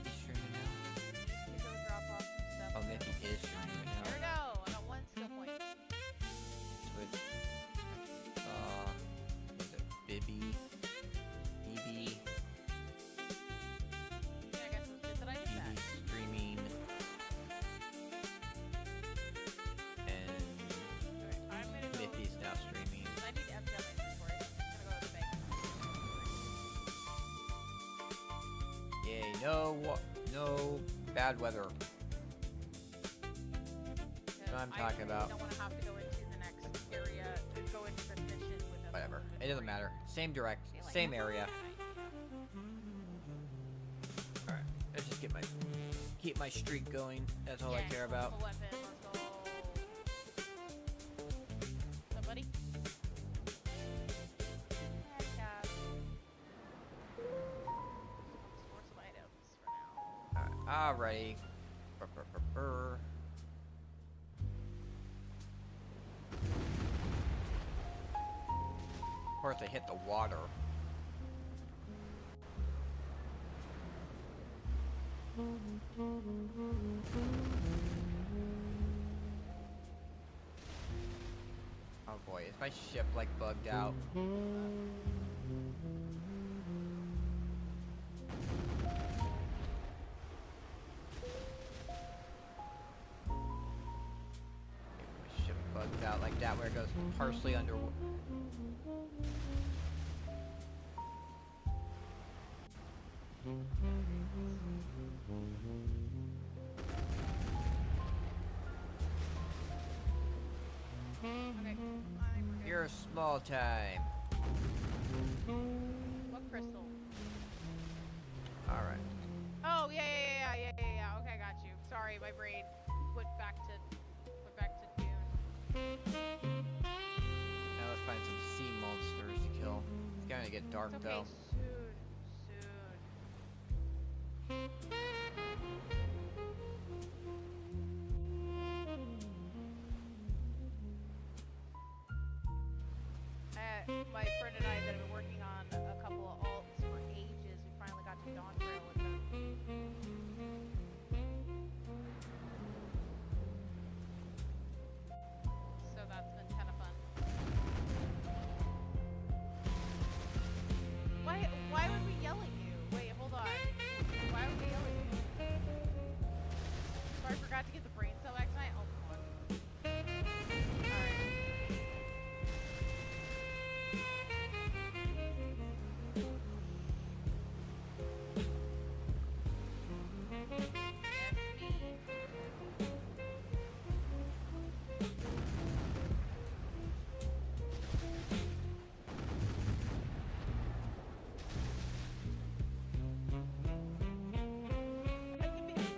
He's streaming now. We go drop off some stuff. Oh, maybe he is streaming right There we now. go. I got one skill point. Switch. Was it Bibby? BB? Yeah, I guess it was good that I did BB that. streaming. And I'm gonna go. Miffy's now streaming. I need to empty out my inventory. I'm gonna go to the bank. Yay, no bad weather. Because I'm I talking really about. don't want to have to go into the next area to go into the mission with a Whatever. full It doesn't inventory. matter. Same direct, Like, same area. Alright, let's just keep my streak going. That's all I care about. Full weapon, let's go. What's up, buddy? Heck yeah. Let's store some items for now. Alrighty. Brr. Of course, I hit the water. Oh boy, is my ship like bugged out? My ship bugged out like that where it goes partially under. Okay, You're small time. get dark It's okay, though. soon. My friend and I that have been working on a couple of alts for ages, we finally got to Dawn Trail with them. So that's been kind of fun. Why would we yell at you? Wait, hold on. Why would we yell at you? So I forgot to get the brain cell back tonight? Oh, come on. Alright.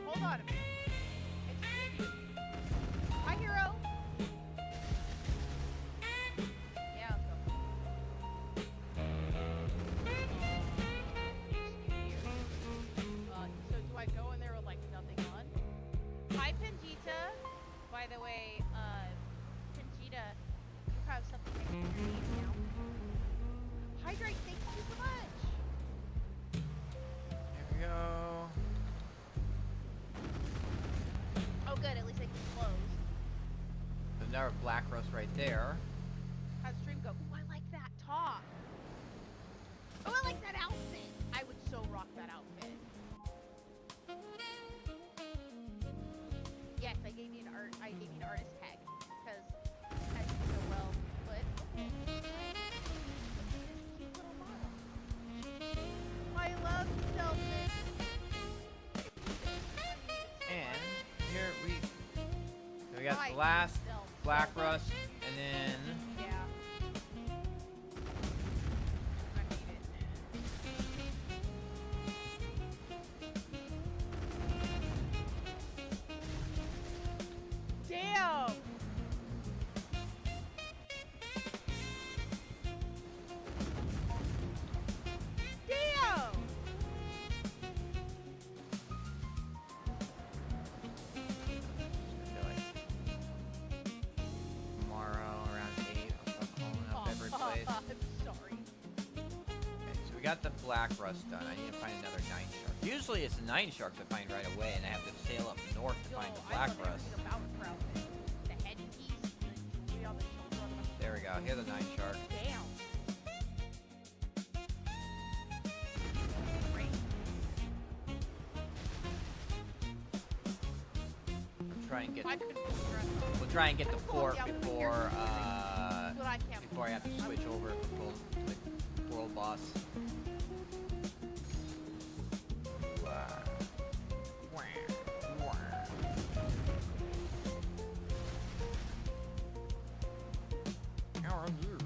Hold on a minute. It's hi, hero. Yeah, let's go. So do I go in there with like nothing on? Hi, Pangita. By the way, Pangita, you have something next to your name now. Hydrate, thank you so much. Here we go. Oh, good. At least I can close. There's another black rust right there. How's stream go? Ooh, I like that top. Oh, I like that outfit. I would so rock that outfit. Yes, I gave you an artist tag because I do so well. But cute little model. I love Delphin. And here we got Hi, the last Delphin. black rust, and then Yeah. I need it. Damn! Damn! tomorrow around 8, I'll start calling up every place. I'm sorry. Okay, so we got the black rust done. I need to find another 9 shark. Usually it's the 9 sharks I find right away, and I have to sail up north to find the black rust. The headpiece, the on the shoulder on the There we go. Here's the 9 shark. Damn. Great. Try and get. I couldn't pull the rest off. We'll try and get the That's cool. port Yeah, we'll before That's what I can't before I have to switch over to the world boss. How are you?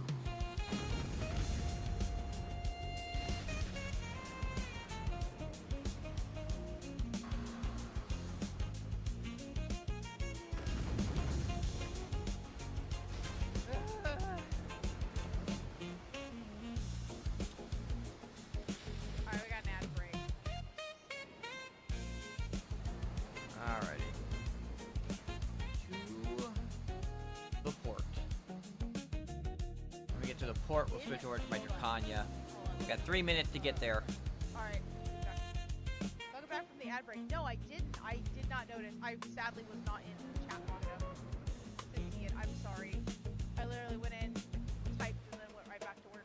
Alright, we got an ad break. Alrighty. To the port. When we get to the port, we'll switch over to my Dracania. We got 3 minutes to get there. Alright. Welcome back from the ad break. No, I didn't. I did not notice. I sadly was not in the chat long enough to see it. I'm sorry. I literally went in, typed, and then went right back to work.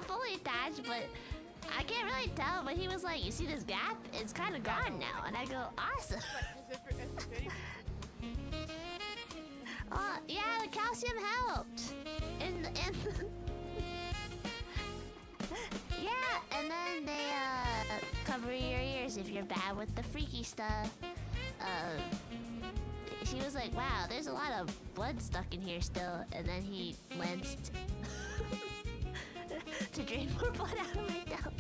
Fully attached, but I can't really tell. But he was like, "You see this gap? It's kind of gone now." And I go, "Awesome." But as if anything. Yeah, the calcium helped. And yeah, and then they cover your ears if you're bad with the freaky stuff. She was like, "Wow, there's a lot of blood stuck in here still." And then he lanced to drain more blood out of my thumb.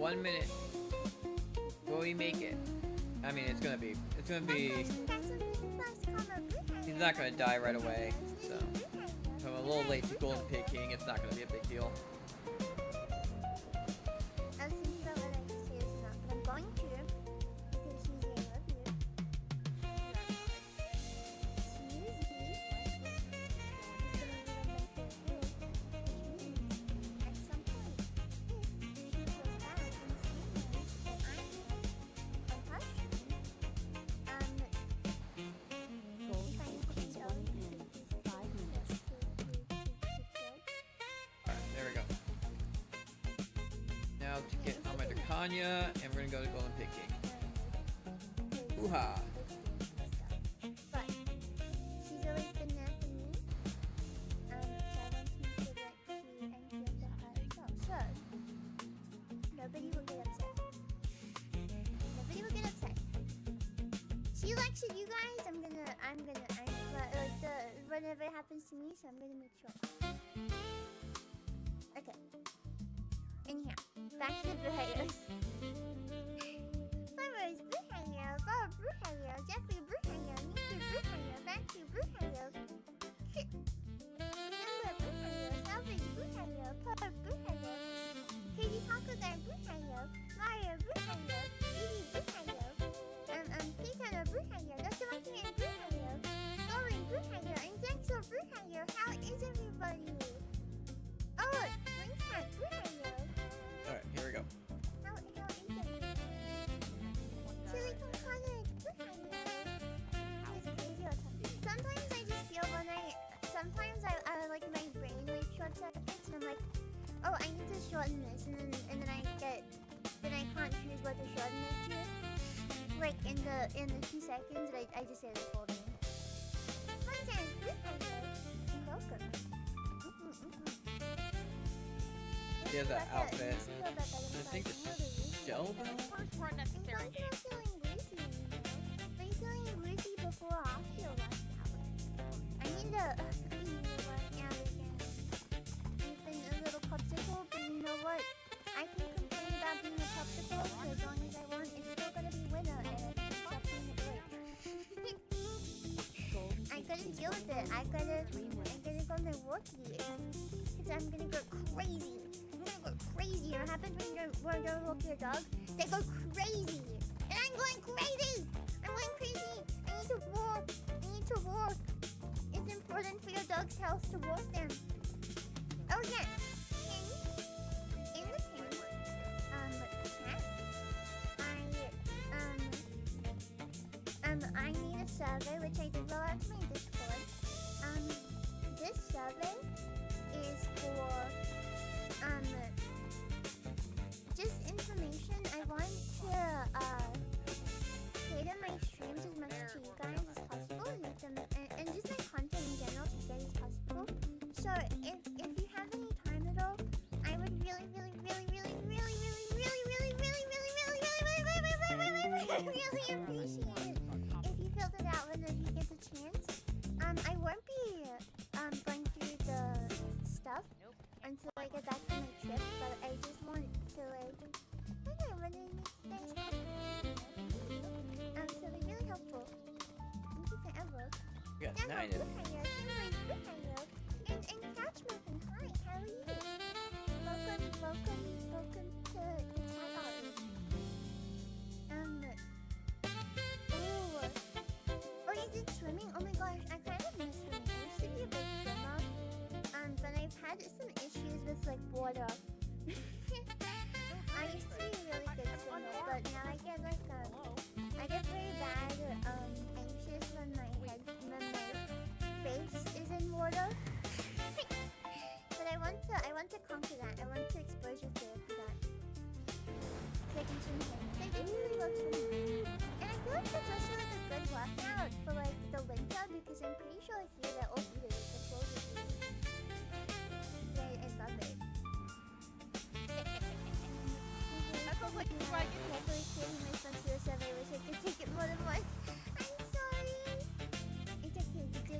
1 minute. Will we make it? I mean, it's gonna be. He's not gonna die right away. So, if I'm a little late to Golden Pig King, it's not gonna be a big deal. I was thinking about what I used to use now, but I'm going to because Susie, I love you. Susie is gonna at some point, if she goes back and sees that I'm untouched, if I need to go into 5 minutes to kill. Alright, there we go. Now to get on my Dracania, and we're gonna go to Golden Pig King. Hoo-ha! But she's always been there for me. So I want to make sure that she and feel that herself. So nobody will get upset. Nobody will get upset. She likes it, you guys. Whenever it happens to me, so I'm gonna make sure. Okay. Anyhow, back to the Bruhayos. Flowers, Bruhayo, Bob, Bruhayo, Jeffrey, Bruhayo, Nicky, Bruhayo, back to Bruhayo. Remember, Bruhayo, Salvage, Bruhayo, Pop, Bruhayo, Katie Taco Guy, Bruhayo, Mario, Bruhayo, Edie, Bruhayo, Peter, Bruhayo, Dr. Monkey, and Bruhayo, Lauren, Bruhayo, and Dexter, Bruhayo. How is everybody? Oh, Green Cat, Bruhayo. Alright, here we go. How is everybody? Silicon Cottage, Bruhayo. It's crazy all the time. Sometimes I just feel sometimes I like my brain like short circuits and I'm like, oh, I need to shorten this, and then I can't choose what to shorten it to. Like in the 2 seconds, I just say the full name. Content, welcome. He has that outfit. I I think the shell though? Weren't necessary. I'm feeling greasy. I'm feeling greasy before I feel left out. I need to work out again. I've been a little popsicle, but you know what? I can complain about being a popsicle for as long as I want. It's still gonna be winter and stop being a break. I gotta deal with it. I gotta go to work years. Because I'm gonna go crazy. What happens when you walk your dog? They go crazy. And I'm going crazy. I need to walk. It's important for your dog's health to walk them. Oh yeah. In the pen, chat, I need a survey which I did roll out to my Discord. This survey is for just information. I want to cater my streams as much to you guys as possible, and just my content in general to get as possible. So if you have any time at all, I would really appreciate it if you filled it out whenever you get the chance. I won't be going through the stuff until I get back from my trip, but I just want to so they're really helpful. Thank you forever. We got 9 of these. And Catchman, hi, how are you? Welcome to the chat art. Oh, you did swimming? Oh my gosh, I kind of miss swimming. I used to be a big swimmer, but I've had some issues with like water. I used to be a really good swimmer, but now I get very bad anxious when my face is in water. But I want to conquer that. I want to exposure therapy that. So I can swim again. I did really love swimming. And I feel like it's also like a good workout for like the winter because I'm pretty sure here that all heaters, the clothes are heated. Yeah, I love it. That sounds like you like it. Luckily, Katie missed on suicide. I wish I could take it more than once. I'm sorry. It's okay. You did good. I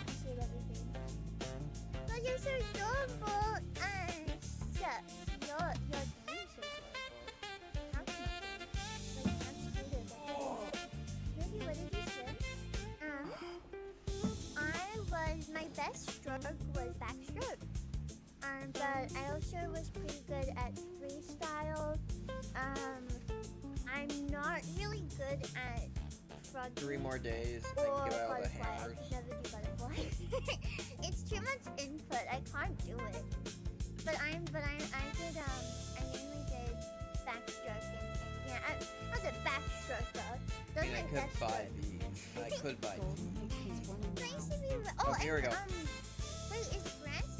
appreciate everything. Oh, you're so adorable. Shucks. Your game should but I also was pretty good at freestyle. I'm not really good at frog 3 more days. I or can give out all the butterfly. I hammers. could never do butterfly. It's too much input. I can't do it. But I mainly did backstroke and yeah, I was a backstroker. I Those mean, I are my could best buy strokes. these. I could buy these. Nice to meet you. Oh, here we go. Wait, is breast?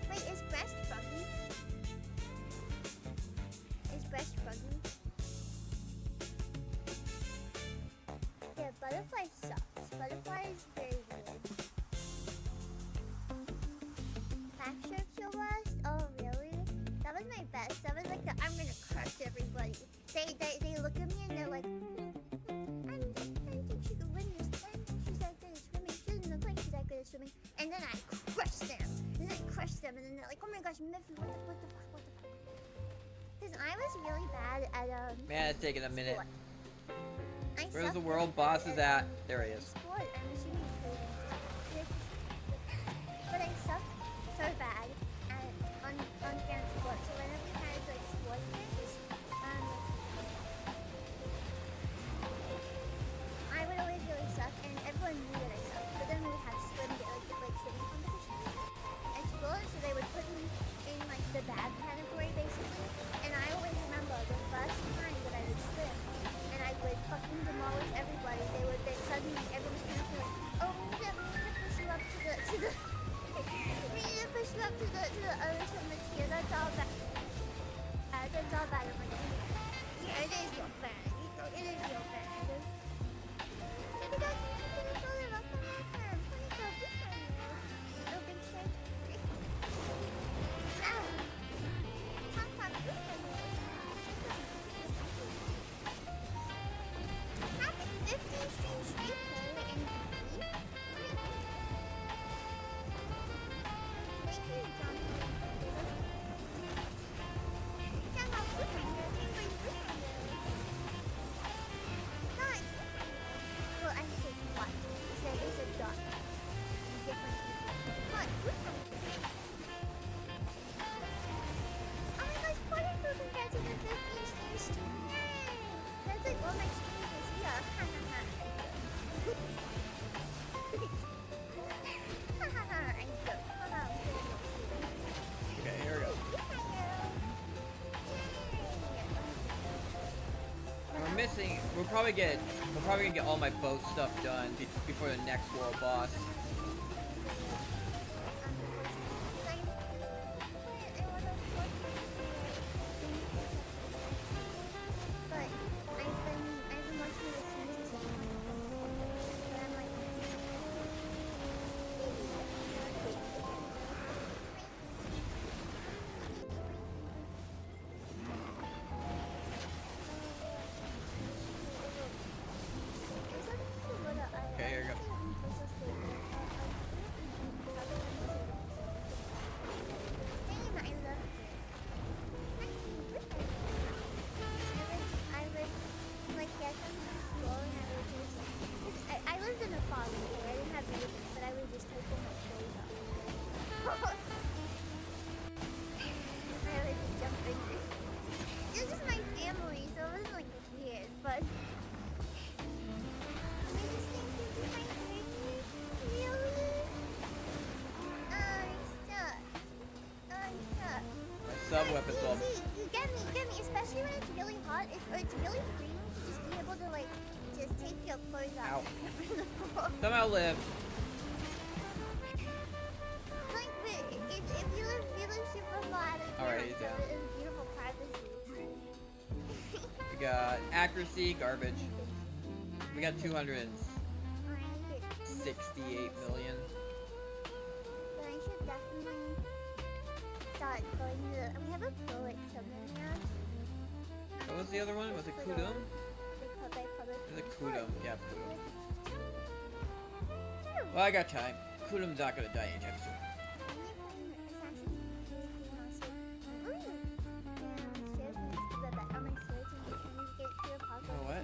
Wait, is breast froggy? Is breast froggy? Yeah, butterfly sucks. Butterfly is very weird. Backstroke your worst? Oh, really? That was my best. That was like the I'm gonna crush everybody. They look at me and they're like, I don't think she could win this. I don't think she's that good at swimming. She doesn't look like she's that good at swimming. And then I crush them. And then I crush them. And then they're like, oh my gosh, Miffy, what the fuck? Because I was really bad at Man, it's taking a minute. I Where's the sucked world boss is at? There he is. sport. I'm assuming you played it. But I sucked so bad at unfair sports. So whenever we had like sport games, I would always really suck, and everyone knew that I sucked. But then we would have swimming competitions at school, so they would put me in like the bad category basically. And I always remember the first time that I would swim, and I would fucking demolish everybody. Suddenly everyone's gonna be like, oh, we need to push you up to the we need to push you up to the other swimmers here. That's all bad. That's all bad. I'm like, yeah, it is your bad. It is your bad. Well, I say what? Say it's a dot. Different people. What? Oh my gosh, Porter Cooper gets in the 15 stream. Yay! That's like all my streams this year. Ha ha ha. Ha ha ha. I'm good. Ha ha. Okay, here we go. We're missing. We'll probably gonna get all my boat stuff done before the next world boss. Okay, here we go. I lived in a farm before. I didn't have neighbors, but I would just take all my clothes off. I would just jump in. This is my family, so it wasn't like weird, but. Sub weapons all. You get me, especially when it's really hot, or it's really freezing, to just be able to like, just take your clothes Ow. off. Somehow live. Like, if you live super far out of Alright, town, he's so down. it's beautiful privacy. We got accuracy, garbage. We got 268 million. But I should definitely start going to the, we have a bullet somewhere now. What was the other one? Was it Kudum? There's a Kudum. Yeah, Kudum. Well, I got time. Kudum's not gonna die anytime soon. You know what?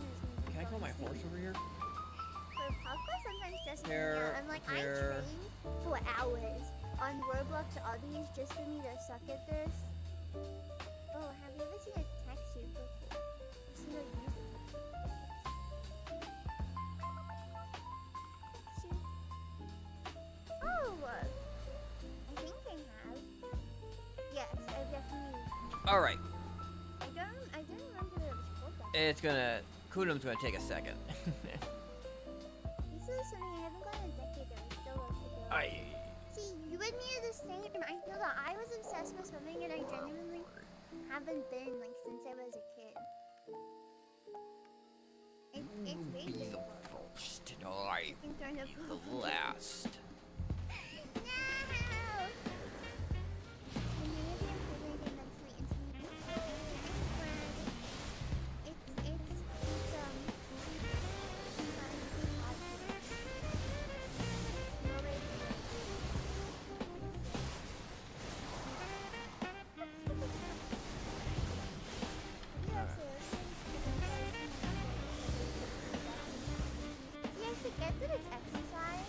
Can I call my horse over here? For parkour, sometimes just Here, I'm like, here. I train for hours on Roblox Obbies just for me to suck at this. Oh, have you ever seen a taxi before? Seen a YouTube? Oh, I think I have. Yes, I definitely. All right. I don't remember that it was called that. It's gonna. Kudum's gonna take a second. This is something I haven't gotten a decade ago. Still love to go. See, you and me are the same. I feel that I was obsessed with swimming and I genuinely haven't been like since I was a kid. It's very Be good. the first in life. In terms of The last. No! Community improvement and mentally to get that it's exercise.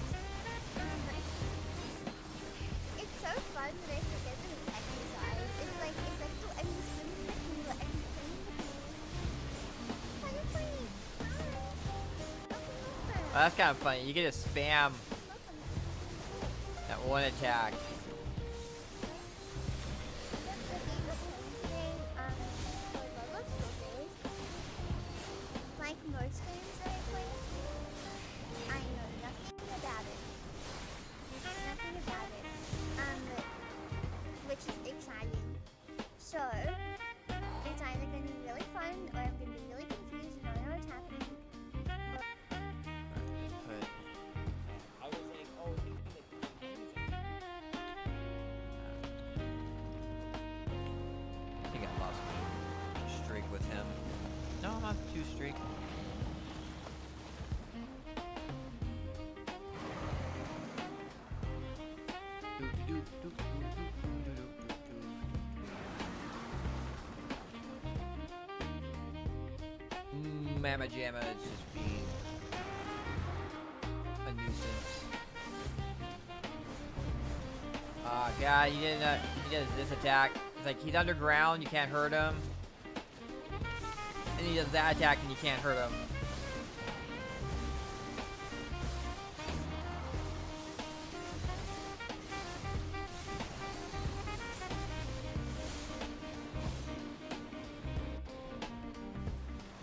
It's so fun that I forget that it's exercise. It's like, oh, I'm swimming in the pool, I'm playing the pool. Why are you playing? Oh, that's kind of funny. You get to spam that one attack. Like most games that I play, I know nothing about it. Nothing about it. Which is exciting. So, it's either going to be really fun or I'm going to be really confused and I don't know what's happening. But I was like, oh, it's like I think I lost my streak with him. no, not too streak. Mama Jamma is just being a nuisance. God, he does this attack. It's like he's underground, you can't hurt him. And he does that attack and you can't hurt him.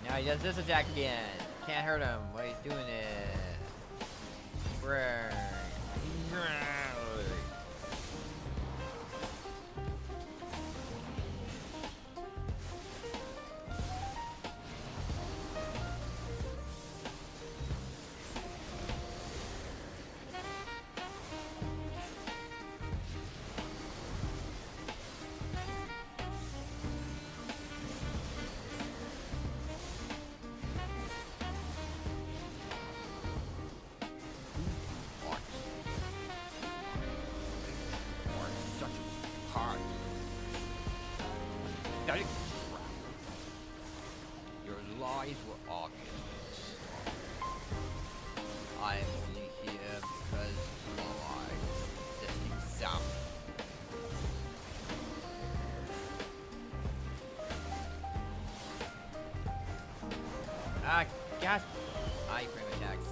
Now he does this attack again. Can't hurt him. Why he's doing it? Brr. Your lies were obvious. I'm only here because I set an example. Gosh. Frame attacks.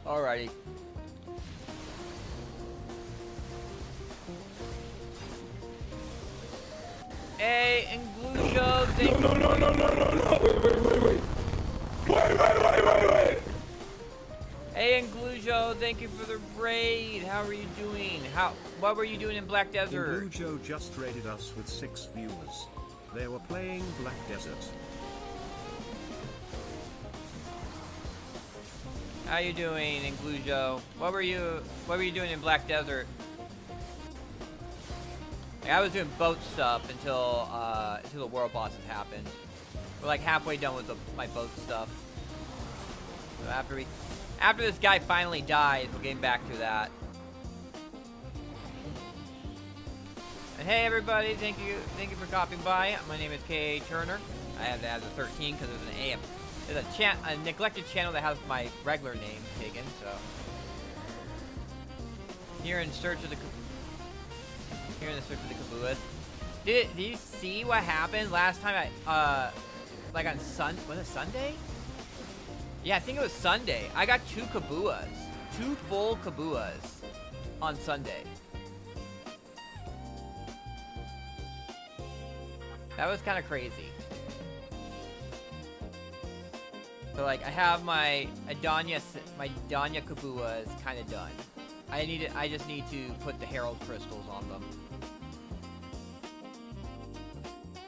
Alrighty. Hey, Inglujo, thank No, wait. Wait. Hey, Inglujo, thank you for the raid. How are you doing? What were you doing in Black Desert? Inglujo just raided us with 6 viewers. They were playing Black Desert. How you doing, Inglujo? What were you doing in Black Desert? Like, I was doing boat stuff until the world bosses happened. We're like halfway done with my boat stuff. So after this guy finally dies, we're getting back to that. And hey everybody, thank you for stopping by. My name is K. Turner. I have to add the 13 because there's an AM. There's a neglected channel that has my regular name taken. So here in search of the caboose. Did you see what happened last time? Like on was it Sunday? Yeah, I think it was Sunday. I got 2 kabuas, 2 full kabuas on Sunday. That was kind of crazy. So like, I have my Danya kabuas kind of done. I just need to put the Herald crystals on them.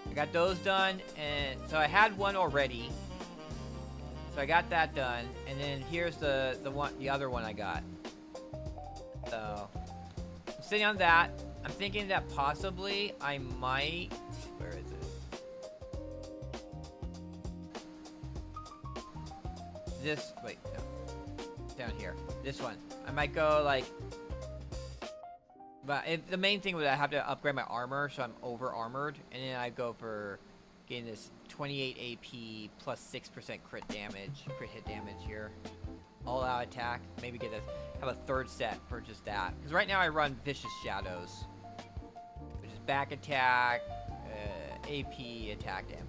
I got those done, and so I had one already. So I got that done, and then here's the other one I got. So I'm sitting on that. I'm thinking that possibly I might. Where is it? Wait, no. Down here. This one. I might go like. But the main thing was I have to upgrade my armor, so I'm over armored, and then I go for getting this 28 AP plus 6% crit hit damage here. All out attack. Maybe have a third set for just that. Because right now I run Vicious Shadows, which is back attack, AP attack damage.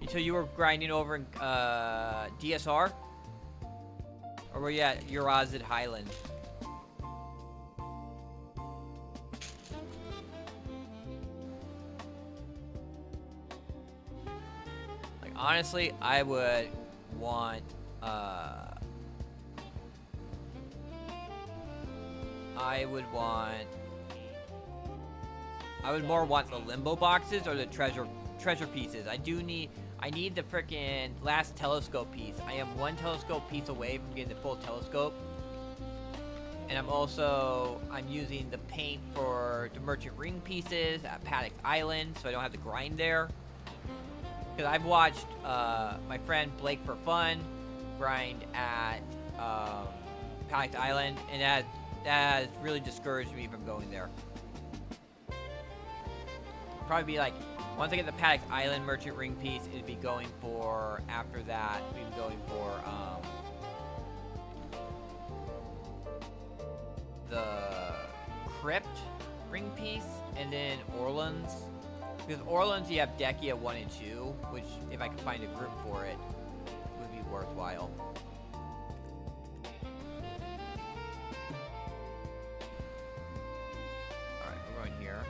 So you were grinding over in DSR? Or were you at Urazid Highland? Like, honestly, I would want, I would more want the limbo boxes or the treasure pieces. I need the frickin' last telescope piece. I am 1 telescope piece away from getting the full telescope. And I'm using the paint for the merchant ring pieces at Paddock Island, so I don't have to grind there. Because I've watched my friend Blake for Fun grind at Paddock Island, and that has really discouraged me from going there. Probably be like, once I get the Paddock Island merchant ring piece, it'd be going for, after that, we'd be going for, the Crypt ring piece, and then Orlands. Because Orlands, you have Dekia 1 and 2, which, if I could find a group for it, would be worthwhile. Alright, we're going here.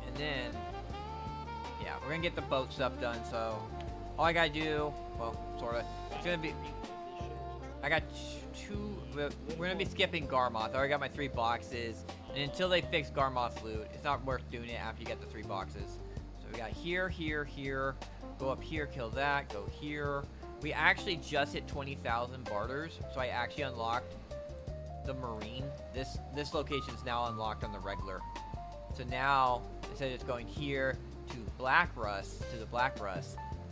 And then, yeah, we're gonna get the boat stuff done, so all I gotta do, well, sorta, it's gonna be, I got 2, we're gonna be skipping Garmoth. I already got my 3 boxes, and until they fix Garmoth's loot, it's not worth doing it after you get the 3 boxes. So we got here, go up here, kill that, go here. We actually just hit 20,000 barters, so I actually unlocked the Marine. This location is now unlocked on the regular. So now, instead of just going here to Black Rust,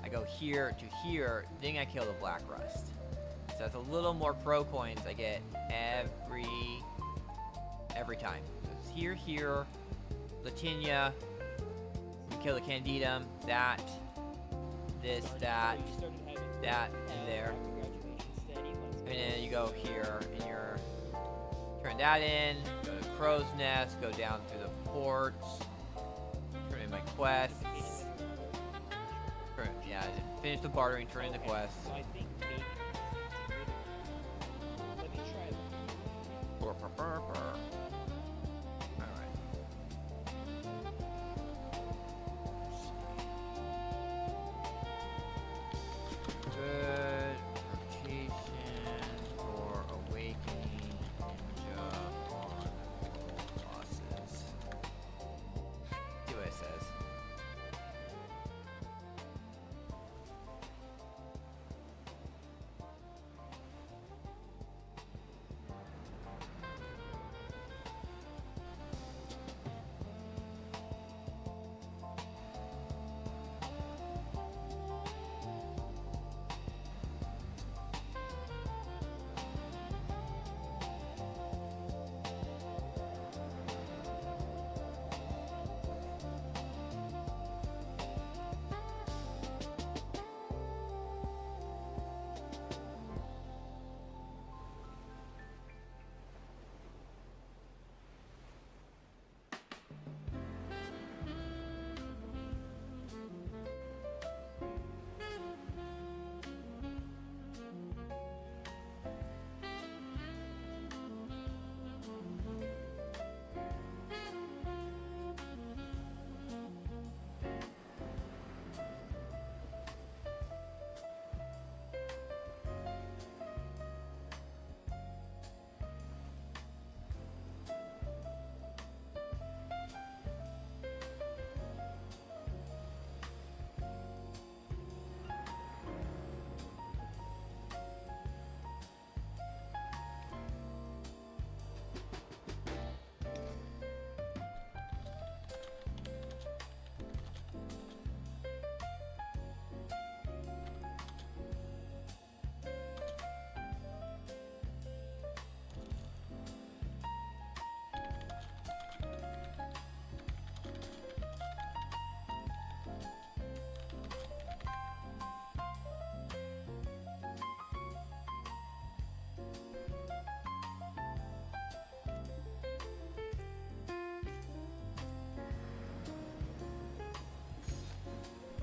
I go here to here, then I kill the Black Rust. So that's a little more pro coins I get every time. So it's here, Latinia, kill the Candidum, that, this, that, and there. And then you go here, and you're turn that in, go to Crow's Nest, go down through the ports, turn in my quests. Yeah, finish the bartering, turn in the quests. I think maybe. Let me try it. Alright. Good rotation for awakening ninja on bosses. See what it says.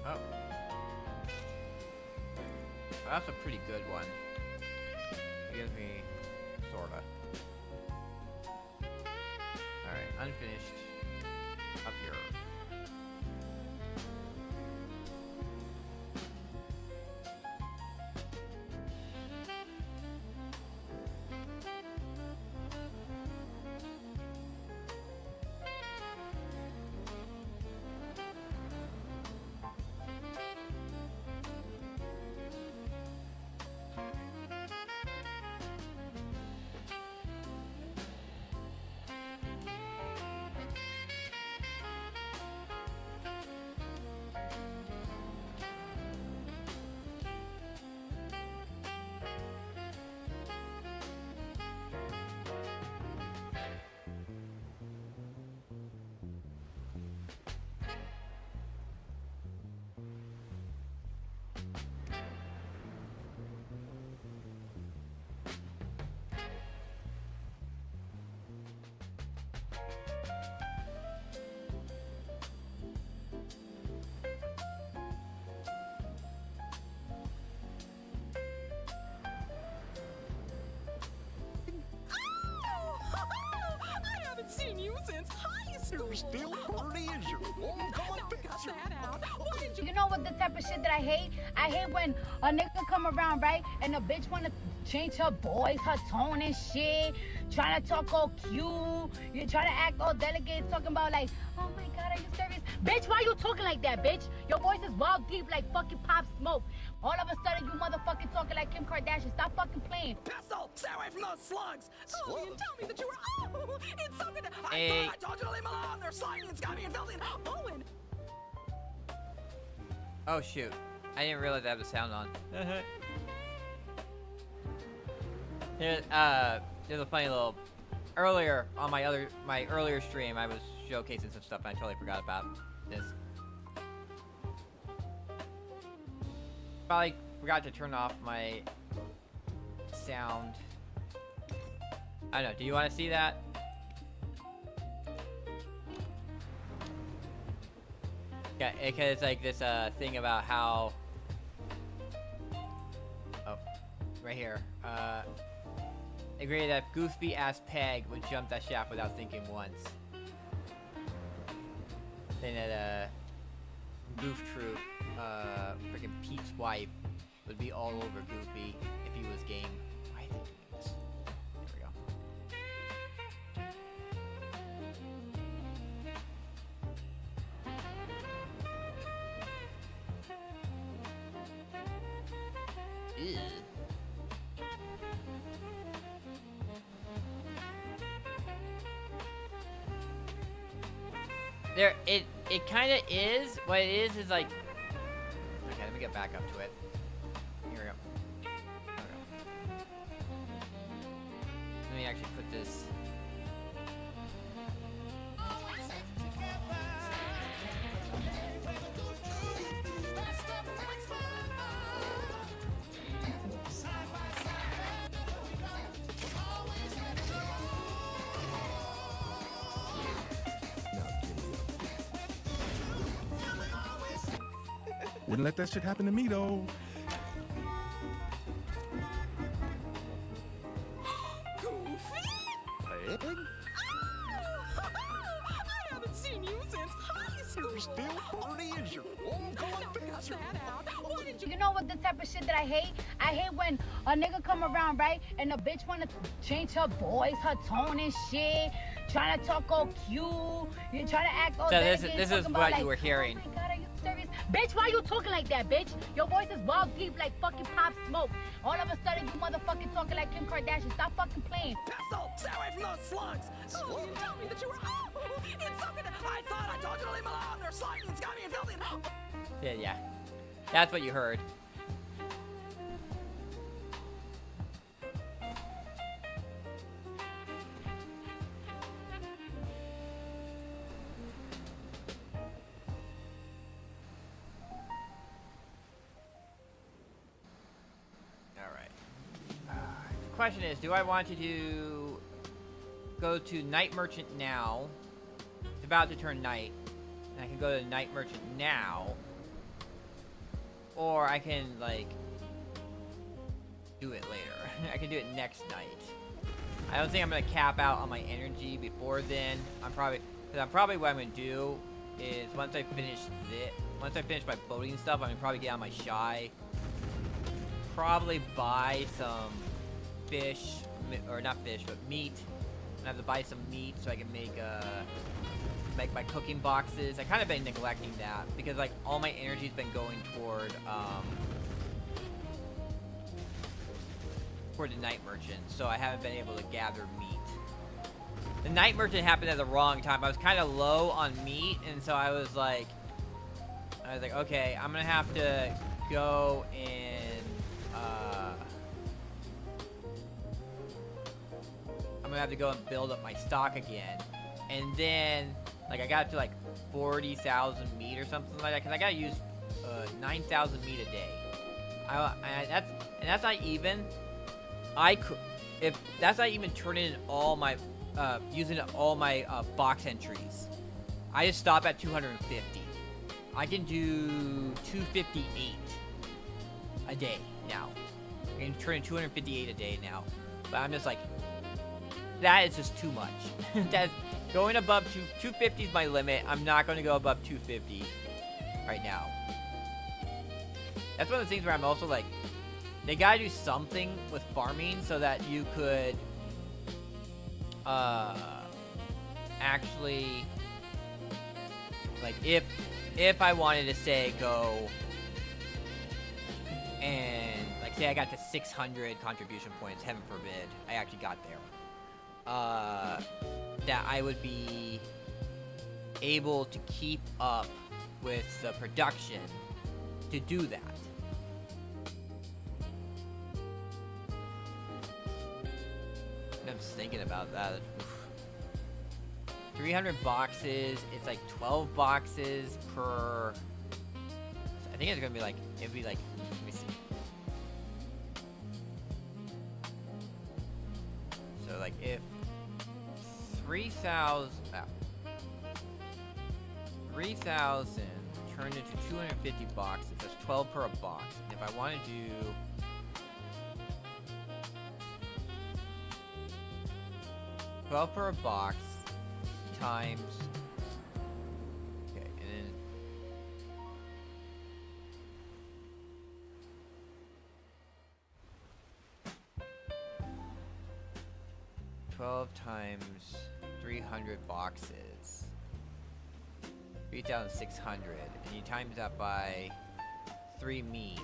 Oh. That's a pretty good one. Gives me sorta. Alright, unfinished. Up here. Seen you since high school. You're still pretty as your mom come up Cut that out. Why did you? You know what the type of shit that I hate? I hate when a nigga come around, right? And a bitch wanna change her voice, her tone and shit. Trying to talk all cute. You try to act all delicate, talking about like, oh my god, are you serious? Bitch, why you talking like that, bitch? Your voice is wild deep like fucking Pop Smoke. All of a sudden, you motherfucking talking like Kim Kardashian. Stop fucking playing. Pistol, stay away from those slugs. Oh, you didn't tell me that you were. Oh, it's something. Hey. I told you to leave them alone. They're slimy and scummy and filthy. Oh, and Oh shoot. I didn't realize I have the sound on. There's a funny little earlier on my earlier stream I was showcasing some stuff and I totally forgot about this. Probably forgot to turn off my sound I don't know. Do you want to see that? Yeah, because it's like this thing about how. Oh, right here. Agree that goofy ass Peg would jump that shaft without thinking once. Saying that Goof Troop, freaking Pete's wife, would be all over Goofy if he was game. Why are they doing this? There we go. Ew. There, it kind of is. What it is like. Okay, let me get back up to it. Here we go. There we go. Let me actually put this. Wouldn't let that shit happen to me though. Goofy? I haven't seen you since high school. You're still horny as your own Cut that out. Why did you? You know what the type of shit that I hate? I hate when a nigga come around, right? And the bitch wanna change her voice, her tone and shit. Trying to talk all cute. You're trying to act all So delicate, this is talking what about, you were hearing. Oh my God, are you serious? Bitch, why you talking like that, bitch? Your voice is wild deep like fucking Pop Smoke. All of a sudden, you motherfucking talking like Kim Kardashian. Stop fucking playing. Pesto, stay away from those slugs. Oh, you tell me that you were. Oh, it's something that I thought I told you to leave alone. They're slimy and scummy and filthy. Yeah. That's what you heard. The question is, do I want to go to Night Merchant now? It's about to turn night, and I can go to Night Merchant now, or I can like do it later. I can do it next night. I don't think I'm gonna cap out on my energy before then. I'm probably what I'm gonna do is once I finish my boating stuff, I'm gonna probably get on my shy. Probably buy some fish, or not fish, but meat. I have to buy some meat so I can make my cooking boxes. I kind of been neglecting that because like all my energy's been going toward the Night Merchant, so I haven't been able to gather meat. The Night Merchant happened at the wrong time. I was kind of low on meat, and so I was like, okay, I'm gonna have to go and I'm gonna have to go and build up my stock again, and then like I got to like 40,000 meat or something like that because I gotta use 9,000 meat a day. That's not even. If that's not even turning in all my using all my box entries. I just stop at 250. I can do 258 a day now. I can turn in 258 a day now, but I'm just like. That is just too much. That going above 250 is my limit. I'm not going to go above 250 right now. That's one of the things where I'm also like, they gotta do something with farming so that you could actually like if I wanted to say go and like say I got to 600 contribution points, heaven forbid, I actually got there. That I would be able to keep up with the production to do that. And I'm just thinking about that. Oof. 300 boxes, it's like 12 boxes per. I think it's gonna be like, it'd be like, let me see. So So like if 3,000 turned into 250 boxes, that's 12 per box. And if I want to do 12 per box times, okay, and then 12 times 300 boxes, 3,600, and you times that by 3 meat.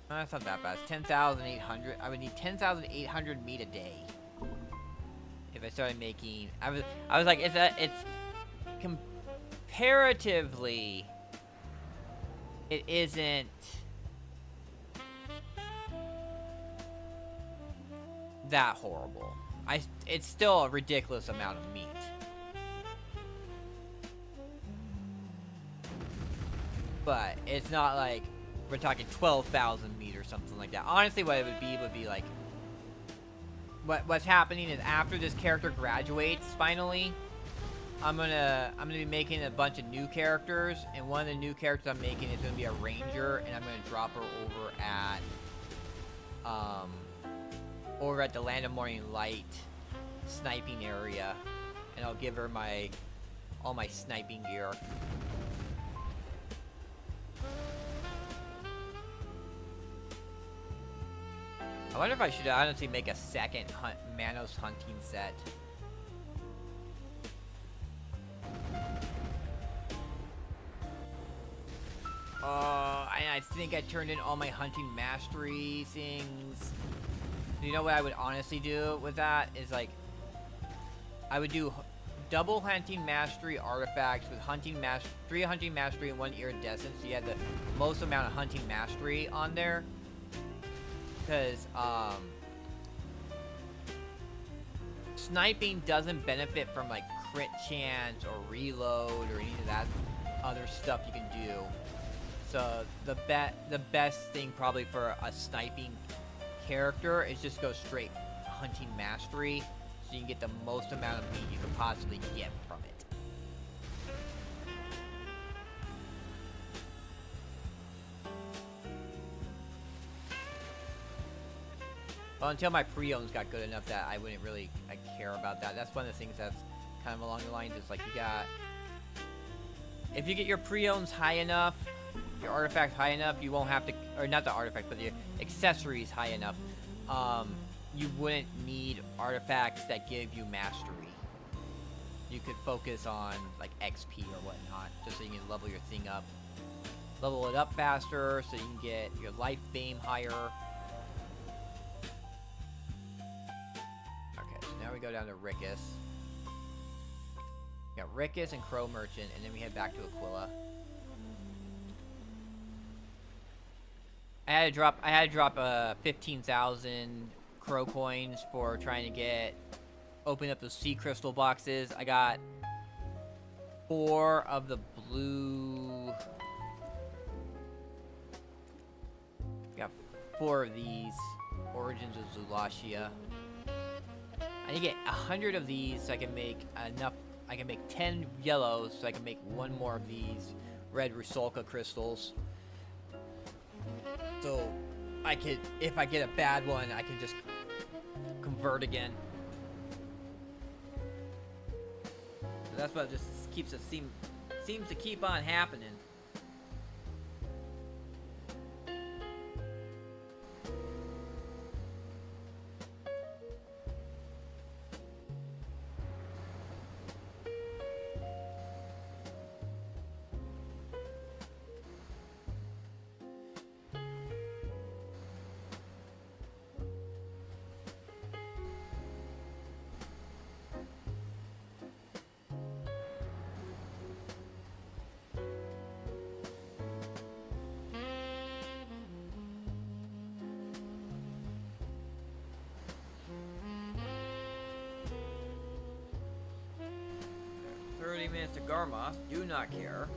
No, that's not that bad. It's 10,800. I would need 10,800 meat a day if I started making. I was like, it's comparatively, it isn't that horrible. It's still a ridiculous amount of meat. But it's not like we're talking 12,000 meat or something like that. Honestly, what it would be like, what's happening is after this character graduates, finally, I'm gonna be making a bunch of new characters, and one of the new characters I'm making is gonna be a ranger, and I'm gonna drop her over at the Land of Morning Light sniping area, and I'll give her all my sniping gear. I wonder if I should honestly make a second Manos hunting set. I think I turned in all my hunting mastery things. You know what I would honestly do with that is like, I would do double hunting mastery artifacts with three hunting mastery and 1 iridescent, so you had the most amount of hunting mastery on there. Because sniping doesn't benefit from like crit chance or reload or any of that other stuff you can do. So the best thing probably for a sniping character is just go straight hunting mastery, so you can get the most amount of meat you can possibly get from it. Well, until my pre-owns got good enough that I wouldn't really care about that. That's one of the things that's kind of along the lines is like if you get your pre-owns high enough, your artifacts high enough, you won't have to, or not the artifacts, but the accessories high enough, you wouldn't need artifacts that give you mastery. You could focus on like XP or whatnot, just so you can level your thing up. Level it up faster so you can get your life fame higher. Okay, so now we go down to Rickus. We got Rickus and Crow Merchant, and then we head back to Aquila. I had to drop 15,000 crow coins for trying to open up those sea crystal boxes. I got 4 of the blue. Got 4 of these Origins of Zulashia. I need to get 100 of these so I can make enough. I can make 10 yellows so I can make 1 more of these red Rusalka crystals. So I could, if I get a bad one, I can just convert again. So that's what just seems to keep on happening. To Garmoth, do not care.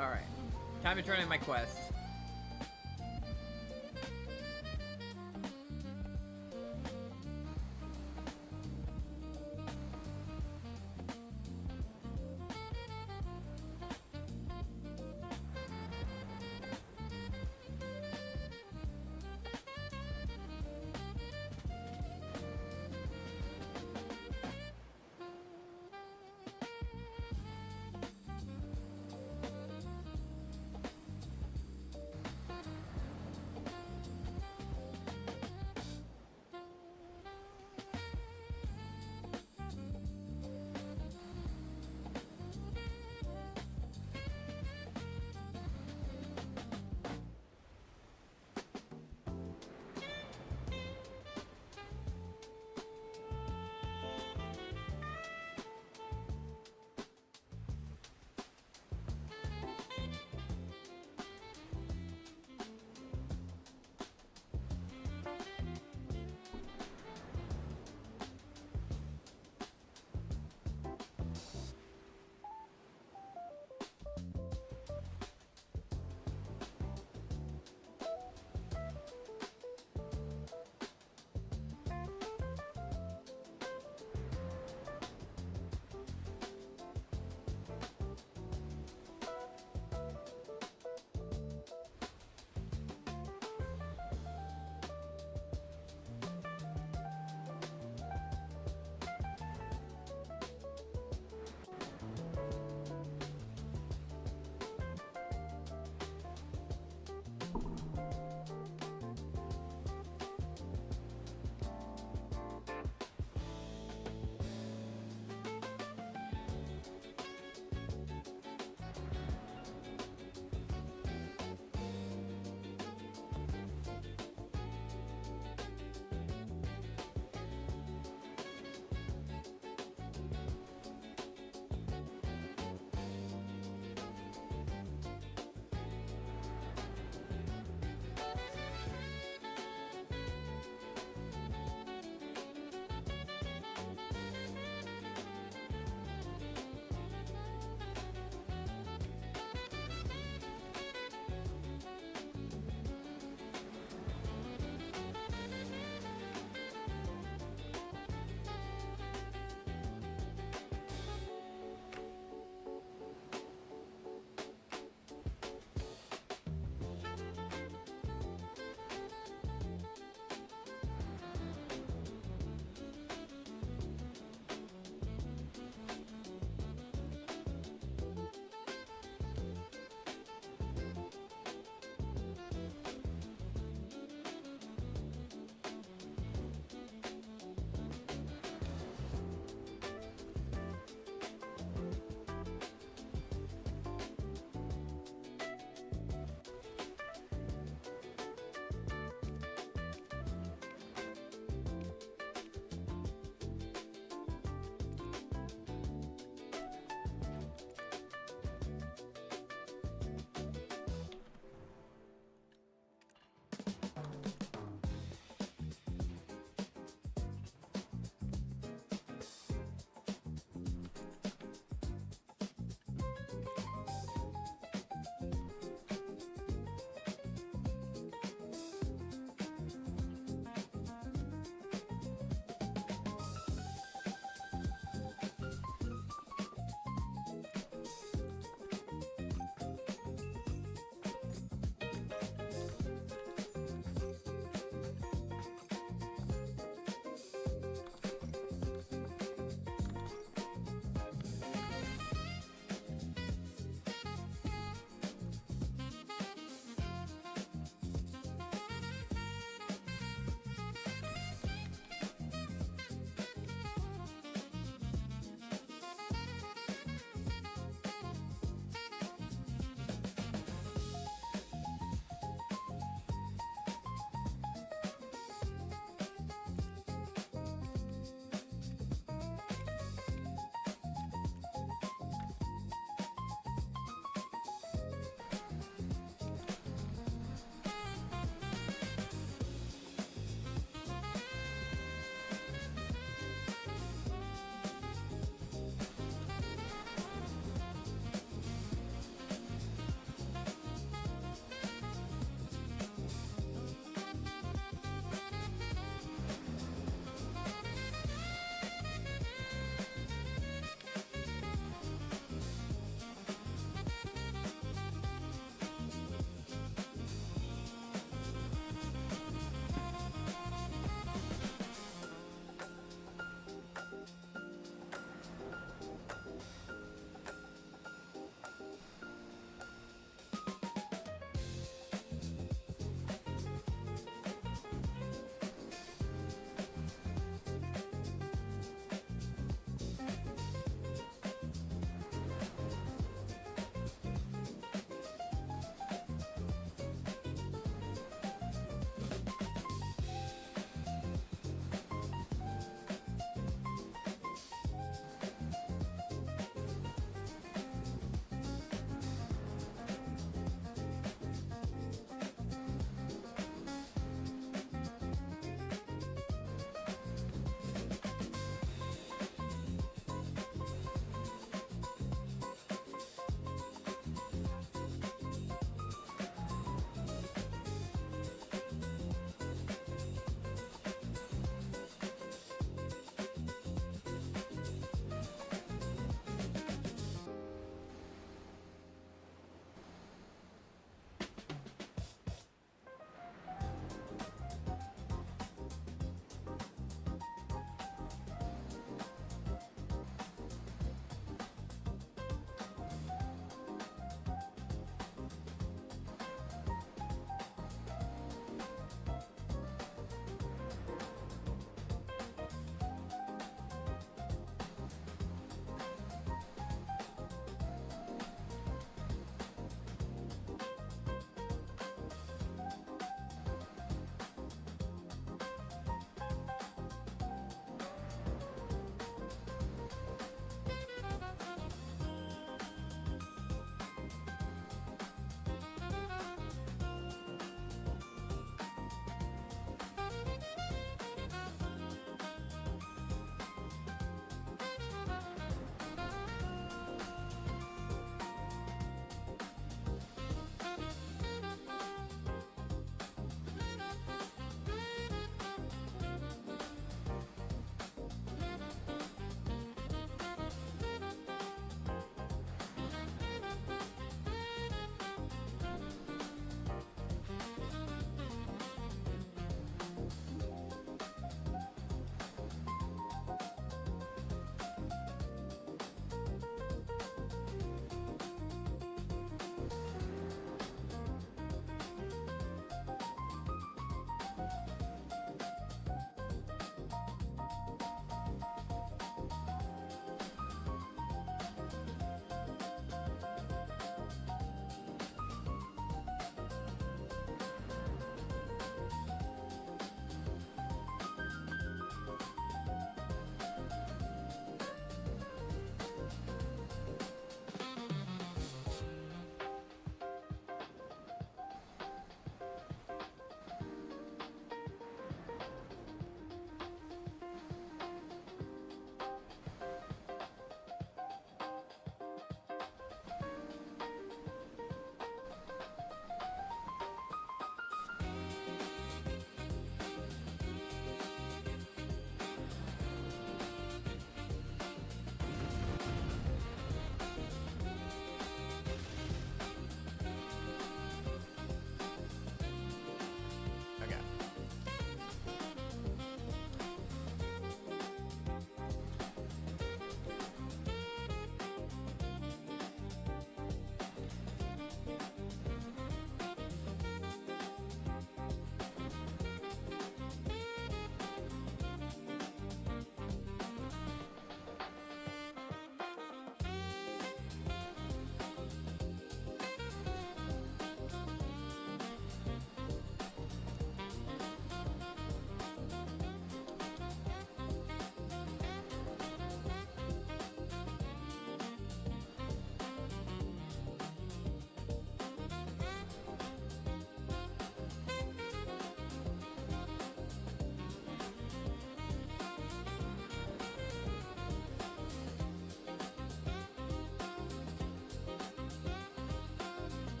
Alright. Time to turn in my quest.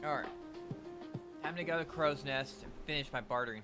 Alright. Time to go to Crow's Nest and finish my bartering.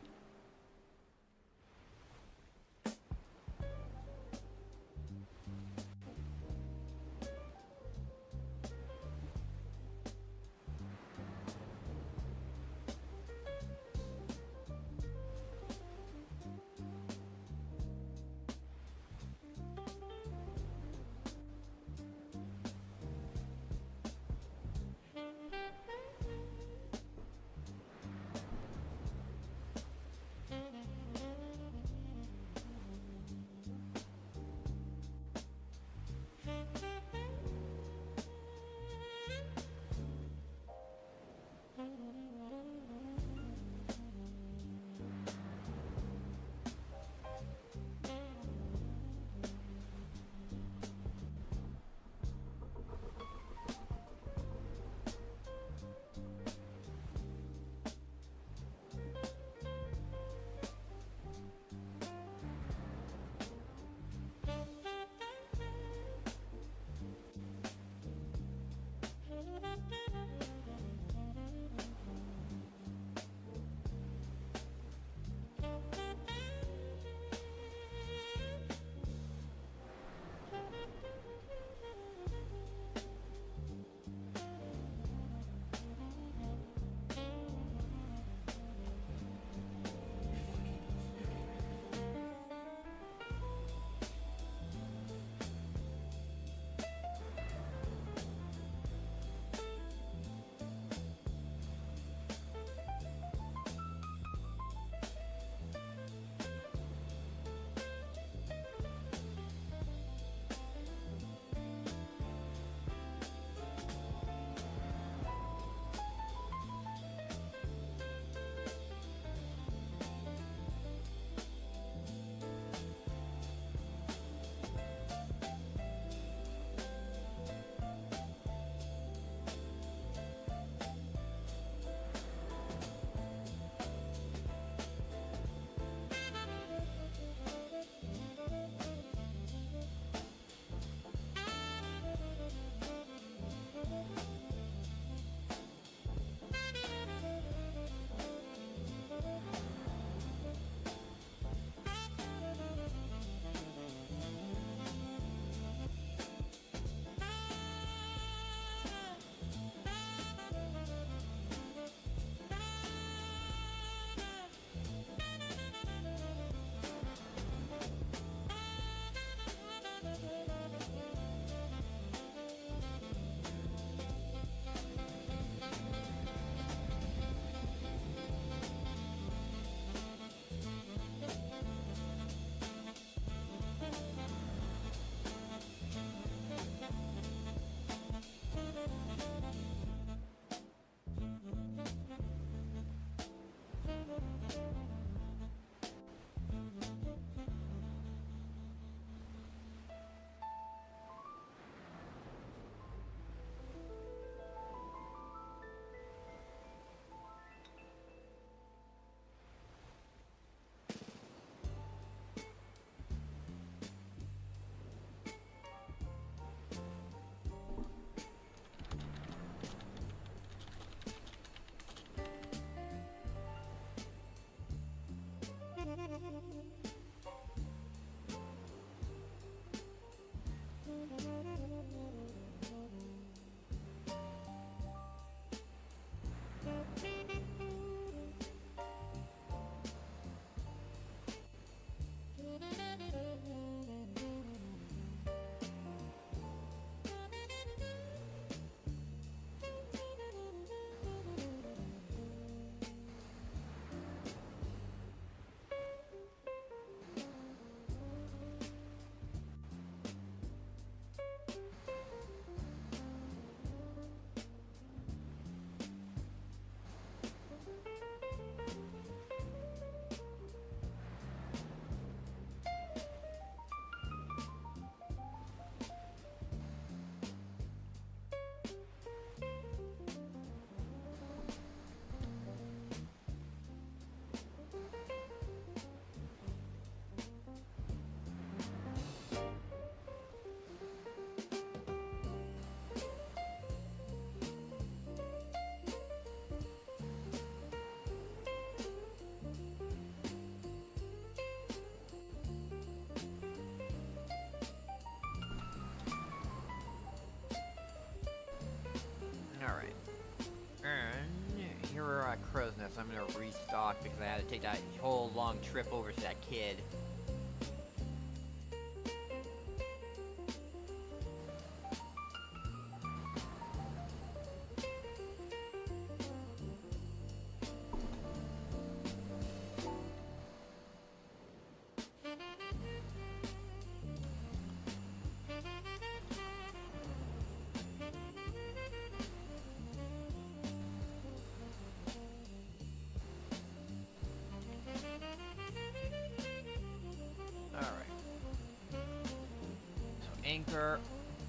I'm gonna restock because I had to take that whole long trip over to that kid.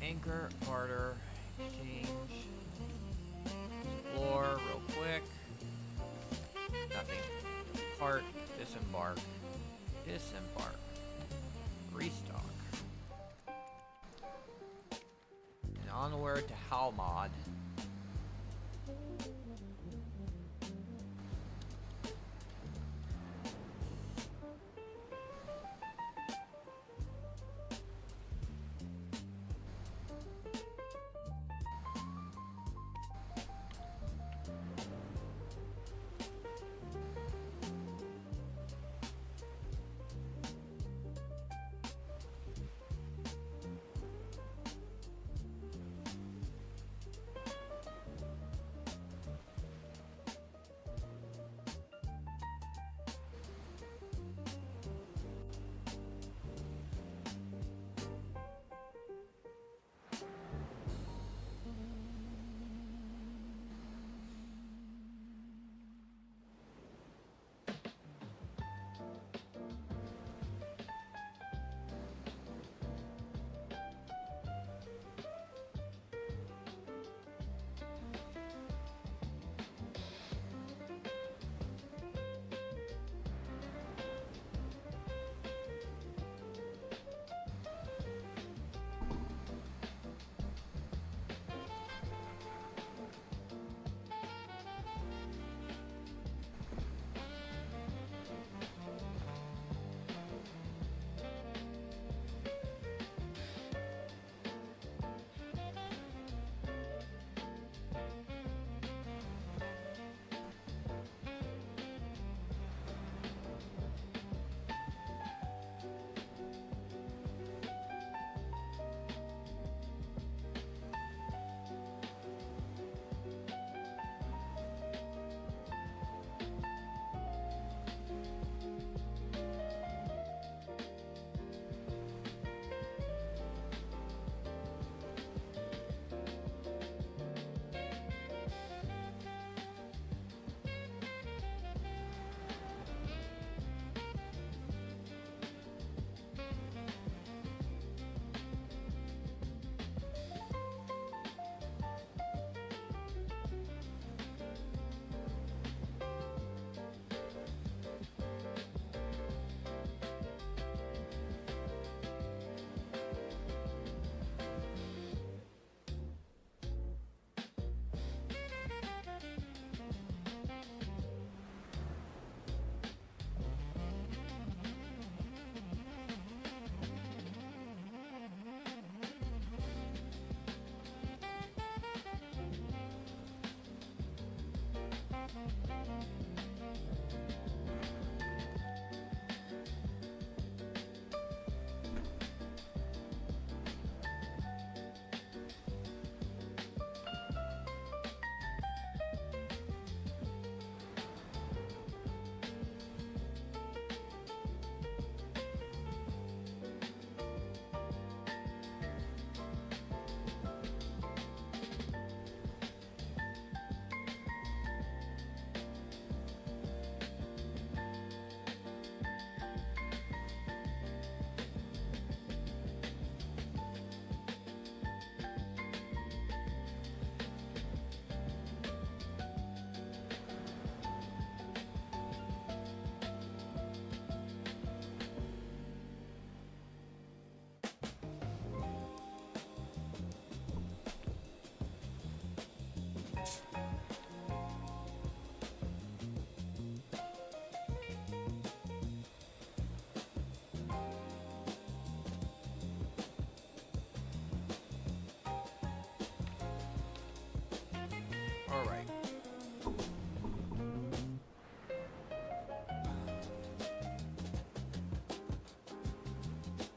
Anchor, barter, exchange, explore real quick. Nothing. Depart, disembark, restock. And onward to Halmod.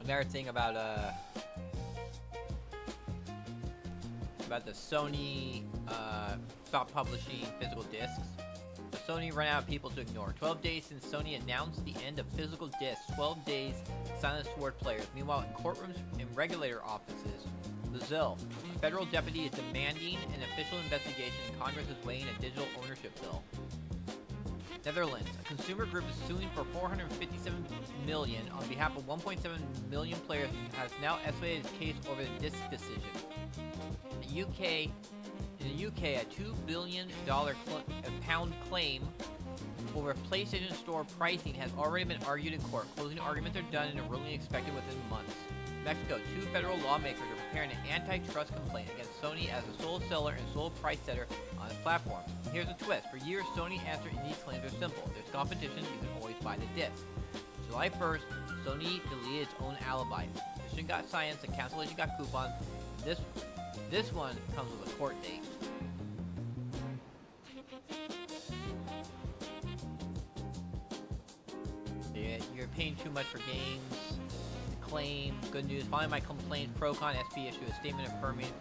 Another thing about the Sony stop publishing physical discs. The Sony ran out of people to ignore. 12 days since Sony announced the end of physical discs. 12 days silence toward players. Meanwhile, in courtrooms and regulator offices, Brazil, a federal deputy is demanding an official investigation, and Congress is weighing a digital ownership bill. Netherlands, a consumer group is suing for 457 million on behalf of 1.7 million players, has now escalated its case over the disc decision. In the UK, a $2 billion pound claim over PlayStation Store pricing has already been argued in court. Closing arguments are done and a ruling expected within months. Mexico, 2 federal lawmakers are preparing an antitrust complaint against Sony as a sole seller and sole price setter on its platform. Here's a twist. For years, Sony answered these claims are simple. There's competition, you can always buy the disc. July 1st, Sony deleted its own alibi. Petition got science, the cancellation got coupons. This one comes with a court date. Yeah, you're paying too much for games. Claim. Good news. Following my complaint, Procon SP issued a statement affirming.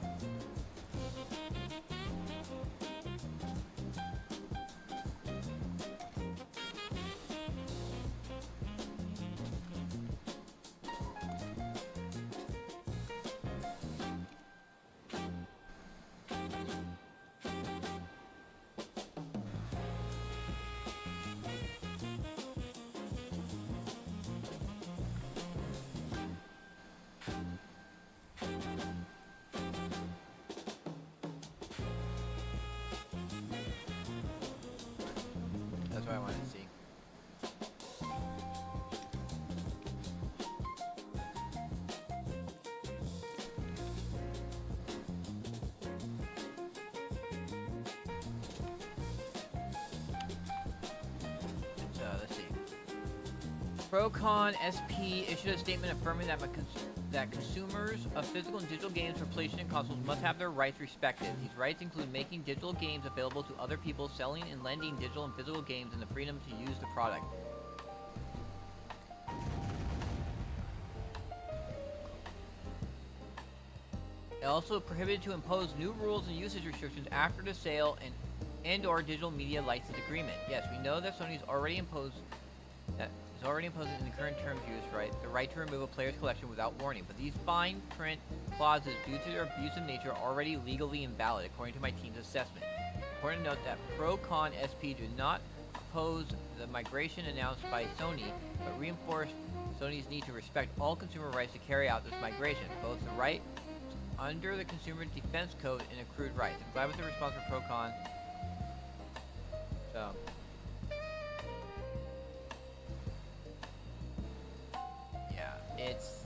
That's what I wanted to see. Let's see. Procon SP issued a statement affirming that that consumers of physical and digital games for PlayStation consoles must have their rights respected. These rights include making digital games available to other people, selling and lending digital and physical games, and the freedom to use the product. It also prohibited to impose new rules and usage restrictions after the sale and/or digital media license agreement. Yes, we know that Sony's already imposed that. Already imposed in the current terms use right, the right to remove a player's collection without warning, but these fine print clauses, due to their abusive nature, are already legally invalid, according to my team's assessment. Important to note that Procon SP do not oppose the migration announced by Sony, but reinforce Sony's need to respect all consumer rights to carry out this migration, both the right under the Consumer Defense Code and accrued rights. I'm glad with the response from Procon. So. It's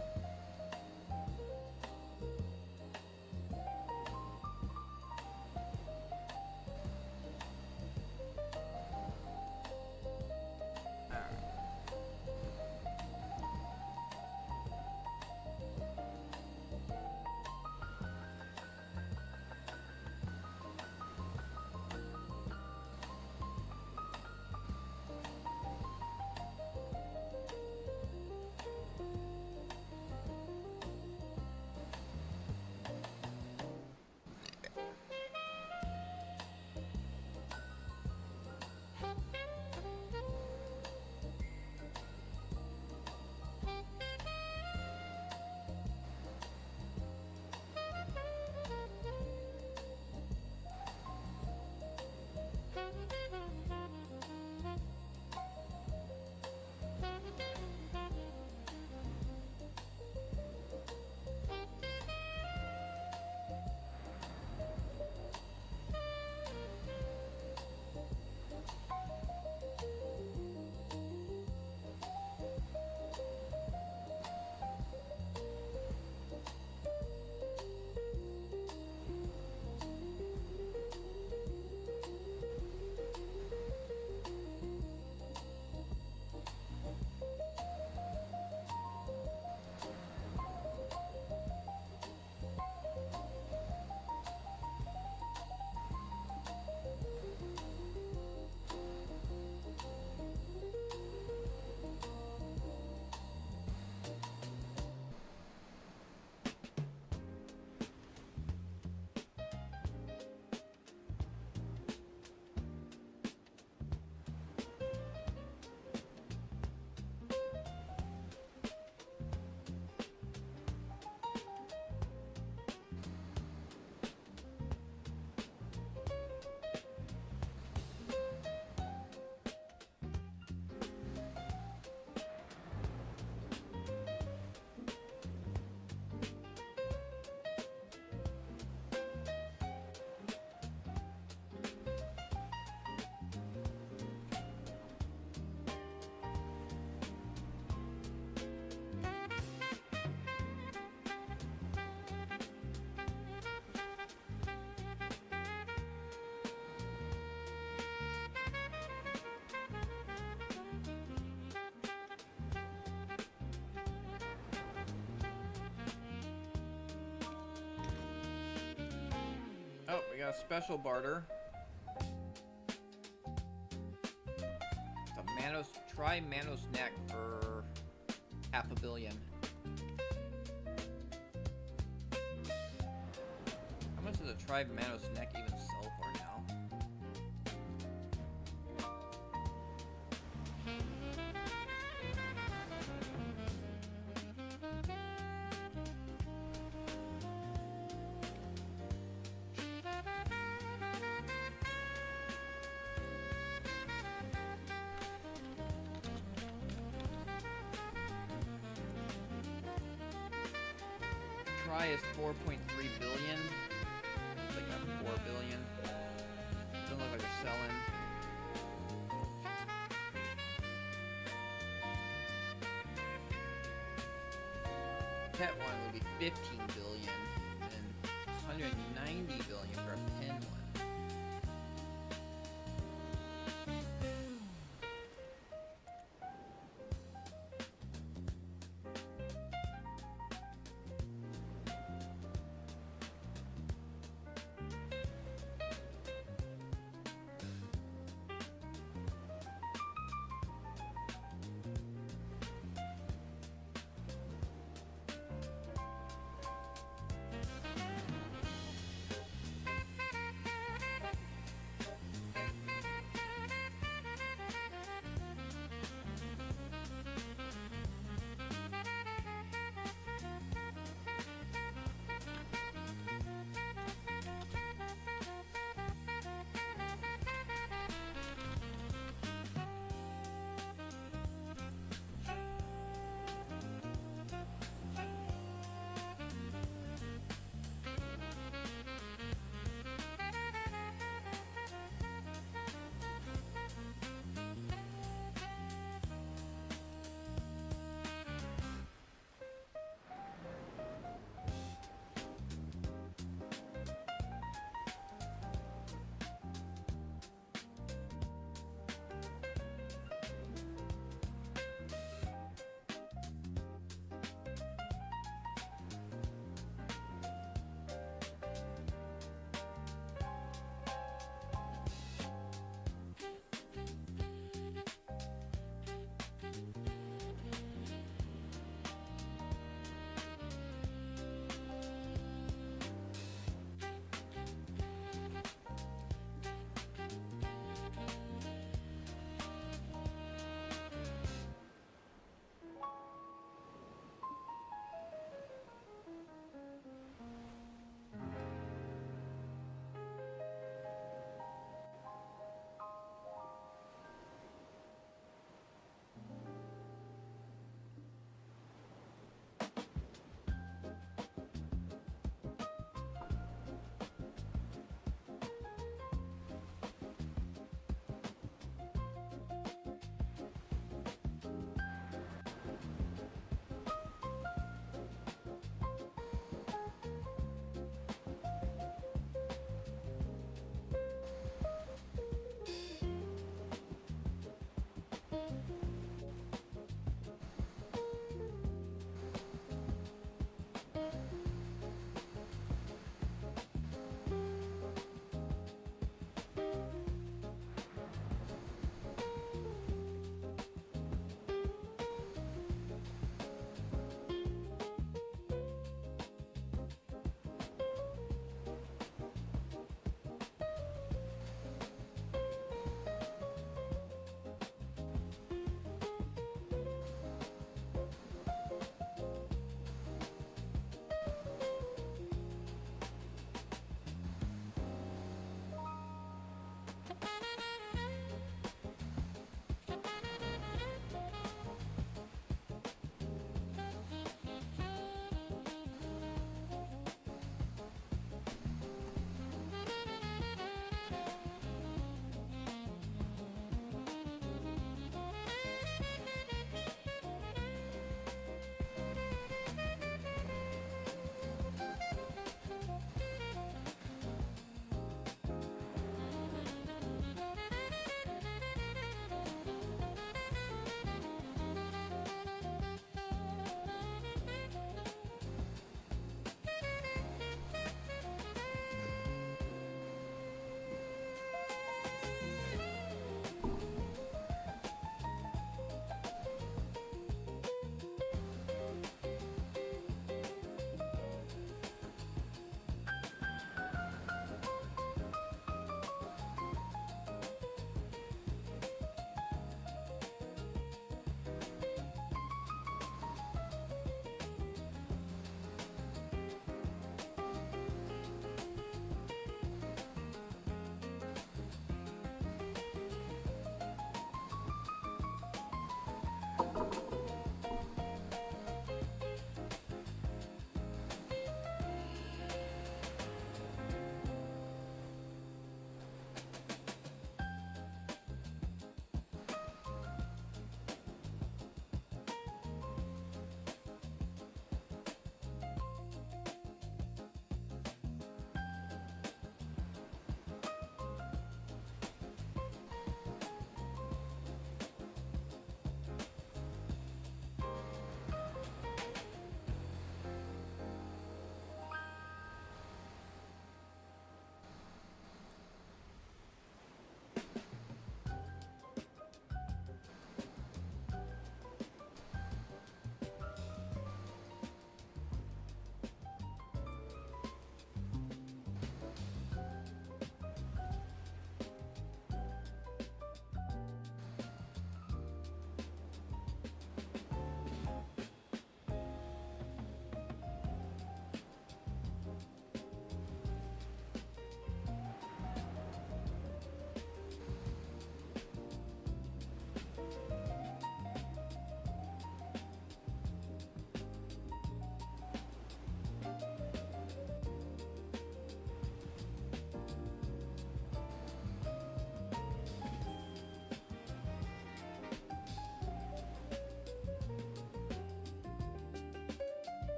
we got a special barter. It's a Manos, try Manos neck for $500 million. How much does a try Manos neck even sell for now? Try is 4.3 billion. It's like at 4 billion. Doesn't look like they're selling. Pet one would be 15 billion and 190 billion for a pen one.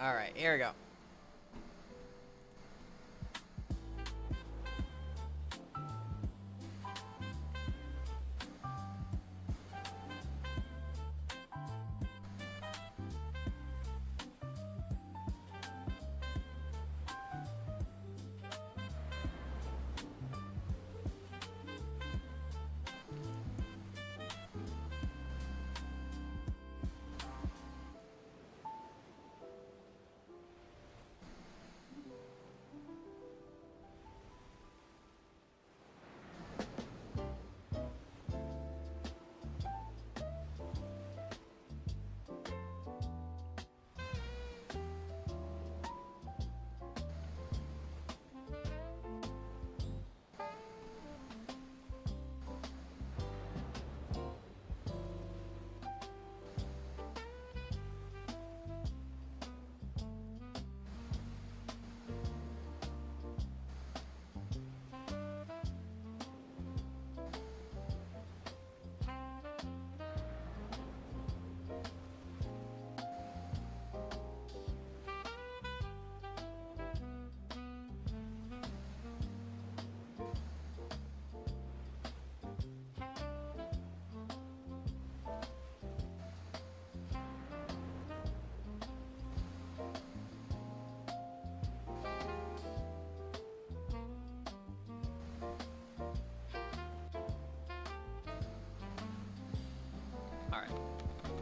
Alright, here we go.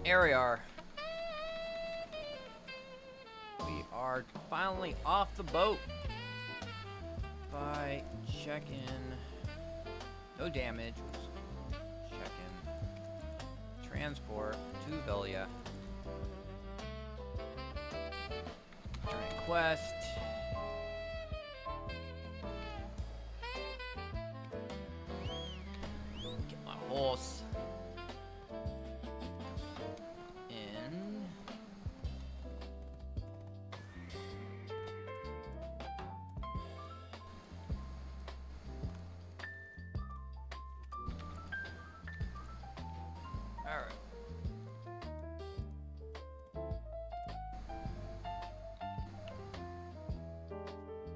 Here we are. We are finally off the boat. By check-in. No damage. Check-in. transport to Velia. During quest. Get my horse. In. Alright.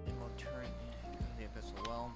And we'll turn in the Abyssal Realm.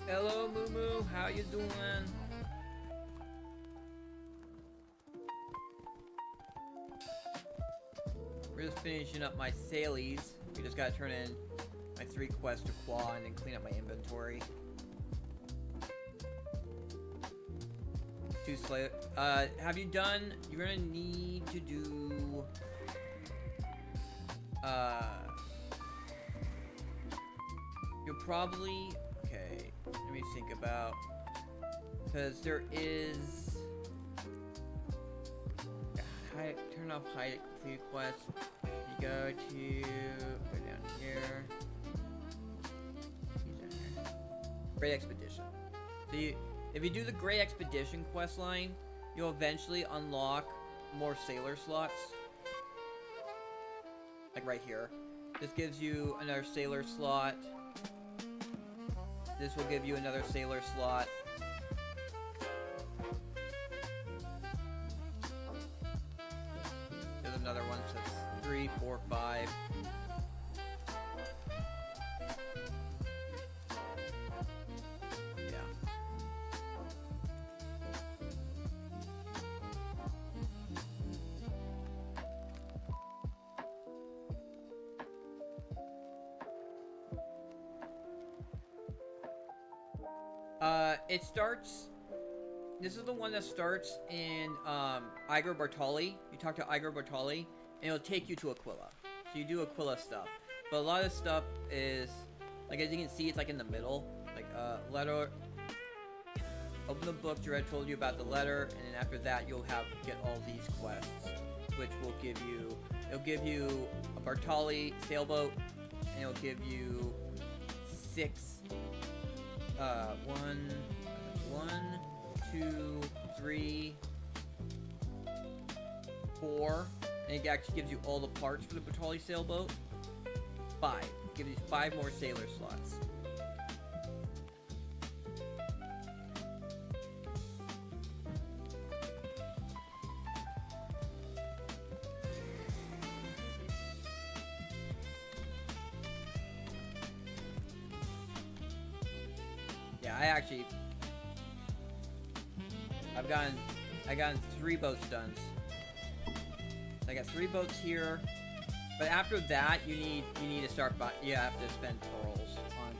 Hello, Moo Moo. How you doing? We're just finishing up my sailies. We just gotta turn in my 3 quests to Qua and then clean up my inventory. 2 slay. Have you done? You're gonna need to do. You'll probably. Okay. Let me think about. Because there is. Turn off hide complete quest. You go down here. He's down here. Great Expedition. So if you do the Great Expedition quest line, you'll eventually unlock more sailor slots. Like right here. This gives you another sailor slot. This will give you another sailor slot. There's another one, so it's 3, 4, 5. Yeah. It starts. This is the one that starts in Igor Bartoli. You talk to Igor Bartoli, and it'll take you to Aquila. So you do Aquila stuff, but a lot of stuff is like, as you can see, it's like in the middle. Like letter. Open the book. Jared told you about the letter, and then after that, you'll get all these quests, which will give you. It'll give you a Bartoli sailboat, and it'll give you 6. 1, 2, 3, 4, and it actually gives you all the parts for the Bartoli sailboat. 5. give you 5 more sailor slots. Yeah, I gotten 3 boats done. I got 3 boats here, but after that, you need to start you have to spend pearls on.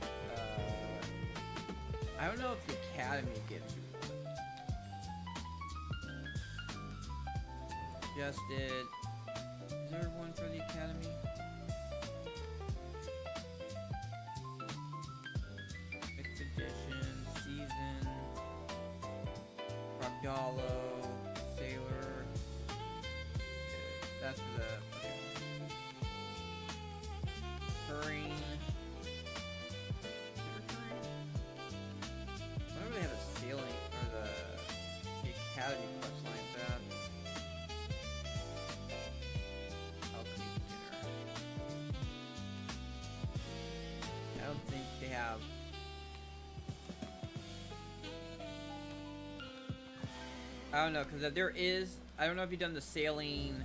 I don't know if the academy gives you one. Just did. Is there one for the academy? Mixed edition, season, Rogdalo, sailor. That's the Purring. Whenever they have a sailing or the academy quest lines at. Alchemy dinner. I don't think they have. I don't know, because if there is, I don't know if you've done the sailing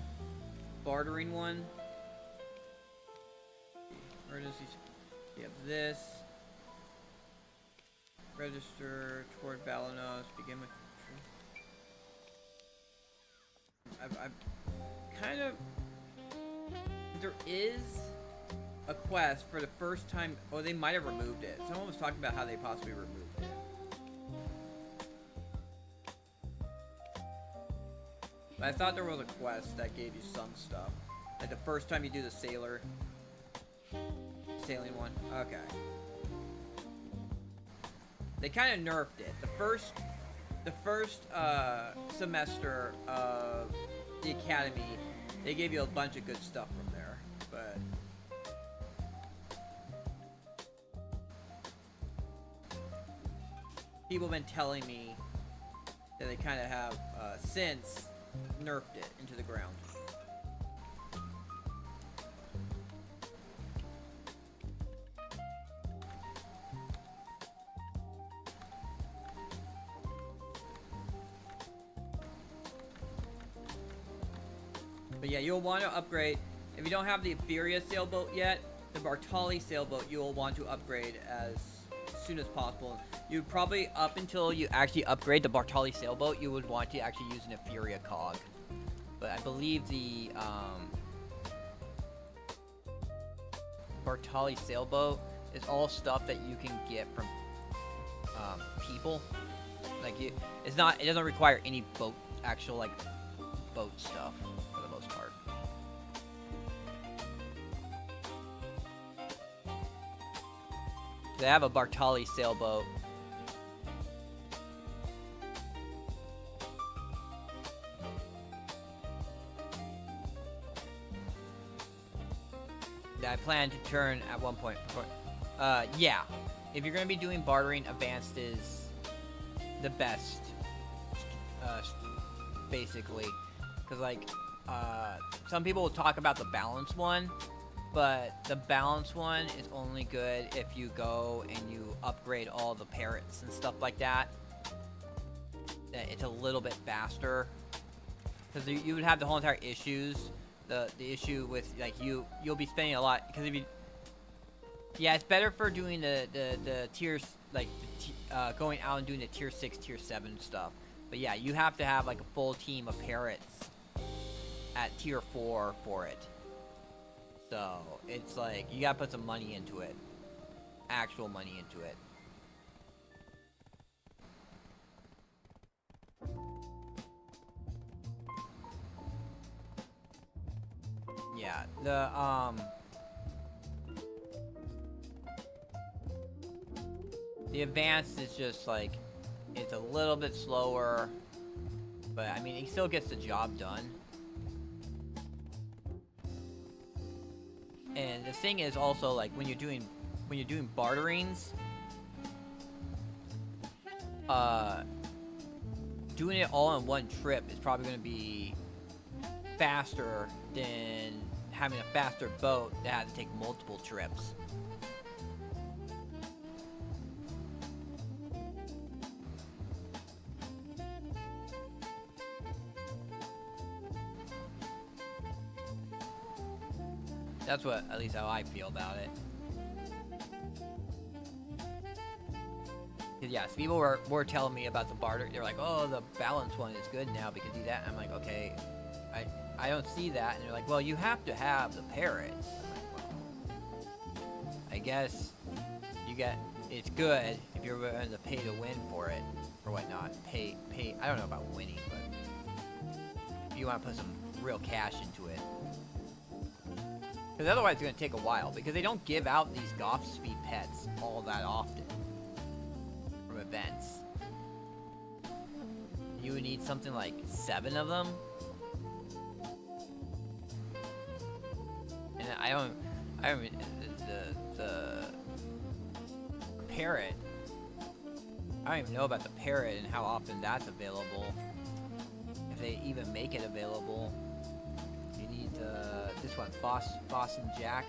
bartering one. Emergency. You have this. Register toward Balanos. Begin with. I've kind of. There is a quest for the first time. Oh, they might have removed it. Someone was talking about how they possibly removed it. But I thought there was a quest that gave you some stuff. Like the first time you do the sailing one. Okay. They kind of nerfed it. The first semester of the academy, they gave you a bunch of good stuff from there. But people have been telling me that they kind of have since nerfed it into the ground. But yeah, you'll want to upgrade. If you don't have the Etheria sailboat yet, the Bartali sailboat you'll want to upgrade as soon as possible. You probably, up until you actually upgrade the Bartali sailboat, you would want to actually use an Etheria cog. But I believe the Bartali sailboat is all stuff that you can get from people. Like it doesn't require any boat, actual like boat stuff for the most part. They have a Bartali sailboat. That I plan to turn at one point. Yeah. If you're going to be doing bartering, advanced is the best. Basically. Because, like, some people will talk about the balance one. But the balance one is only good if you go and you upgrade all the parrots and stuff like that. It's a little bit faster. Because you would have the whole entire issues. The issue with, like, you'll be spending a lot. Because if you... Yeah, it's better for doing the tiers, like, going out and doing the tier 6, tier 7 stuff. But yeah, you have to have, like, a full team of parrots at tier 4 for it. So, it's like, you gotta put some money into it. Actual money into it. Yeah, the advanced is just like, it's a little bit slower, but I mean, it still gets the job done. And the thing is also, like, when you're doing barterings, doing it all in one trip is probably going to be faster than having a faster boat that had to take multiple trips. That's what, at least how I feel about it. 'Cause yeah, so people were telling me about the barter. They're like, oh, the balance one is good now because do that. And I'm like, okay, I don't see that. And they're like, well, you have to have the parrot. I'm like, well, I guess it's good if you're willing to pay to win for it or whatnot. Pay. I don't know about winning, but if you want to put some real cash into it. Because otherwise it's going to take a while, because they don't give out these Goth Speed pets all that often from events. You would need something like 7 of them. And I don't the parrot, I don't even know about the parrot and how often that's available. If they even make it available. This one, Boston Jack.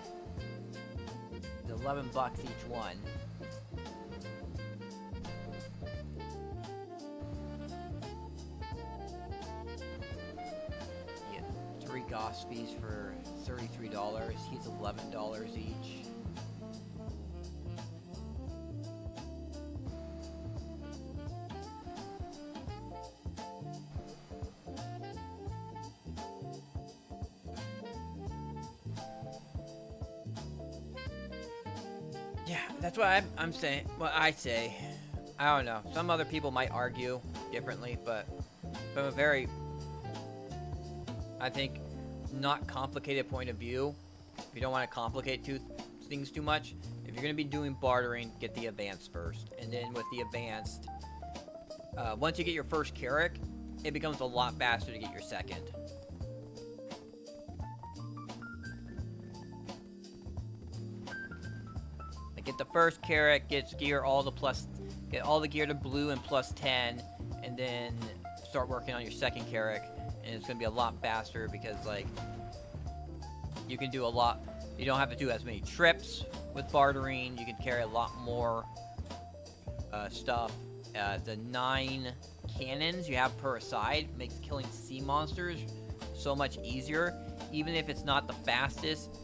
It's $11 each one. You get 3 Gospies for $33. He's $11 each. Yeah, that's what I'm saying. What I say. I don't know. Some other people might argue differently, but from a very, I think, not complicated point of view, if you don't want to complicate things too much, if you're going to be doing bartering, get the advanced first. And then with the advanced, once you get your first Carrack, it becomes a lot faster to get your second. Get the first Carrack, get all the gear to blue and +10, and then start working on your second Carrack, and it's gonna be a lot faster because like you can do a lot. You don't have to do as many trips with bartering. You can carry a lot more stuff. The 9 cannons you have per side makes killing sea monsters so much easier, even if it's not the fastest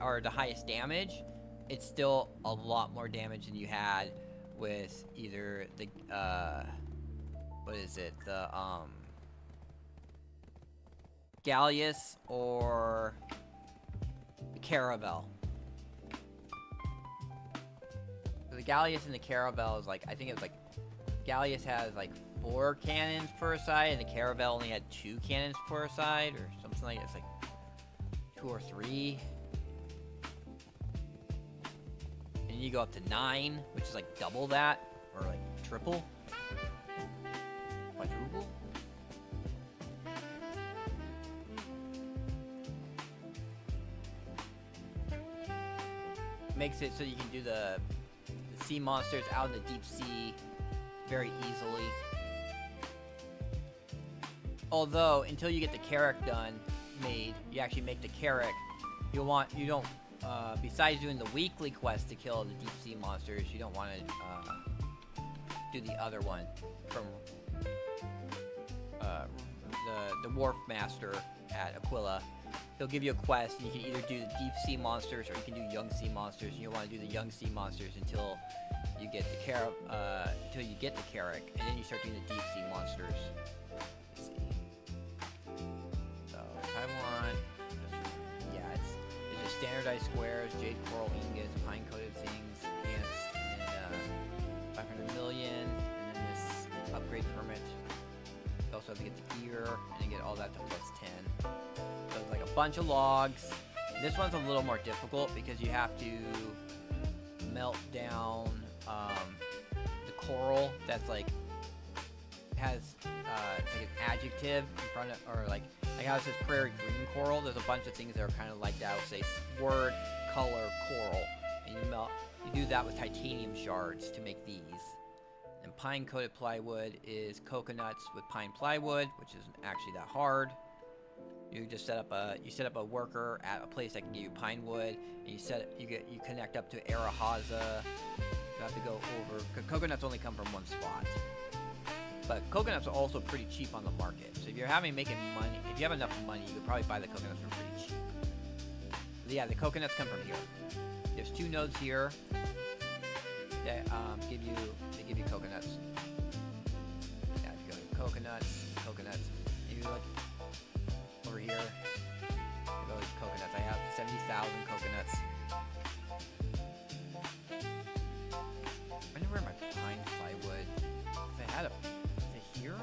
or the highest damage. It's still a lot more damage than you had with either the, what is it? The, Galleus or the Caravel. So the Galleus and the Caravel is like, I think it was like, Galleus has like 4 cannons per side, and the Caravel only had 2 cannons per side, or something like that. It's like 2 or 3. And you go up to 9, which is like double that, or like triple. Quadruple? Makes it so you can do the sea monsters out in the deep sea very easily. Although, until you get the Carrack made, you actually make the Carrack, you don't, besides doing the weekly quest to kill the deep sea monsters, you don't want to do the other one from the Wharf Master at Aquila. He'll give you a quest, and you can either do the deep sea monsters or you can do young sea monsters. And you'll want to do the young sea monsters until you get the Carrack, and then you start doing the deep sea monsters. Let's see. So I want, it's just standardized squares, jade coral ingots, pine coated things, ants, and 500 million, and then this upgrade permit. You also have to get the gear, and then get all that to +10. So it's like a bunch of logs. This one's a little more difficult because you have to melt down the coral that's like has it's like an adjective in front of, or like how it says prairie green coral. There's a bunch of things that are kind of like that. I would say word, color, coral, and you do that with titanium shards to make these. And pine coated plywood is coconuts with pine plywood, which isn't actually that hard. You just set up a worker at a place that can give you pine wood, and you connect up to Arahaza. You have to go over, because coconuts only come from one spot. But coconuts are also pretty cheap on the market. So if you're making money, if you have enough money, you could probably buy the coconuts for pretty cheap. But yeah, the coconuts come from here. There's 2 nodes here that give you coconuts. Yeah, if you go to coconuts. If you look over here, go to coconuts. I have 70,000 coconuts. I wonder where my pine plywood. If I had is it here?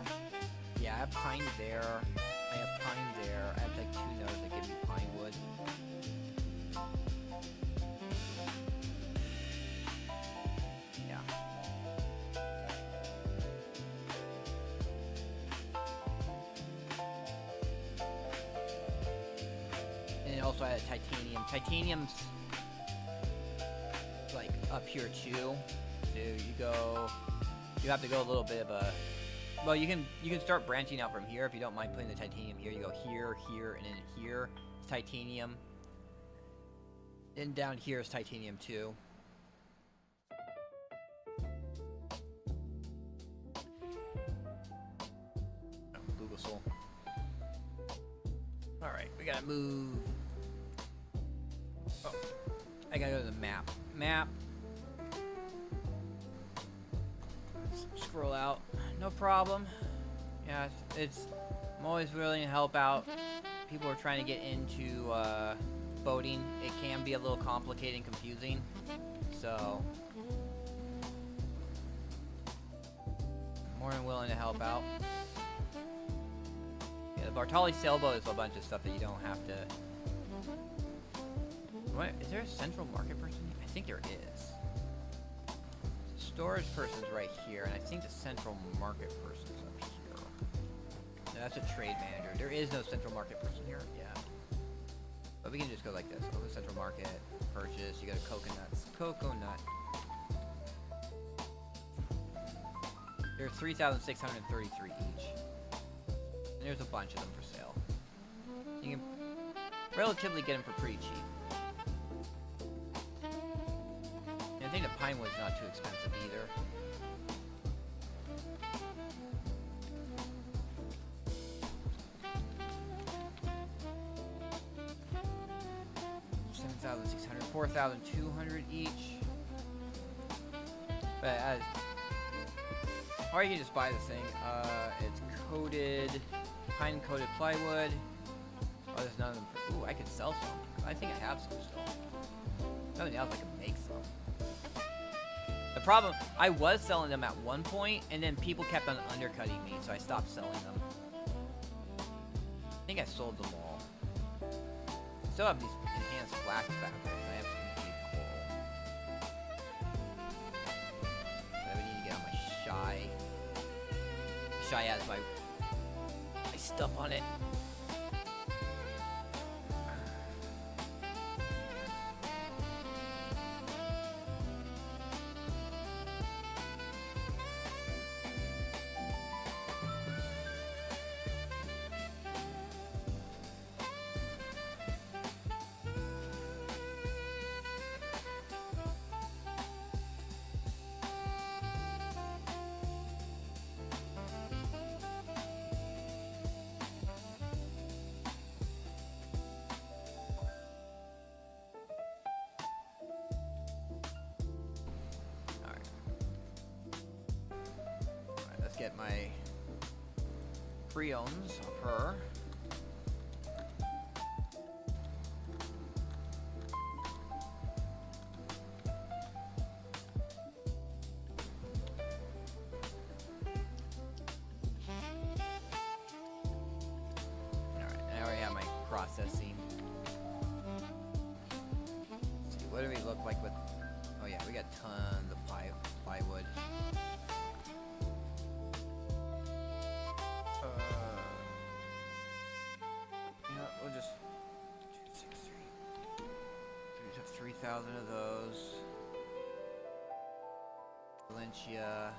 Yeah, I have pine there. I have pine there. I have like 2 nodes that give me pine wood. Yeah. And also I had titanium. Titanium's like up here too. So you have to go a little bit of a, well, you can start branching out from here if you don't mind putting the titanium here. You go here, here, and then here. It's titanium. And down here is titanium too. Google Soul. Alright, we gotta move. Oh, I gotta go to the map. Map. Scroll out. No problem. Yeah, I'm always willing to help out. People are trying to get into boating. It can be a little complicated and confusing. So, more than willing to help out. Yeah, the Bartali sailboat is a bunch of stuff that you don't have to. What? Is there a central market person? I think there is. Storage person's right here, and I think the central market person's up here. No, that's a trade manager. There is no central market person here. Yeah. But we can just go like this. Go to central market, purchase. You go to coconuts. Coconut. There are 3,633 each. And there's a bunch of them for sale. You can relatively get them for pretty cheap. And I think the pine wood's not too expensive either. $7,600, $4,200 each. But or you can just buy this thing. It's coated, pine coated plywood. Oh, there's none of them. Ooh, I could sell some. I think I have some still. Nothing else, I can make some. The problem, I was selling them at one point, and then people kept on undercutting me, so I stopped selling them. I think I sold them all. I still have these enhanced flax fabrics. I have some deep coral. But I would need to get on my shy. Shy has my stuff on it. Get my pre-owns of her. Alright, I already have my processing. Let's see, what do we look like with... Oh yeah, we got tons of plywood. We'll just 263. We have 3,000 of those. Valencia.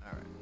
All right.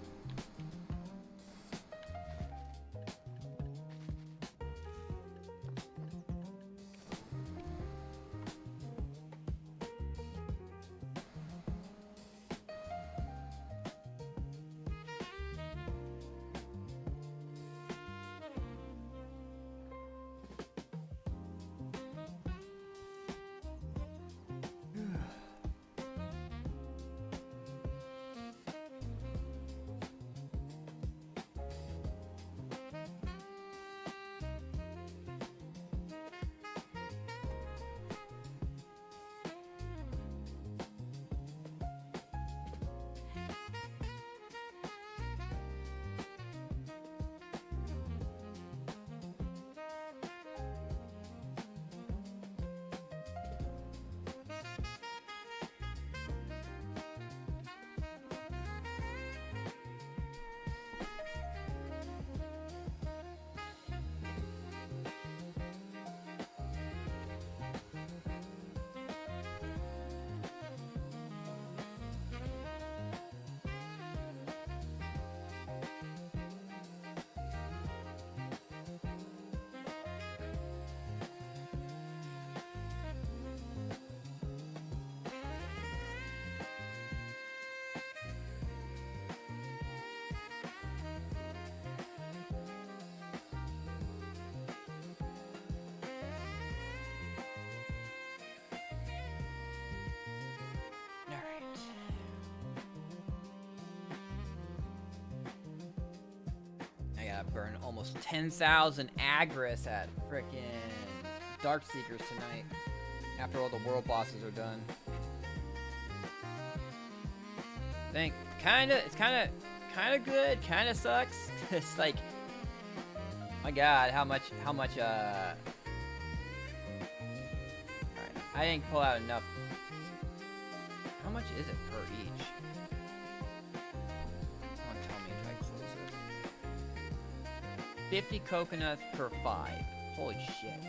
burn almost 10,000 agris at frickin' Dark Seekers tonight. After all the world bosses are done. It's kinda good, kinda sucks. It's like, my god, how much, alright, I didn't pull out enough. How much is it per each? Don't tell me until I close it. 50 coconuts per 5. Holy shit.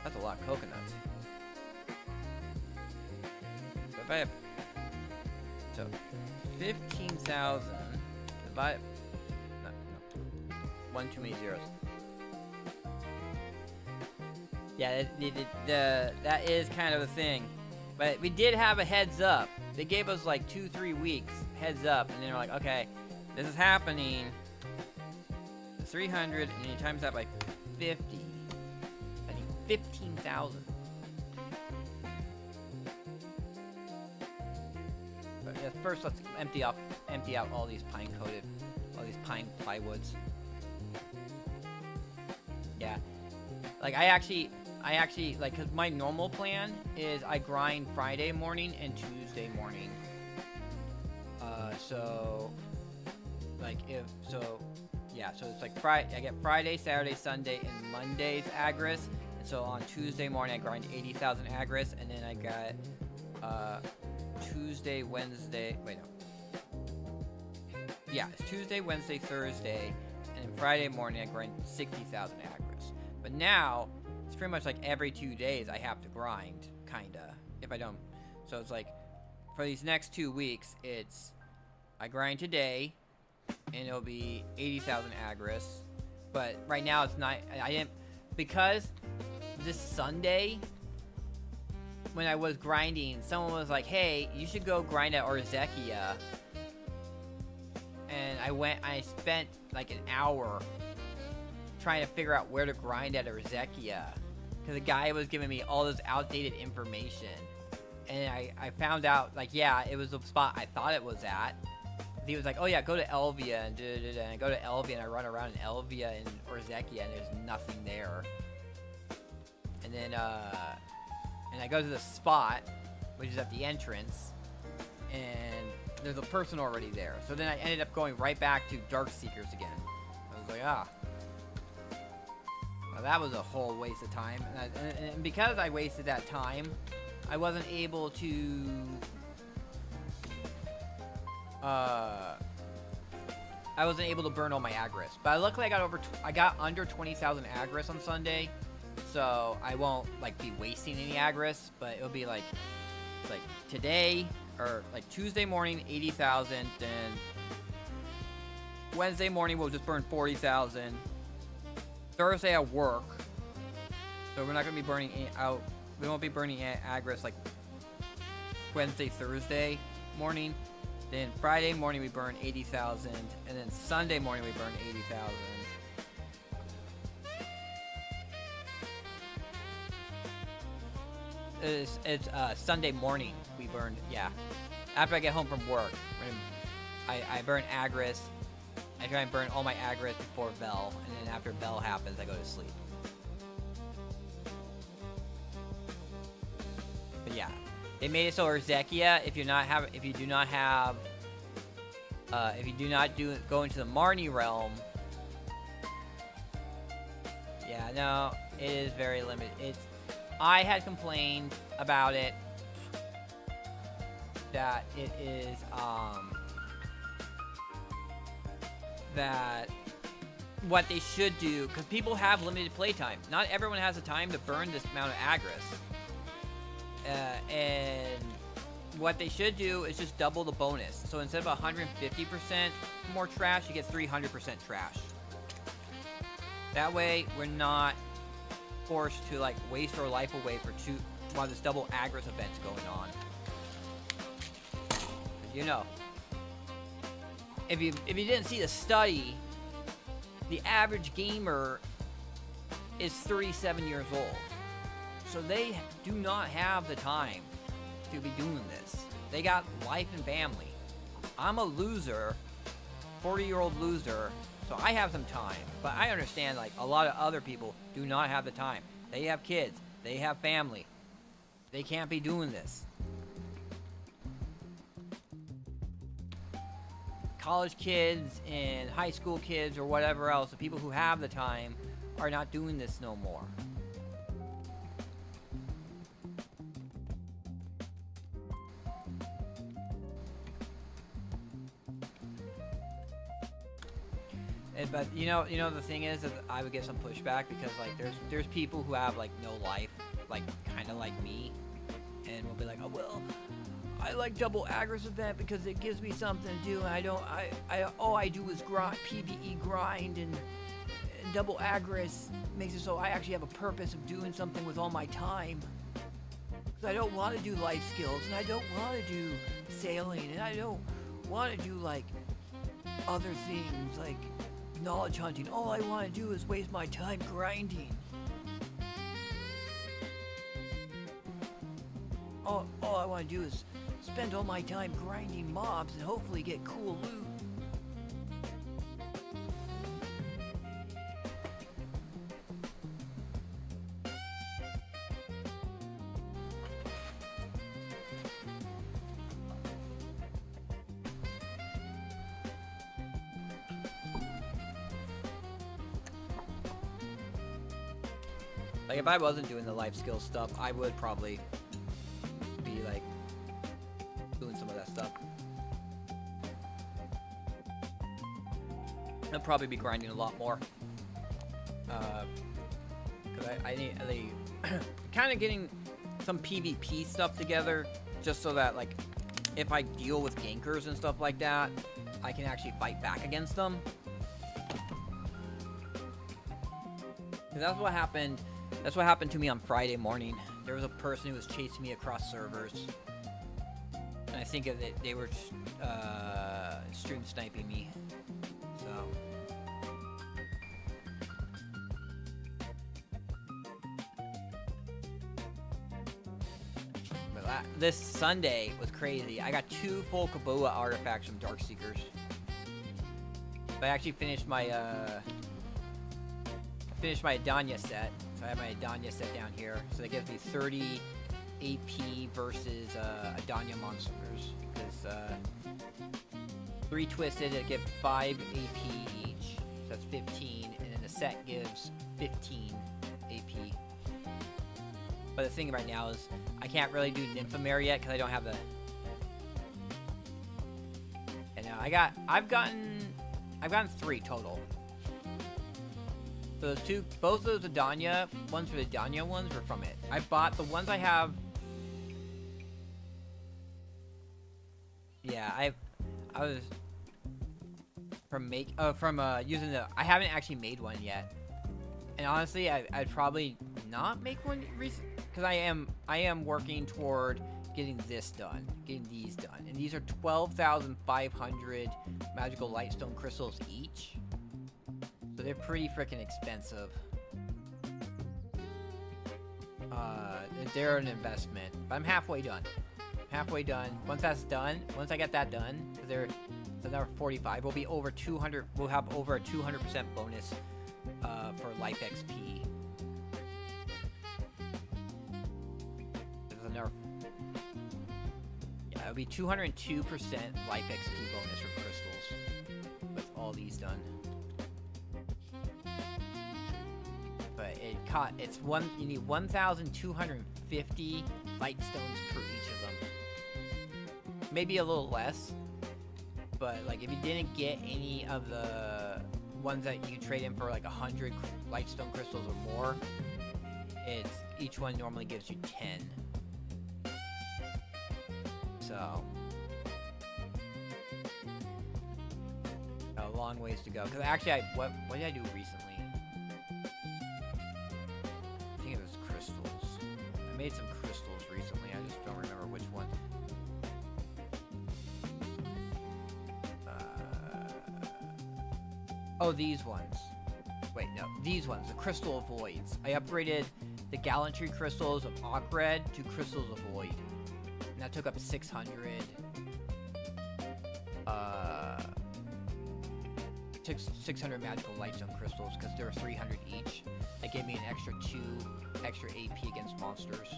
That's a lot of coconuts. So if I have... So, 15,000 divided... No. One too many zeros. Yeah, that is kind of a thing. But we did have a heads up. They gave us like 2-3 weeks heads up, and then we're like, okay, this is happening. 300, and then you times that by 50. I need 15,000. But yeah, first let's empty out all these pine plywoods. Yeah, like I actually like, cause my normal plan is I grind Friday morning and Tuesday morning. So like yeah, so it's like I get Friday, Saturday, Sunday, and Monday's agris. And so on Tuesday morning I grind 80,000 agris, and then I got Tuesday, Wednesday, wait no. Yeah, it's Tuesday, Wednesday, Thursday, and then Friday morning I grind 60,000 agris. But now it's pretty much like every 2 days I have to grind, kinda. If I don't, so it's like for these next 2 weeks, it's I grind today, and it'll be 80,000 agris. But right now it's not. I didn't, because this Sunday when I was grinding, someone was like, "Hey, you should go grind at Orzekia." And I spent like an hour trying to figure out where to grind at Orzekia, because the guy was giving me all this outdated information, and I found out, like, yeah, it was the spot I thought it was at. He was like, oh yeah, go to Elvia, and and I go to Elvia, and I run around in Elvia and Orzekia, and there's nothing there. And then and I go to the spot, which is at the entrance, and there's a person already there. So then I ended up going right back to Dark Seekers again. I was like, well, that was a whole waste of time. And because I wasted that time, I wasn't able to burn all my agris. But luckily I got under 20,000 agris on Sunday, so I won't like be wasting any agris. But it'll be like, it's like today, or like Tuesday morning 80,000, then Wednesday morning we'll just burn 40,000. Thursday I work, so we're not gonna be burning out. We won't be burning agris like Wednesday, Thursday morning. Then Friday morning we burn 80,000, and then Sunday morning we burn 80,000. It's Sunday morning we burned, yeah. After I get home from work, I burn agris. I try and burn all my agris before bell, and then after bell happens, I go to sleep. But yeah, they made it so Orzekia, if you do not go into the Marnie realm, yeah, no, it is very limited. I had complained about it, that it is, that what they should do, because people have limited playtime. Not everyone has the time to burn this amount of agris. And what they should do is just double the bonus. So instead of 150% more trash, you get 300% trash. That way, we're not forced to like waste our life away while this double agris event's going on. You know, if you didn't see the study, the average gamer is 37 years old. So they do not have the time to be doing this. They got life and family. I'm a loser, 40-year-old loser, so I have some time. But I understand, like, a lot of other people do not have the time. They have kids. They have family. They can't be doing this. College kids and high school kids or whatever else, the people who have the time are not doing this no more. But you know the thing is that I would get some pushback because like there's people who have like no life, like kind of like me, and will be like, oh well, I like double agris event because it gives me something to do, and I all I do is grind, PvE grind, and double agris makes it so I actually have a purpose of doing something with all my time. Because I don't want to do life skills, and I don't want to do sailing, and I don't want to do like other things like knowledge hunting. All I want to do is waste my time grinding. All I want to do is spend all my time grinding mobs and hopefully get cool loot. Like, if I wasn't doing the life skill stuff, I would probably be, like, doing some of that stuff. I'd probably be grinding a lot more. Because I need, kind of getting some PvP stuff together, just so that, like, if I deal with gankers and stuff like that, I can actually fight back against them. That's what happened. That's what happened to me on Friday morning. There was a person who was chasing me across servers, and I think they were stream sniping me. So but this Sunday was crazy. I got 2 full Kaboa artifacts from Darkseekers. But I actually finished my Adanya set. So I have my Adanya set down here. So that gives me 30 AP versus Adanya monsters. Because 3 twisted, it gives 5 AP each. So that's 15. And then the set gives 15 AP. But the thing right now is I can't really do Nymphomare yet because I don't have the... And now I've gotten 3 total. So those 2, both those Adanya ones for the Adanya ones were from it. I bought the ones I have. Yeah, I was from using the. I haven't actually made one yet, and honestly, I'd probably not make one recent because I am working toward getting this done, getting these done, and these are 12,500 magical lightstone crystals each. So they're pretty freaking expensive. They're an investment, but I'm halfway done. Once that's done, once I get that done, because it's another 45, we'll be over 200. We'll have over a 200% bonus for life XP. There's another. Yeah, it'll be 202% life XP bonus for crystals with all these done. But you need 1,250 lightstones per each of them. Maybe a little less, but like if you didn't get any of the ones that you trade in for like 100 lightstone crystals or more, each one normally gives you 10. So a long ways to go. Because actually, what did I do recently? I made some crystals recently, I just don't remember which one. Oh, these ones. Wait, no, these ones, the Crystal of Voids. I upgraded the Gallantry crystals of Akred to Crystals of Void. And that took up 600 600 magical light zone crystals because there were 300 each. That gave me an extra 2 extra AP against monsters.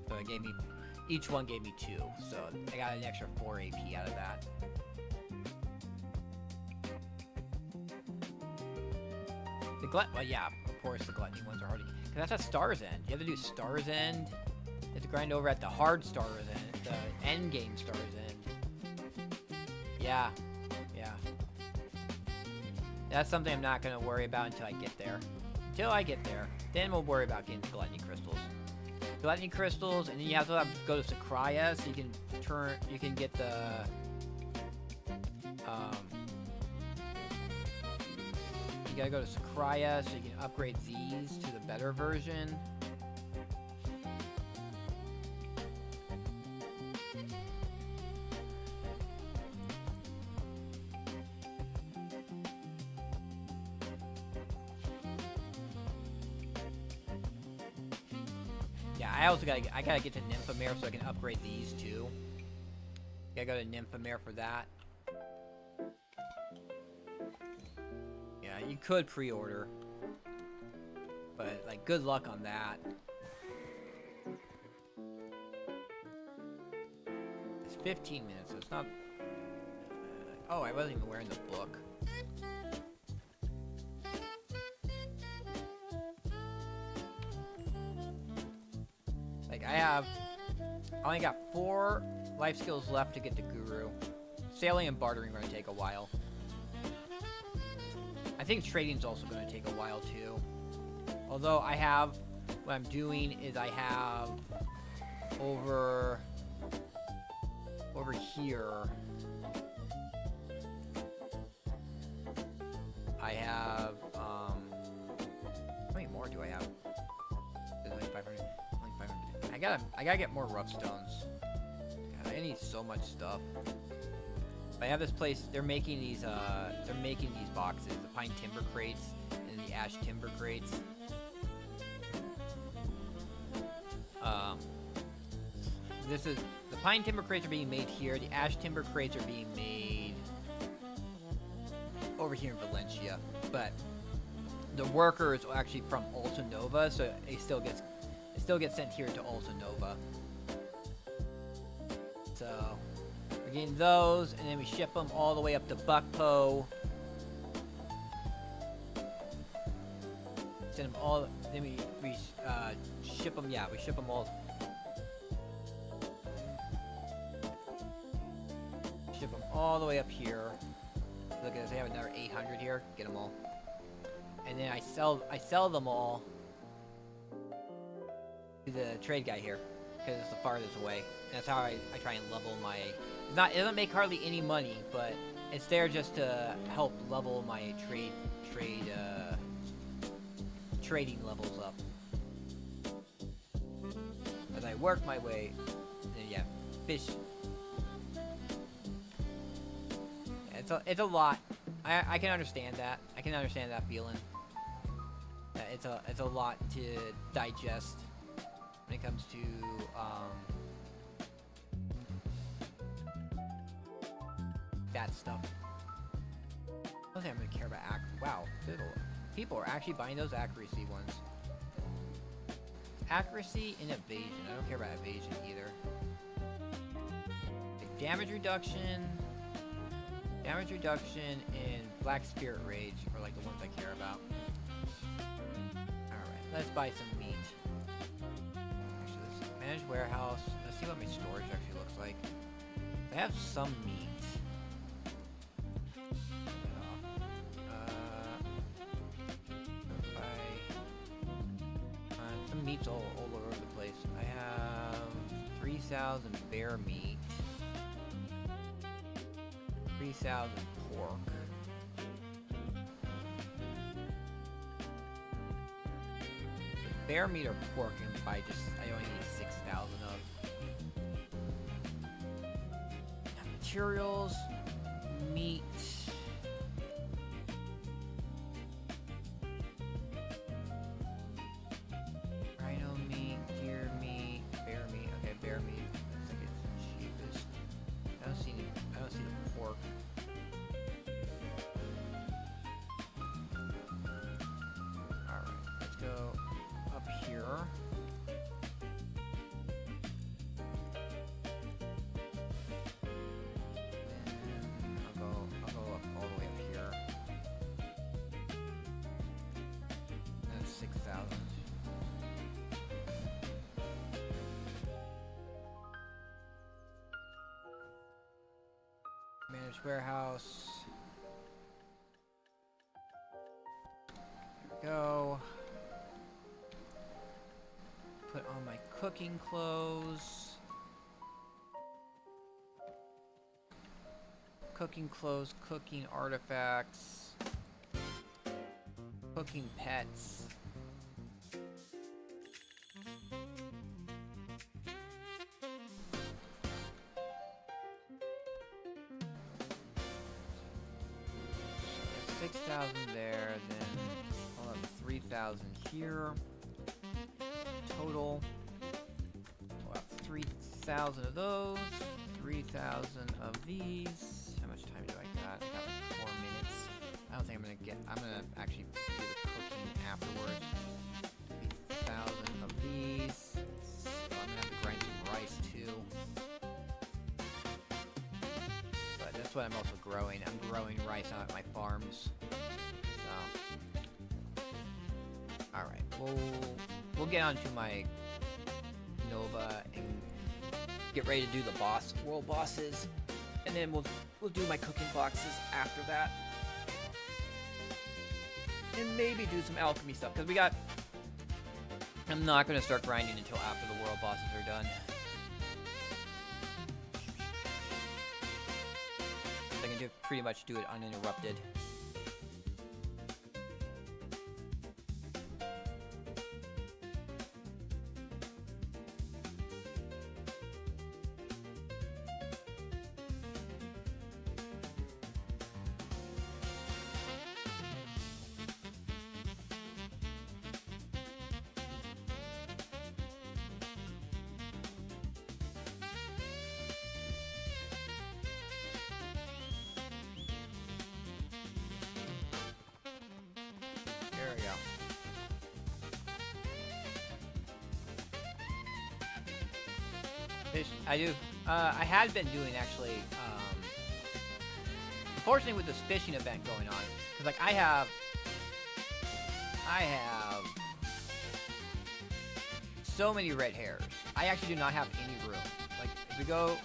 So it gave me, each one gave me 2. So I got an extra 4 AP out of that. The well, yeah, of course the gluttony ones are hard to get. Because that's at Star's End. You have to do Star's End. You have to grind over at the hard Star's End, the end game Star's End. Yeah. That's something I'm not going to worry about until I get there. Then we'll worry about getting the gluttony crystals. Gluttony crystals, and then you have to go to Sakraya so you can get the you gotta go to Sakraya so you can upgrade these to the better version. Yeah, I gotta get to Nymphomere so I can upgrade these too. Gotta go to Nymphomere for that. Yeah, you could pre-order, but like, good luck on that. It's 15 minutes, so it's not. Oh, I wasn't even wearing the book. Like, I only got 4 life skills left to get the Guru. Sailing and bartering are gonna take a while. I think trading's also going to take a while too. Although what I'm doing is I have over here, I have, how many more do I have? There's like 500, only 500. I gotta get more rough stones. God, I need so much stuff. I have this place. They're making these boxes, the pine timber crates and the ash timber crates. The pine timber crates are being made here. The ash timber crates are being made over here in Valencia. But the workers are actually from Alta Nova, so it still gets sent here to Alta Nova. So we're getting those, and then we ship them all the way up to Buckpo. Send them all. Then we ship them. Yeah, we ship them all. Ship them all the way up here. Look at this. They have another 800 here. Get them all. And then I sell them all to the trade guy here because it's the farthest away. And that's how I try and level my. It doesn't make hardly any money, but it's there just to help level my trading levels up. As I work my way, and yeah, fish. It's a lot. I can understand that. I can understand that feeling. It's a lot to digest when it comes to that stuff. I don't think I'm gonna care about wow, people are actually buying those accuracy ones. Accuracy and evasion. I don't care about evasion either. Like damage reduction, and Black Spirit Rage are like the ones I care about. Alright, let's buy some meat. Actually, let's see. Manage warehouse. Let's see what my storage actually looks like. I have some meat. Some meat's all over the place. I have 3,000 bear meat. 3,000 pork. Bear meat or pork, and I only need 6,000 of. Materials, meat. Rhino meat, deer meat, bear meat. Okay, bear meat. Looks like it's the cheapest. I don't see the pork. Managed warehouse. There we go. Put on my cooking clothes. Cooking clothes, cooking artifacts, cooking pets. So 6,000 there, then I'll have 3,000 here. Total. We'll have 3,000 of those, 3,000 of these. How much time do I got? I got like 4 minutes. I don't think I'm gonna actually do the cooking afterwards. 3,000 of these. So I'm gonna have to grind some rice too. But that's what I'm also growing. I'm growing rice out at my farms. So, all right, we'll get on to my Nova and get ready to do the world bosses, and then we'll do my cooking boxes after that, and maybe do some alchemy stuff because I'm not gonna start grinding until after the world bosses are done. I can pretty much do it uninterrupted. There we go. Fish, I do. I had been doing actually. Unfortunately, with this fishing event going on, because like I have so many red hairs. I actually do not have any room. Like if we go,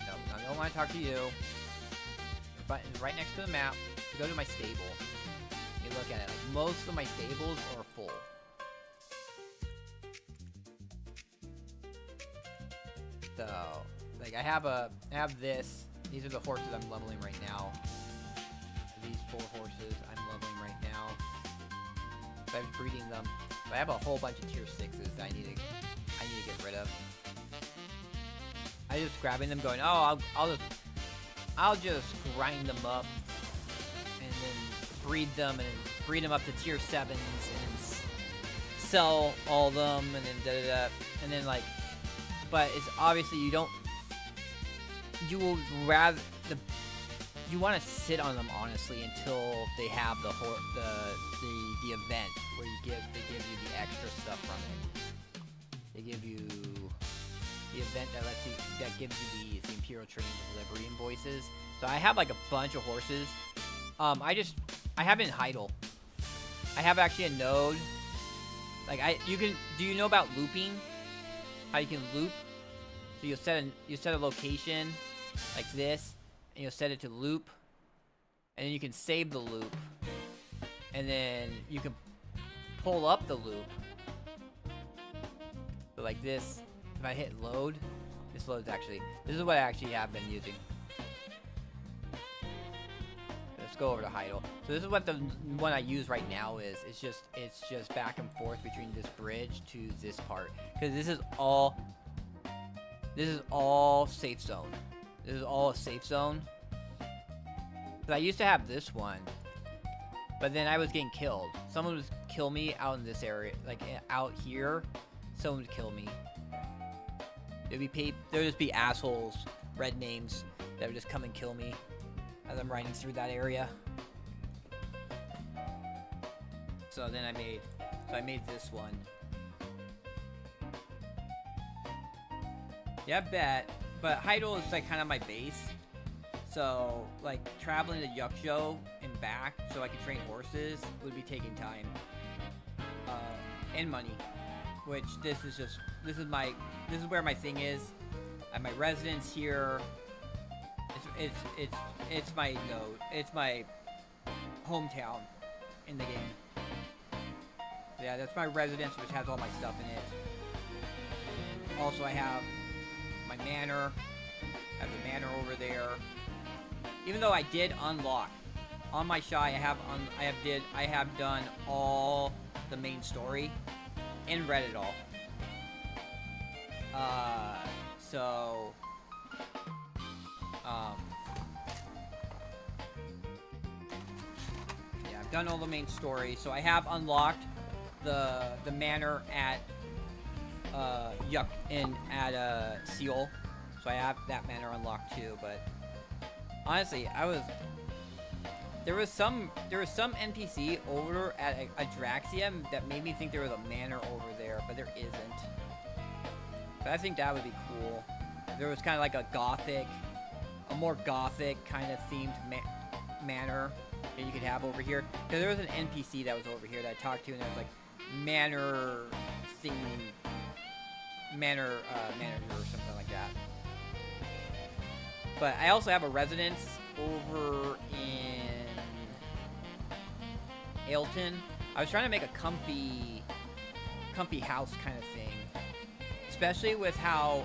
no, I don't want to talk to you. But right next to the map, you go to my stable. You look at it. Like most of my stables are full. So, like I have this. These are the horses I'm leveling right now. These 4 horses I'm leveling right now. So I'm breeding them. But I have a whole bunch of tier 6s that I need to get rid of. I just grabbing them, going, oh, I'll just grind them up, and then breed them up to tier 7s, and then sell all of them, and then and then like. But it's obviously you want to sit on them honestly until they have the event where they give you the extra stuff from it. They give you the event that gives you the Imperial Training Delivery invoices. So I have like a bunch of horses. I have it in Heidel. I have actually a node. Like do you know about looping? How you can loop? So you set a location like this, and you'll set it to loop, and then you can save the loop, and then you can pull up the loop. So like this, if I hit load, this loads actually. This is what I actually have been using. Let's go over to Heidel. So this is what the one I use right now is. It's just back and forth between this bridge to this part, because this is all safe zone. This is all a safe zone. But I used to have this one, but then I was getting killed. Someone would kill me out in this area, like out here. Someone would kill me. There'd just be assholes, red names that would just come and kill me as I'm riding through that area. So then I made this one. Yeah, I bet. But Heidel is like kind of my base. So like traveling to Yuksho and back so I can train horses would be taking time. And money. Which this is where my thing is. I have my residence here. It's my node. It's my hometown in the game. Yeah, that's my residence, which has all my stuff in it. Also, I have my manor. I have the manor over there. Even though I did unlock on my shy, I have done all the main story and read it all. Yeah, I've done all the main story, so I have unlocked the manor at Seal, so I have that manor unlocked too. But honestly, there was some NPC over at Adraxia that made me think there was a manor over there, but there isn't. But I think that would be cool. There was kind of like a more gothic kind of themed manor that you could have over here. Because there was an NPC that was over here that I talked to, and there was like manor themed manager or something like that. But I also have a residence over in Ailton. I was trying to make a comfy house kind of thing, especially with how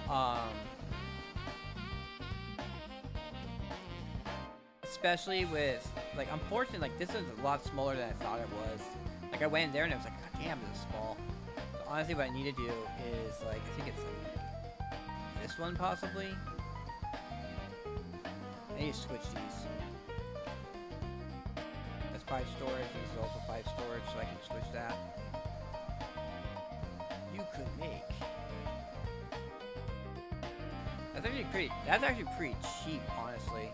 like, unfortunately, like, this is a lot smaller than I thought it was. Like, I went in there and I was like, God damn, this is small. So honestly, what I need to do is, like, I think it's like this one possibly. I need to switch these. That's 5 storage. This is also 5 storage, so I can switch that. You could make. That's actually pretty cheap, honestly.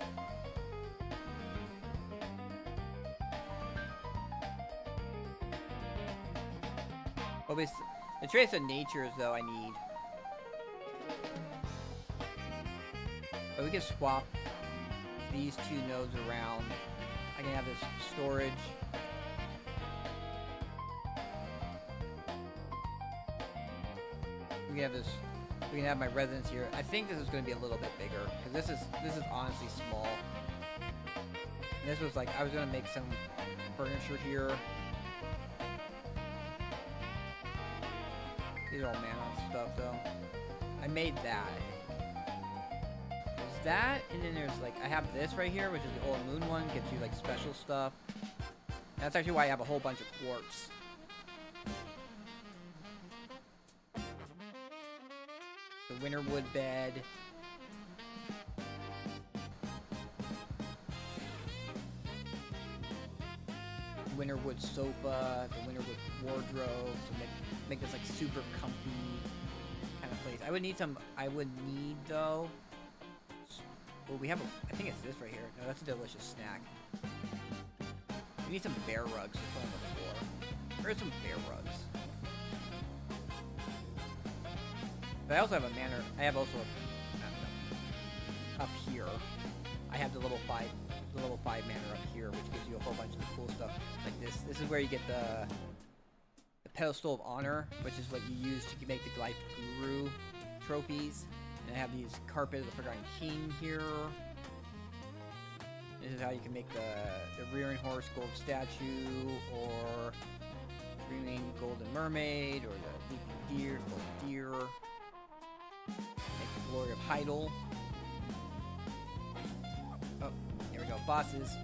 But with the trace of natures, though, I need. But we can swap these 2 nodes around. I can have this storage. We can have this. We can have my residence here. I think this is going to be a little bit bigger because this is honestly small. And this was like, I was going to make some furniture here. These are all mana stuff, though. I made that. There's that, and then there's like, I have this right here, which is the old moon one. Gives you like special stuff. And that's actually why I have a whole bunch of quartz. The winterwood bed. Winterwood sofa, the winterwood wardrobe to make this like super comfy kind of place. I would need though. Well, we have I think it's this right here. No, that's a delicious snack. We need some bear rugs to put on the floor. Where's some bear rugs? But I also have a manor. I have also up here. I have the level 5 manor up here, which gives you a whole bunch of cool stuff like this. This is where you get the pedestal of honor, which is what you use to make the Glyph Guru trophies. And I have these carpet of the Forgotten King here. This is how you can make the rearing horse gold statue, or screaming golden mermaid, or the leaping deer, gold deer. Make the glory of Heidel. Oh, here we go, bosses.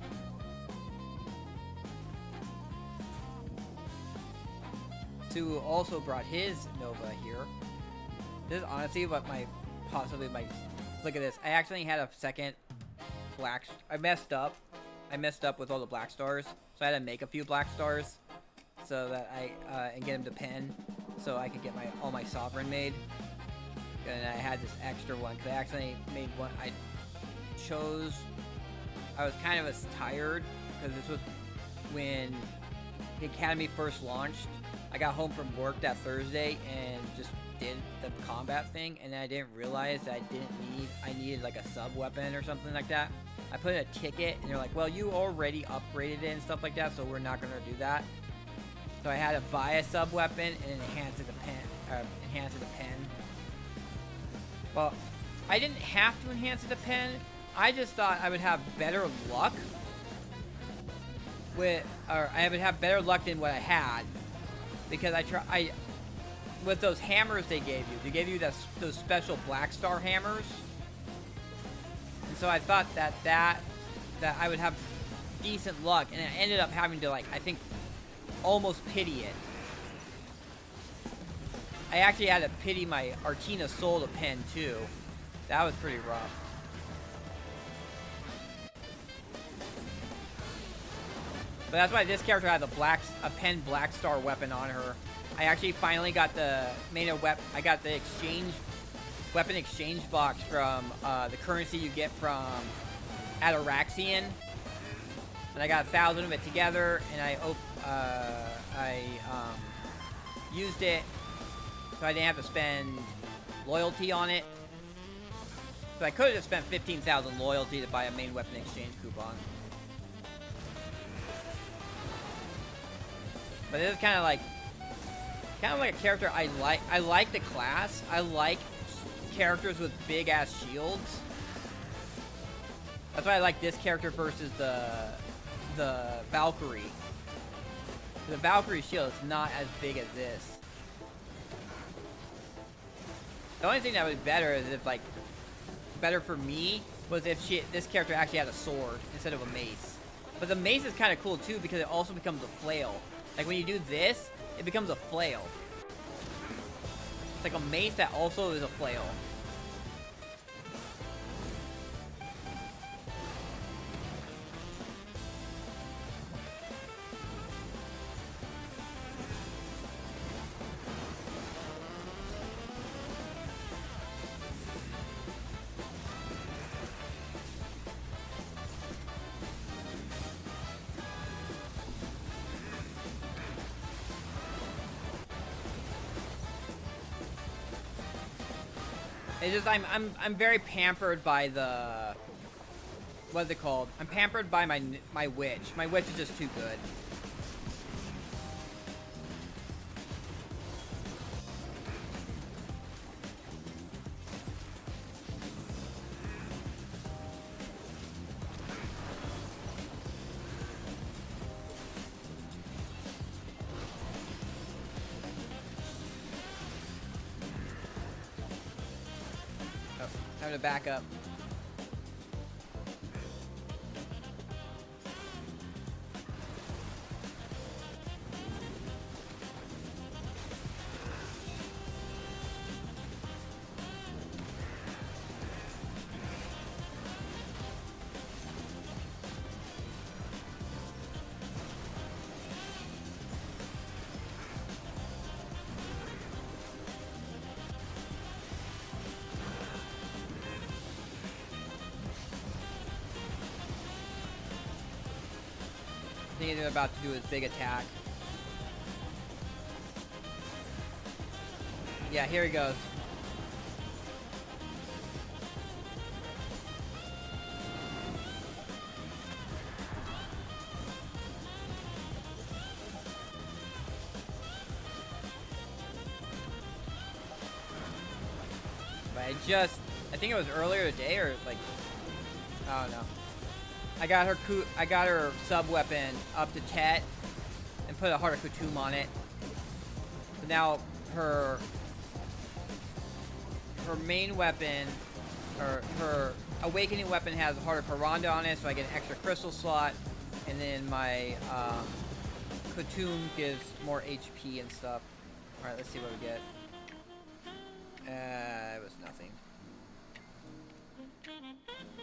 Sue also brought his Nova here. This is honestly what possibly my, look at this. I actually had a second black, I messed up with all the black stars. So I had to make a few black stars so that and get them to pen so I could get all my sovereign made. And I had this extra one because I actually made one. I was kind of tired because this was when the Academy first launched. I got home from work that Thursday and just did the combat thing, and then I didn't realize that I needed like a sub weapon or something like that. I put in a ticket and they're like, well, you already upgraded it and stuff like that, so we're not gonna do that. So I had to buy a sub weapon and enhance it to pen. Well, I didn't have to enhance it to pen, I just thought I would have better luck with, or I would have better luck than what I had, because with those hammers they gave you those special Black Star hammers, and so I thought that I would have decent luck, and I ended up having to, like, I think, almost pity it. I actually had to pity my Artina Soul to pen too. That was pretty rough. But that's why this character has a pen Black Star weapon on her. I actually finally got the I got the weapon exchange box from the currency you get from Ataraxian, and I got 1,000 of it together, and I used it, so I didn't have to spend loyalty on it. So I could have just spent 15,000 loyalty to buy a main weapon exchange coupon. But this is kind of like a character I like. I like the class. I like characters with big ass shields. That's why I like this character versus the Valkyrie. The Valkyrie shield is not as big as this. The only thing that would be better is if, like, better for me was if this character actually had a sword instead of a mace. But the mace is kind of cool too, because it also becomes a flail. Like, when you do this, it becomes a flail. It's like a mace that also is a flail. It's just I'm very pampered by the, what's it called? I'm pampered by my witch. My witch is just too good. Time to back up. I think they're about to do his big attack. Yeah, here he goes. But I think it was earlier today, or like, I don't know. I got her sub weapon up to Tet and put a Heart of Kutum on it. So now her main weapon, or her awakening weapon, has a Heart of Karanda on it, so I get an extra crystal slot, and then my Kutum gives more HP and stuff. All right, let's see what we get. It was nothing.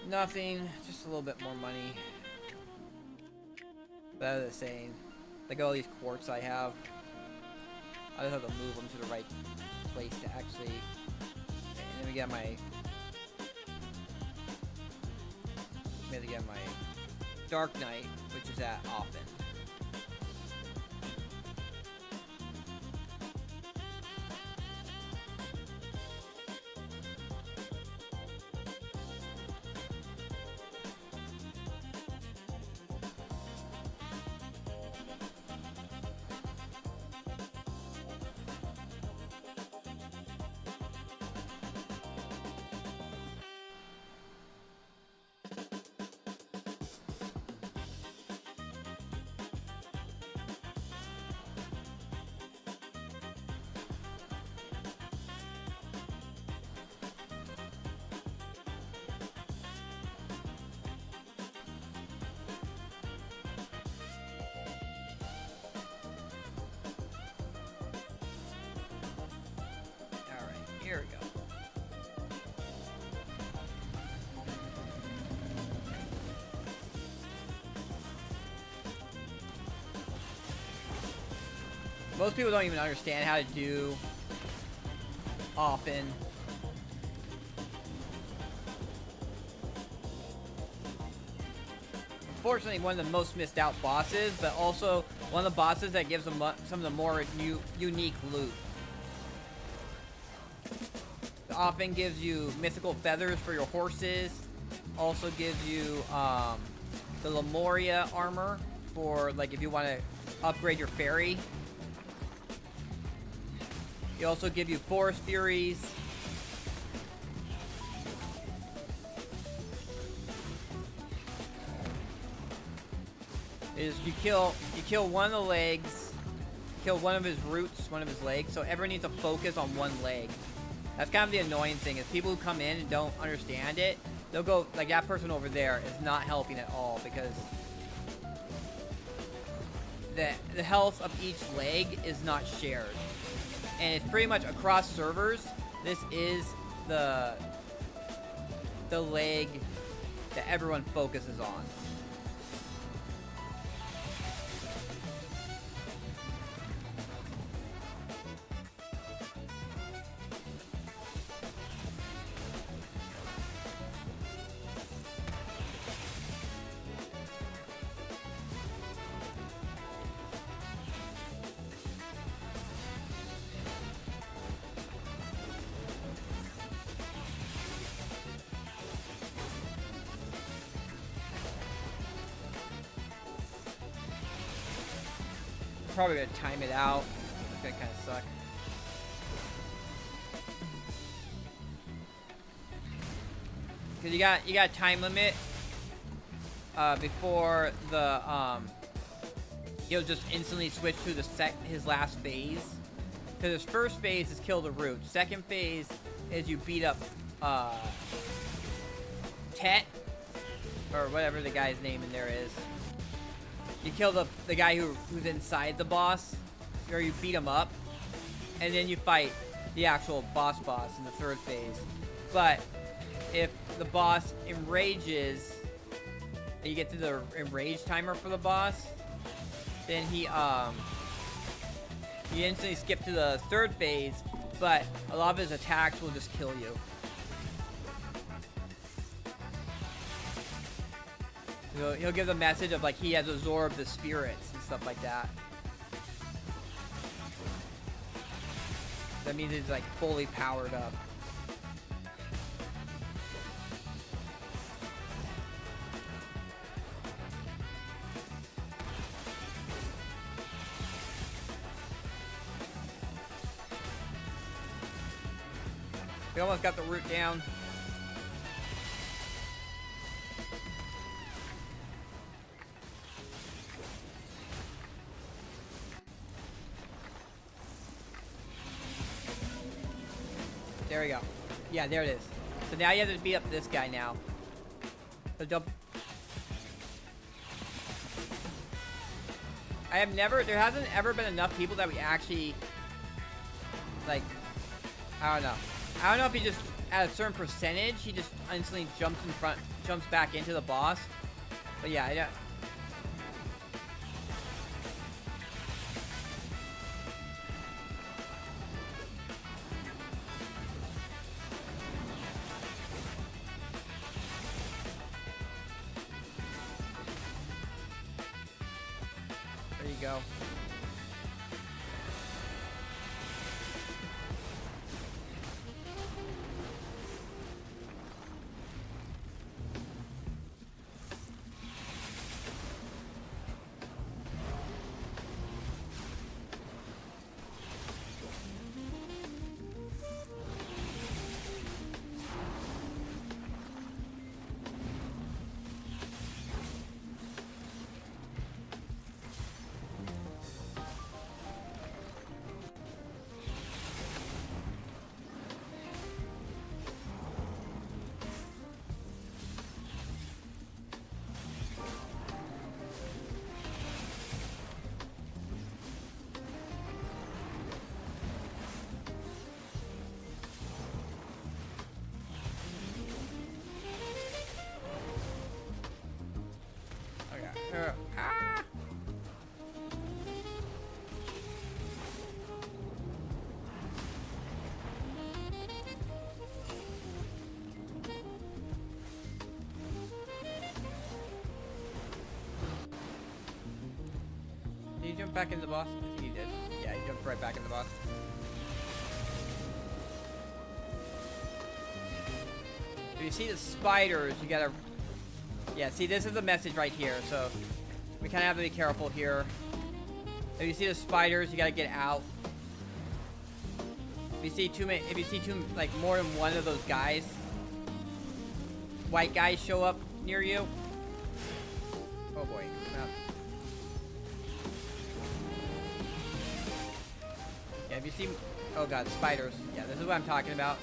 Nothing, just a little bit more money. But as I was saying, like all these quartz I have, I just have to move them to the right place to actually. Okay, and then we got my. We have to get my Dark Knight, which is at Offen. most people don't even understand how to do often. Unfortunately, one of the most missed out bosses, but also one of the bosses that gives them some of the more unique loot. It often gives you mythical feathers for your horses. Also gives you the Lemuria armor for like if you want to upgrade your ferry. They also give you forest furies. Is you kill one of the legs, kill one of his roots, one of his legs, so everyone needs to focus on one leg. That's kind of the annoying thing, is people who come in and don't understand it, they'll go, like that person over there is not helping at all, because the health of each leg is not shared. And it's pretty much across servers, this is the leg that everyone focuses on. Probably gonna time it out. It's gonna kind of suck. Cause you got a time limit before the he'll just instantly switch to the his last phase. Cause his first phase is kill the root. Second phase is you beat up Tet or whatever the guy's name in there is. You kill the guy who's inside the boss, or you beat him up, and then you fight the actual boss in the third phase. But if the boss enrages, and you get to the enrage timer for the boss, then you instantly skip to the third phase, but a lot of his attacks will just kill you. He'll give the message of like he has absorbed the spirits and stuff like that. That means it's like fully powered up. We almost got the root down. There we go. Yeah, there it is. So now you have to beat up this guy now. So there hasn't ever been enough people that we actually, like, I don't know. I don't know if he just, at a certain percentage, he just instantly jumps back into the boss. But yeah, I don't. There you go. jump back in the boss? I think he did. Yeah, he jumped right back in the boss. If you see the spiders, you gotta... Yeah, see, this is the message right here, so... We kind of have to be careful here. If you see the spiders, you gotta get out. If you see like, more than one of those guys... White guys show up near you. Oh boy. No. Yeah, if you see... Oh god, spiders. Yeah, this is what I'm talking about.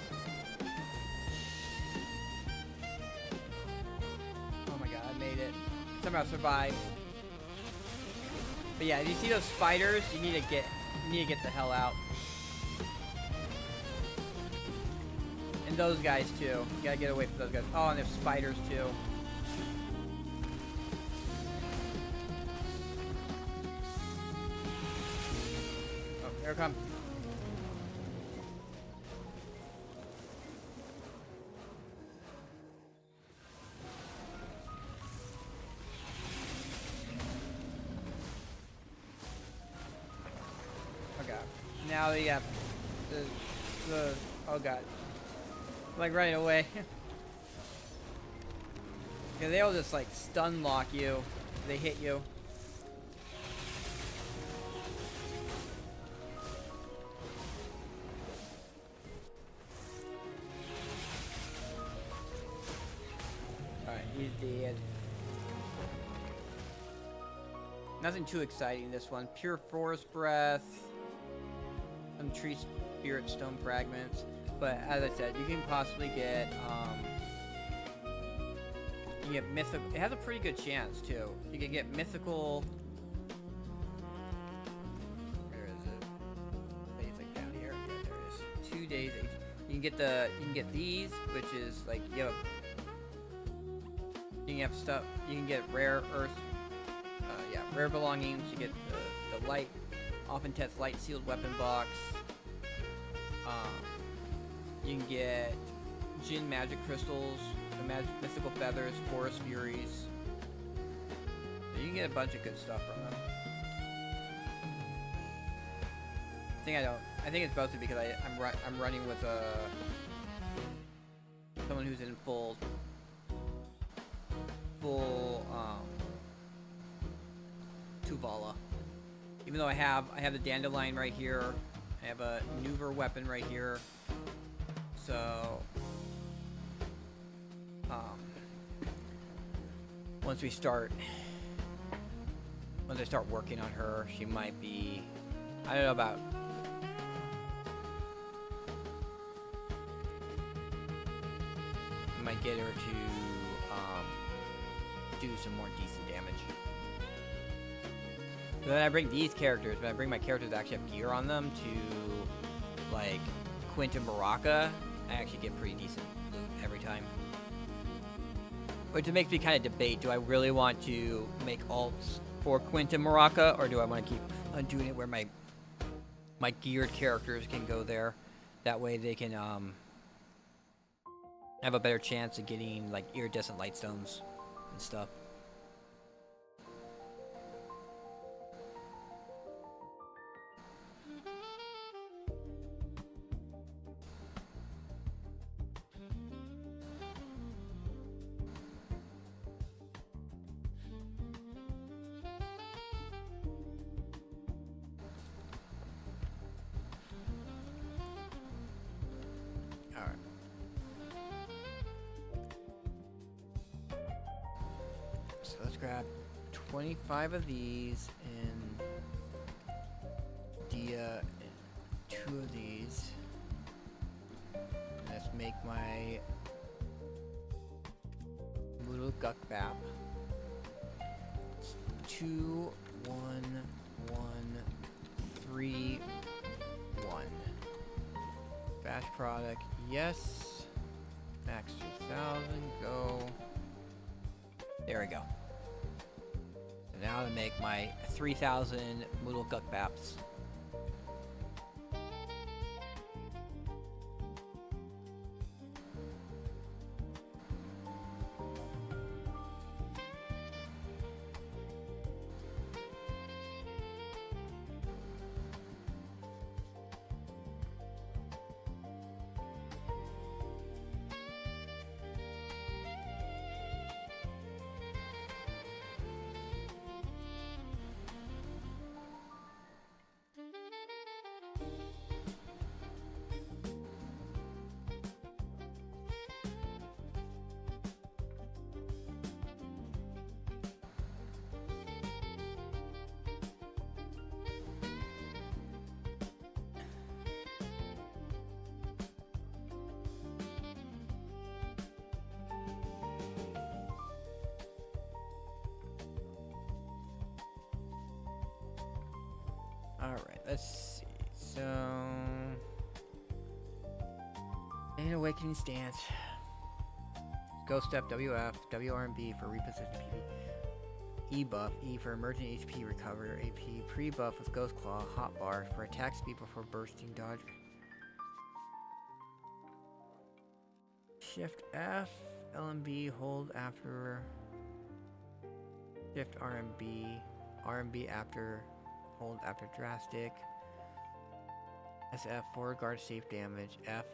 Oh my god, I made it. Somehow survived. But yeah, if you see those spiders, you need to get the hell out. And those guys too. You gotta get away from those guys. Oh, and there's spiders too. Oh, here it comes. Okay. Now we got the oh god. Like right away. Yeah, they'll just like stun lock you if they hit you. Alright, he's dead. Nothing too exciting this one. Pure forest breath. Some tree spirit stone fragments. But as I said, you can possibly get you get mythical. It has a pretty good chance too. You can get mythical. Where is it? It's like down here. Yeah, there it is. 2 days. You can get these, which is like you can have stuff. You can get rare earth. Yeah, rare belongings. You get the light, often test light sealed weapon box. You can get Jin magic crystals, the mythical feathers, forest furies. So you can get a bunch of good stuff from them. I think it's mostly because I'm running with someone who's in full Tuvala. Even though I have the dandelion right here, I have a maneuver weapon right here. So, once I start working on her, she might be, I don't know about, I might get her to, do some more decent damage. So then I bring these characters, when I bring my characters that actually have gear on them to, like, Quinta Baraka, I actually get pretty decent loot every time. Which makes me kind of debate, do I really want to make alts for Quinta Baraka, or do I want to keep on doing it where my geared characters can go there? That way they can have a better chance of getting like iridescent lightstones and stuff. So let's grab 25 of these and Dia and 2 of these. Let's make my little Gukbap. 2, 1, 1, 3, 1. Batch product, yes. Max 2000, go. There we go. So now to make my 3000 Moodle Gukbaps. Alright, let's see. So. An awakening stance. Ghost step WF, WRMB for reposition PP. E buff, E for emergent HP recover, AP. Pre buff with Ghost Claw, hotbar for attack speed before bursting dodge. Shift F, LMB, hold after. Shift RMB, RMB after, hold after drastic. SF, forward guard safe damage, F.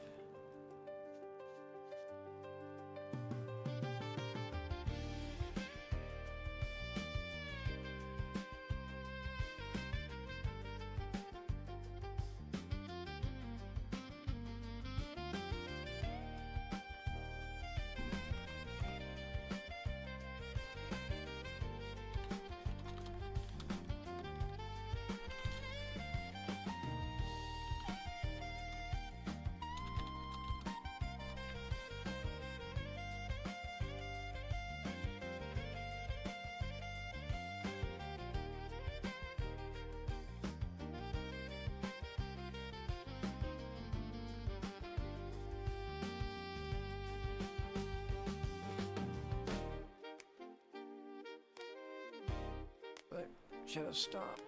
But should have stopped.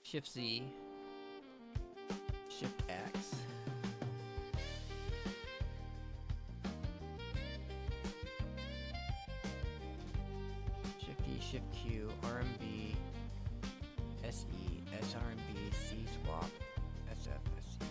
Shift Z. Shift X. Shift E, Shift Q, RMB, SE, SRMB, C swap, SF, SC.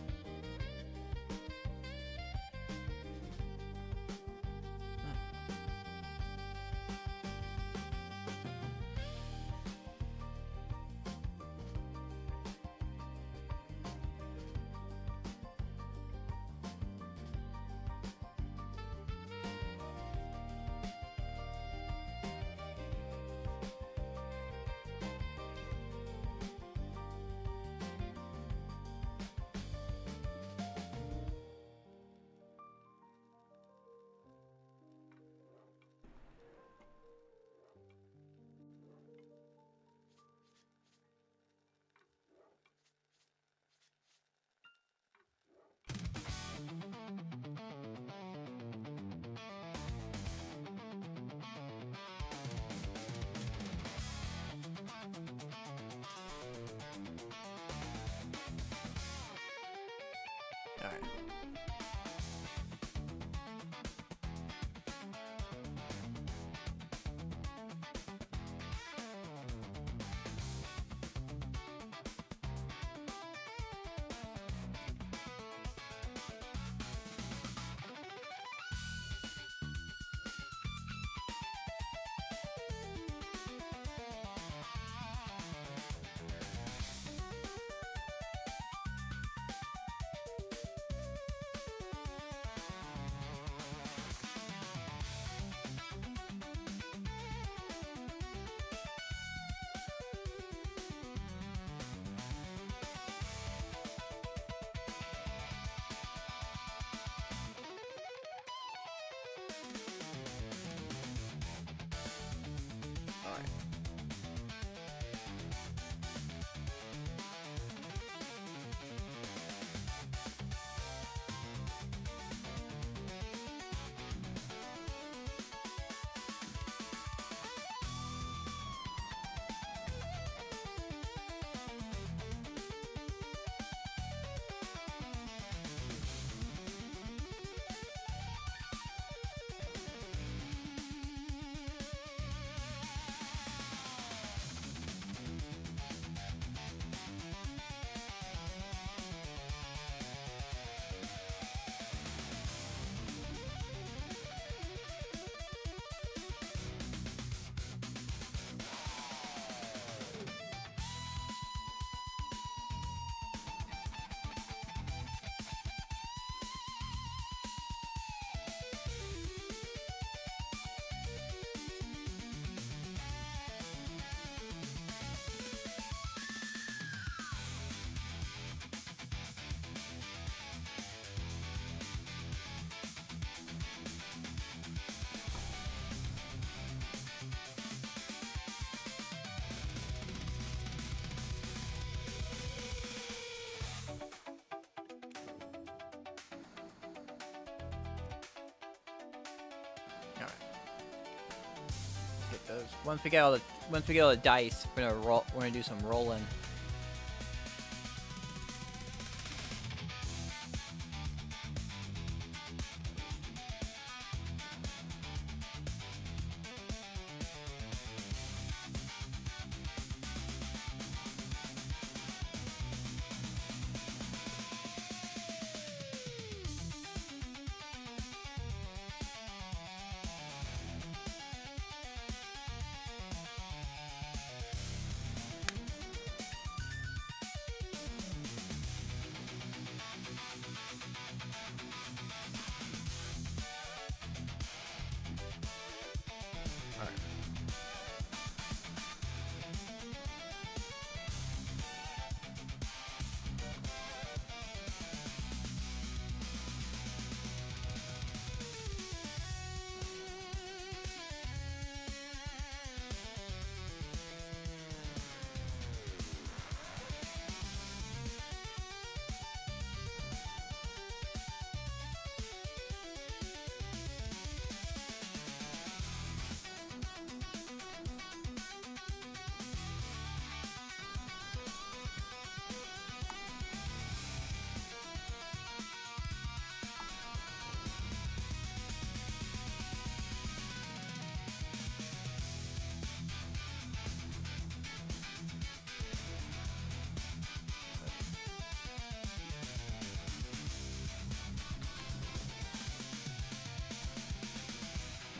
Once we get all the dice, we're gonna do some rolling.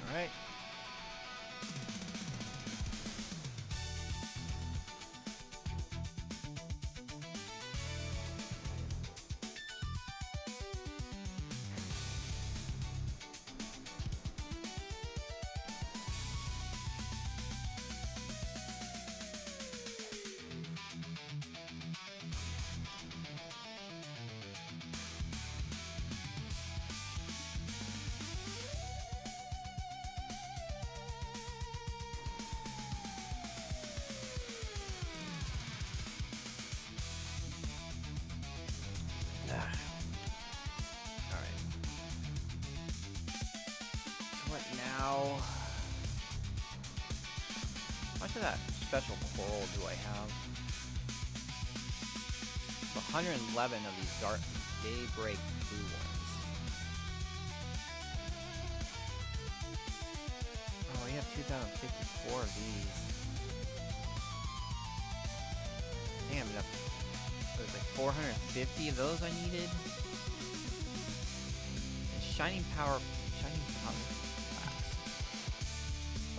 Alright. Alright. What now? How much of that special coral do I have? 111 of these dark daybreak blue ones. Oh, we have 2,054 of these. Damn, there's like 450 of those I needed. And shining power flask.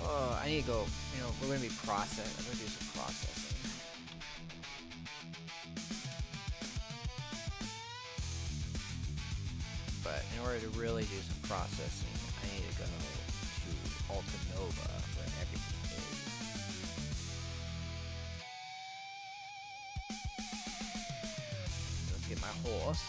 Oh, I need to go. You know, we're gonna be processing. I'm gonna do some processing. But in order to really do some processing, I need to go to Alta Nova where everything is. Let's get my horse.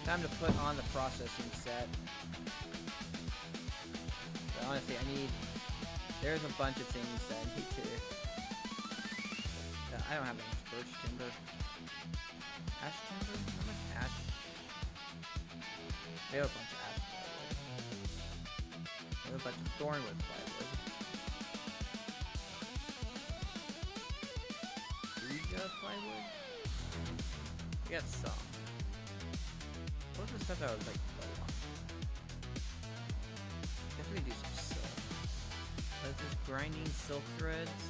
Time to put on the processing set. But honestly, there's a bunch of things that I need to. I don't have any birch timber. Ash timber? How much ash? I have a bunch of ash plywood. I have a bunch of thornwood plywood. Do we got plywood? We got some. What was the stuff that was like low on? Guess we can do some silk. What's this? Grinding silk threads?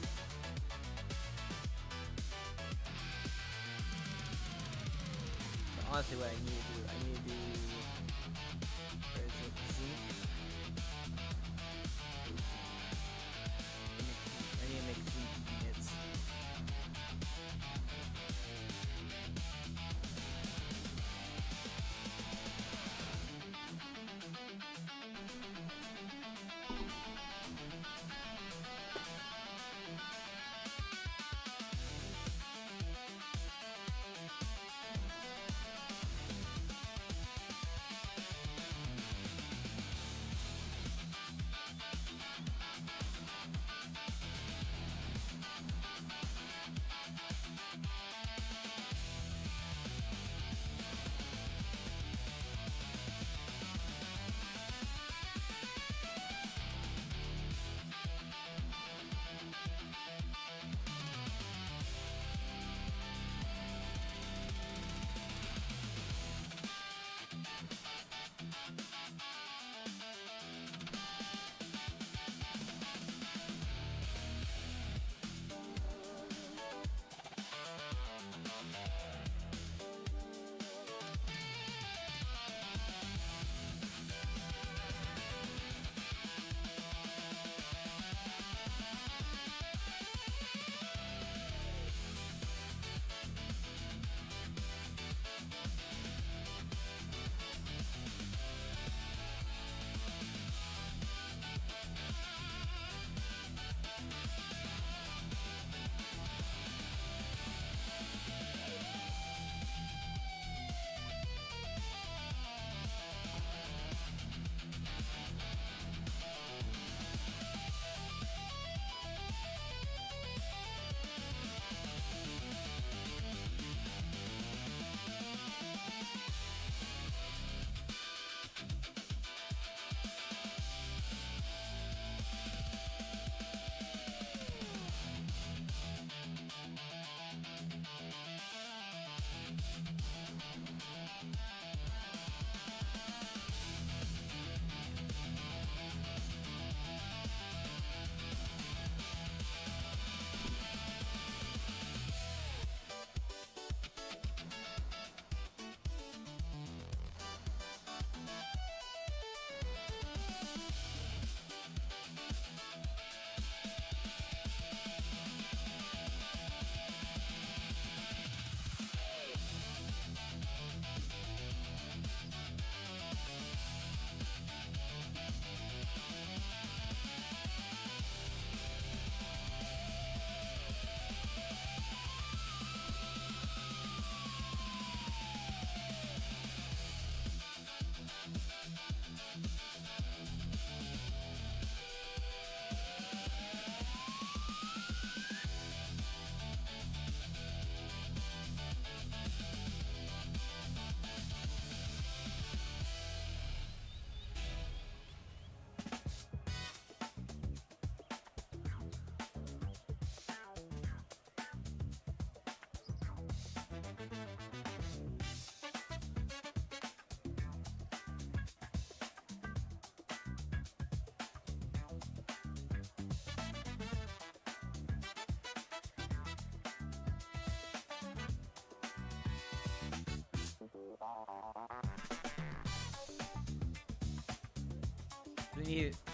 But honestly, what I need to do, where is it? Zinc? I need to make zinc units.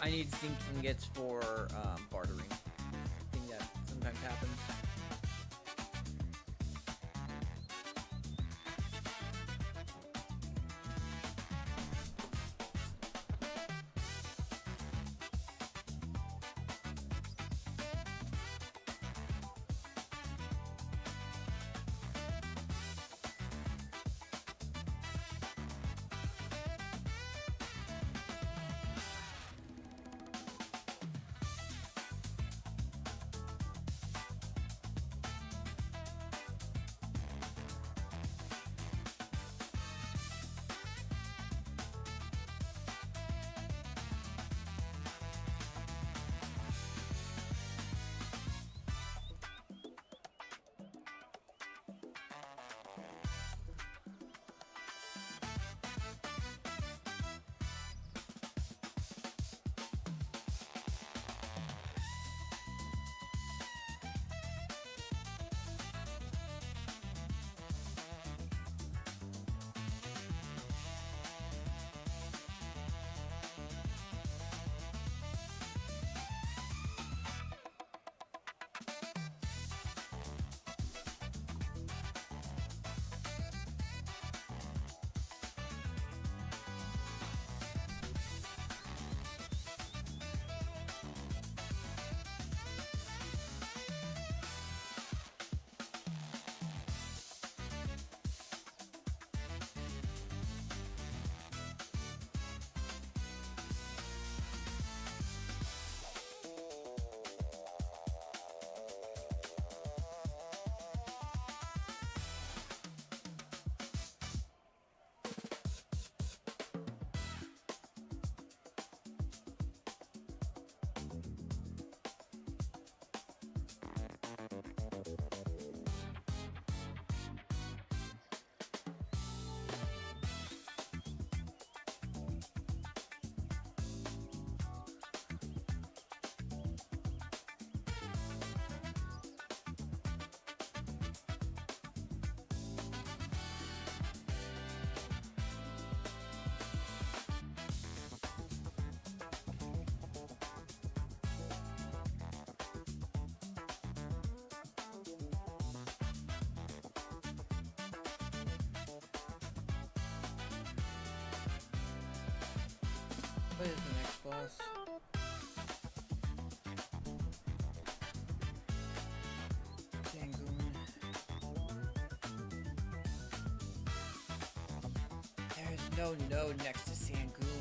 I need zinc ingots for bartering. I think that sometimes happens. What is the next boss? Sangoon. There's no node next to Sangoon.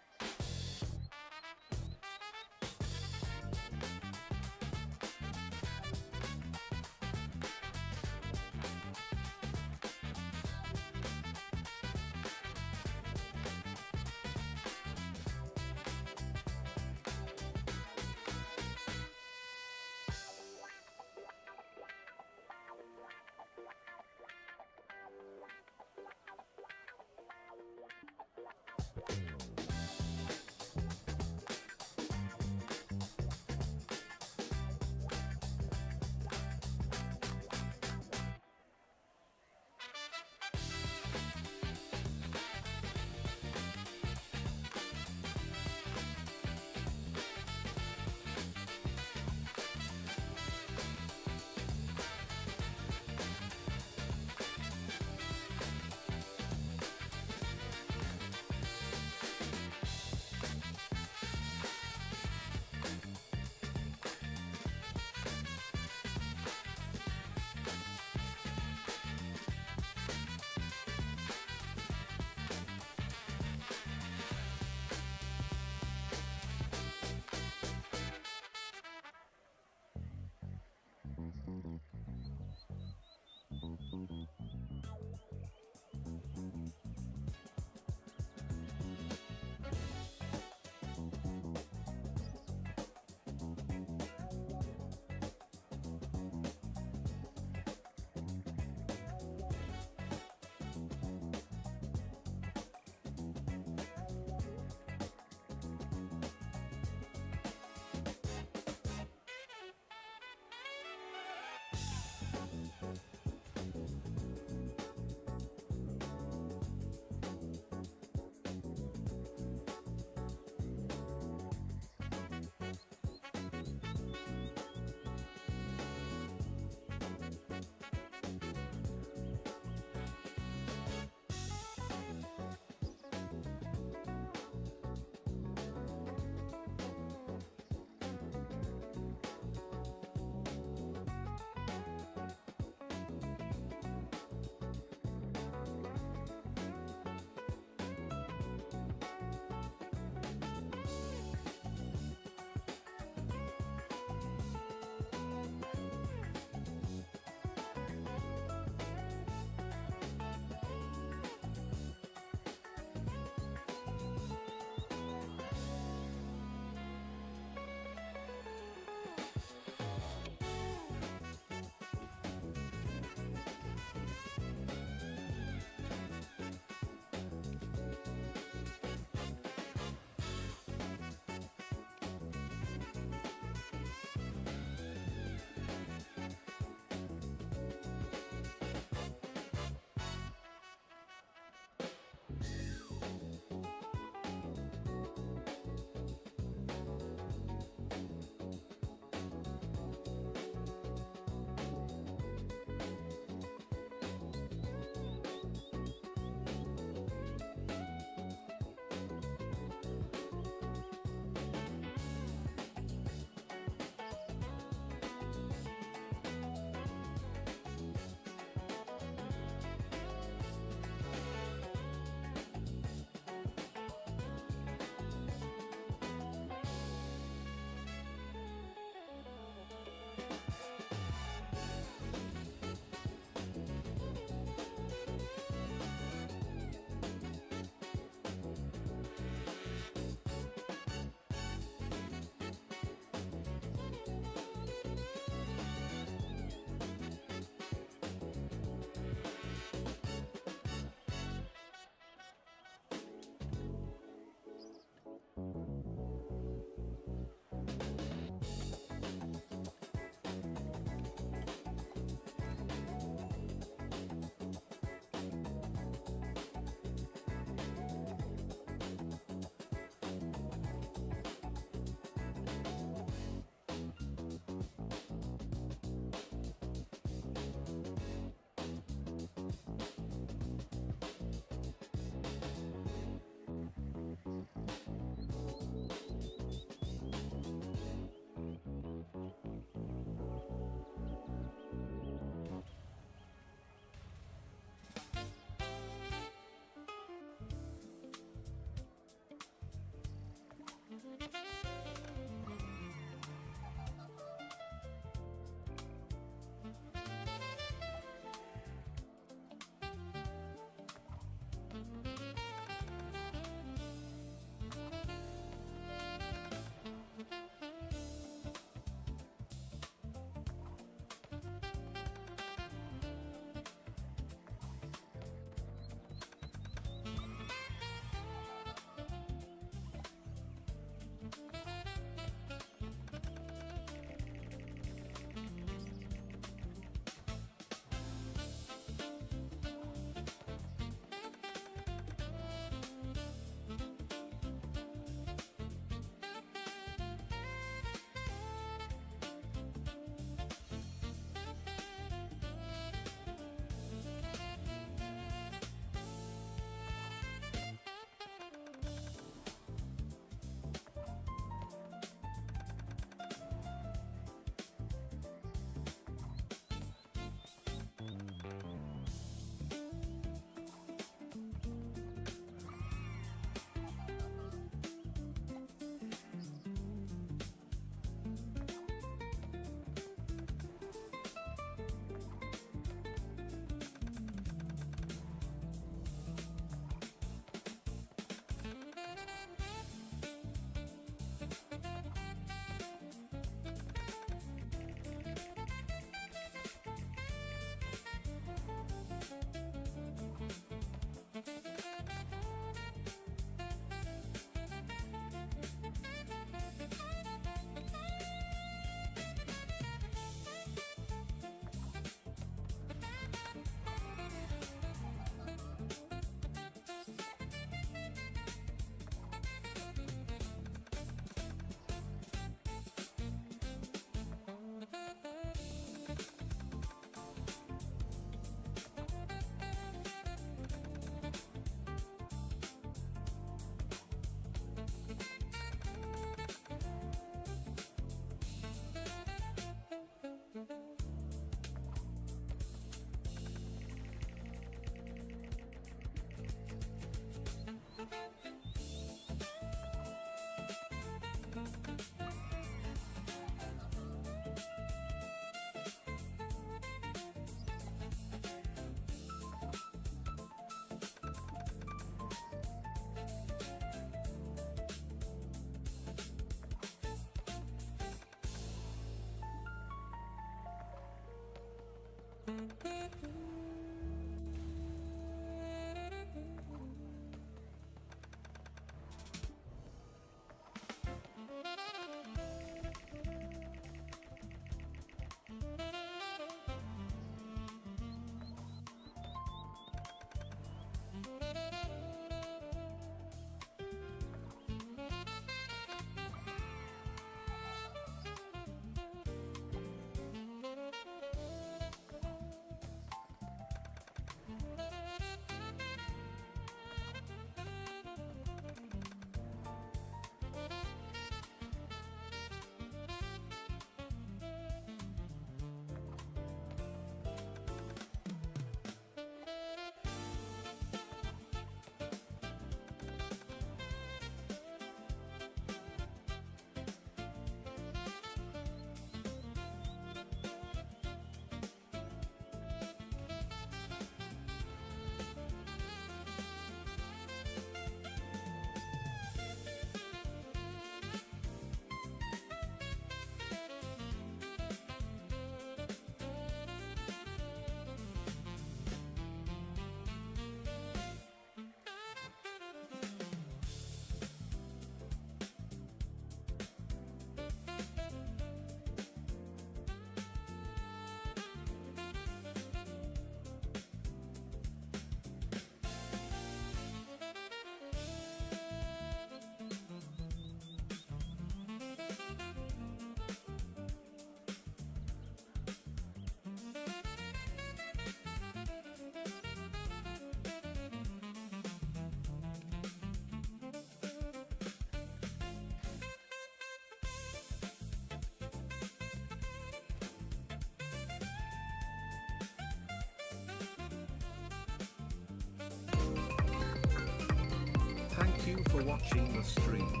Thank you for watching the stream.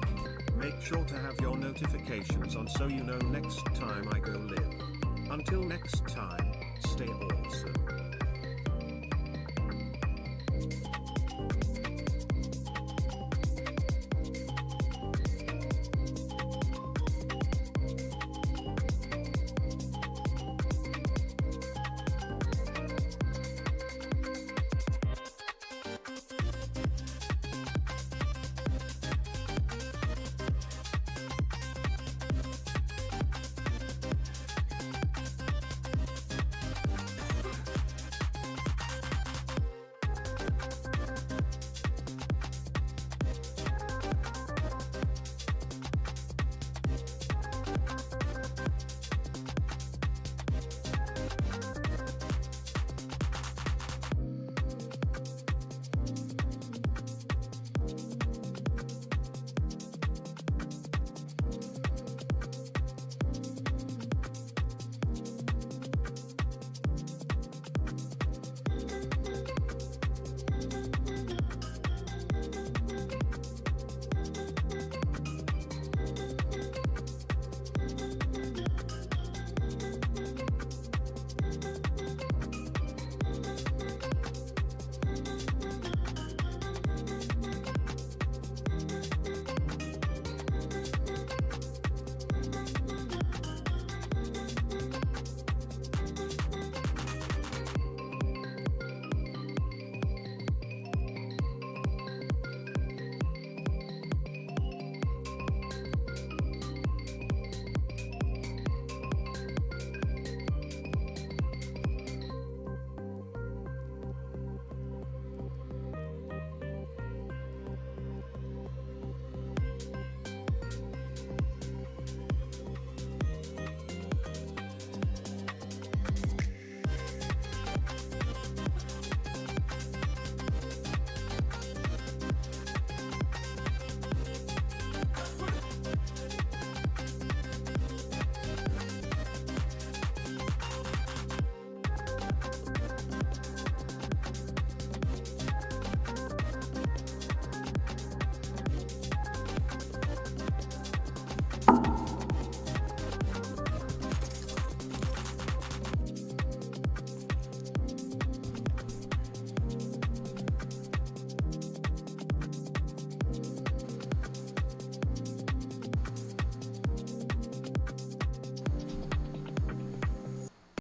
Make sure to have your notifications on so you know next time I go live. Until next time, stay awesome.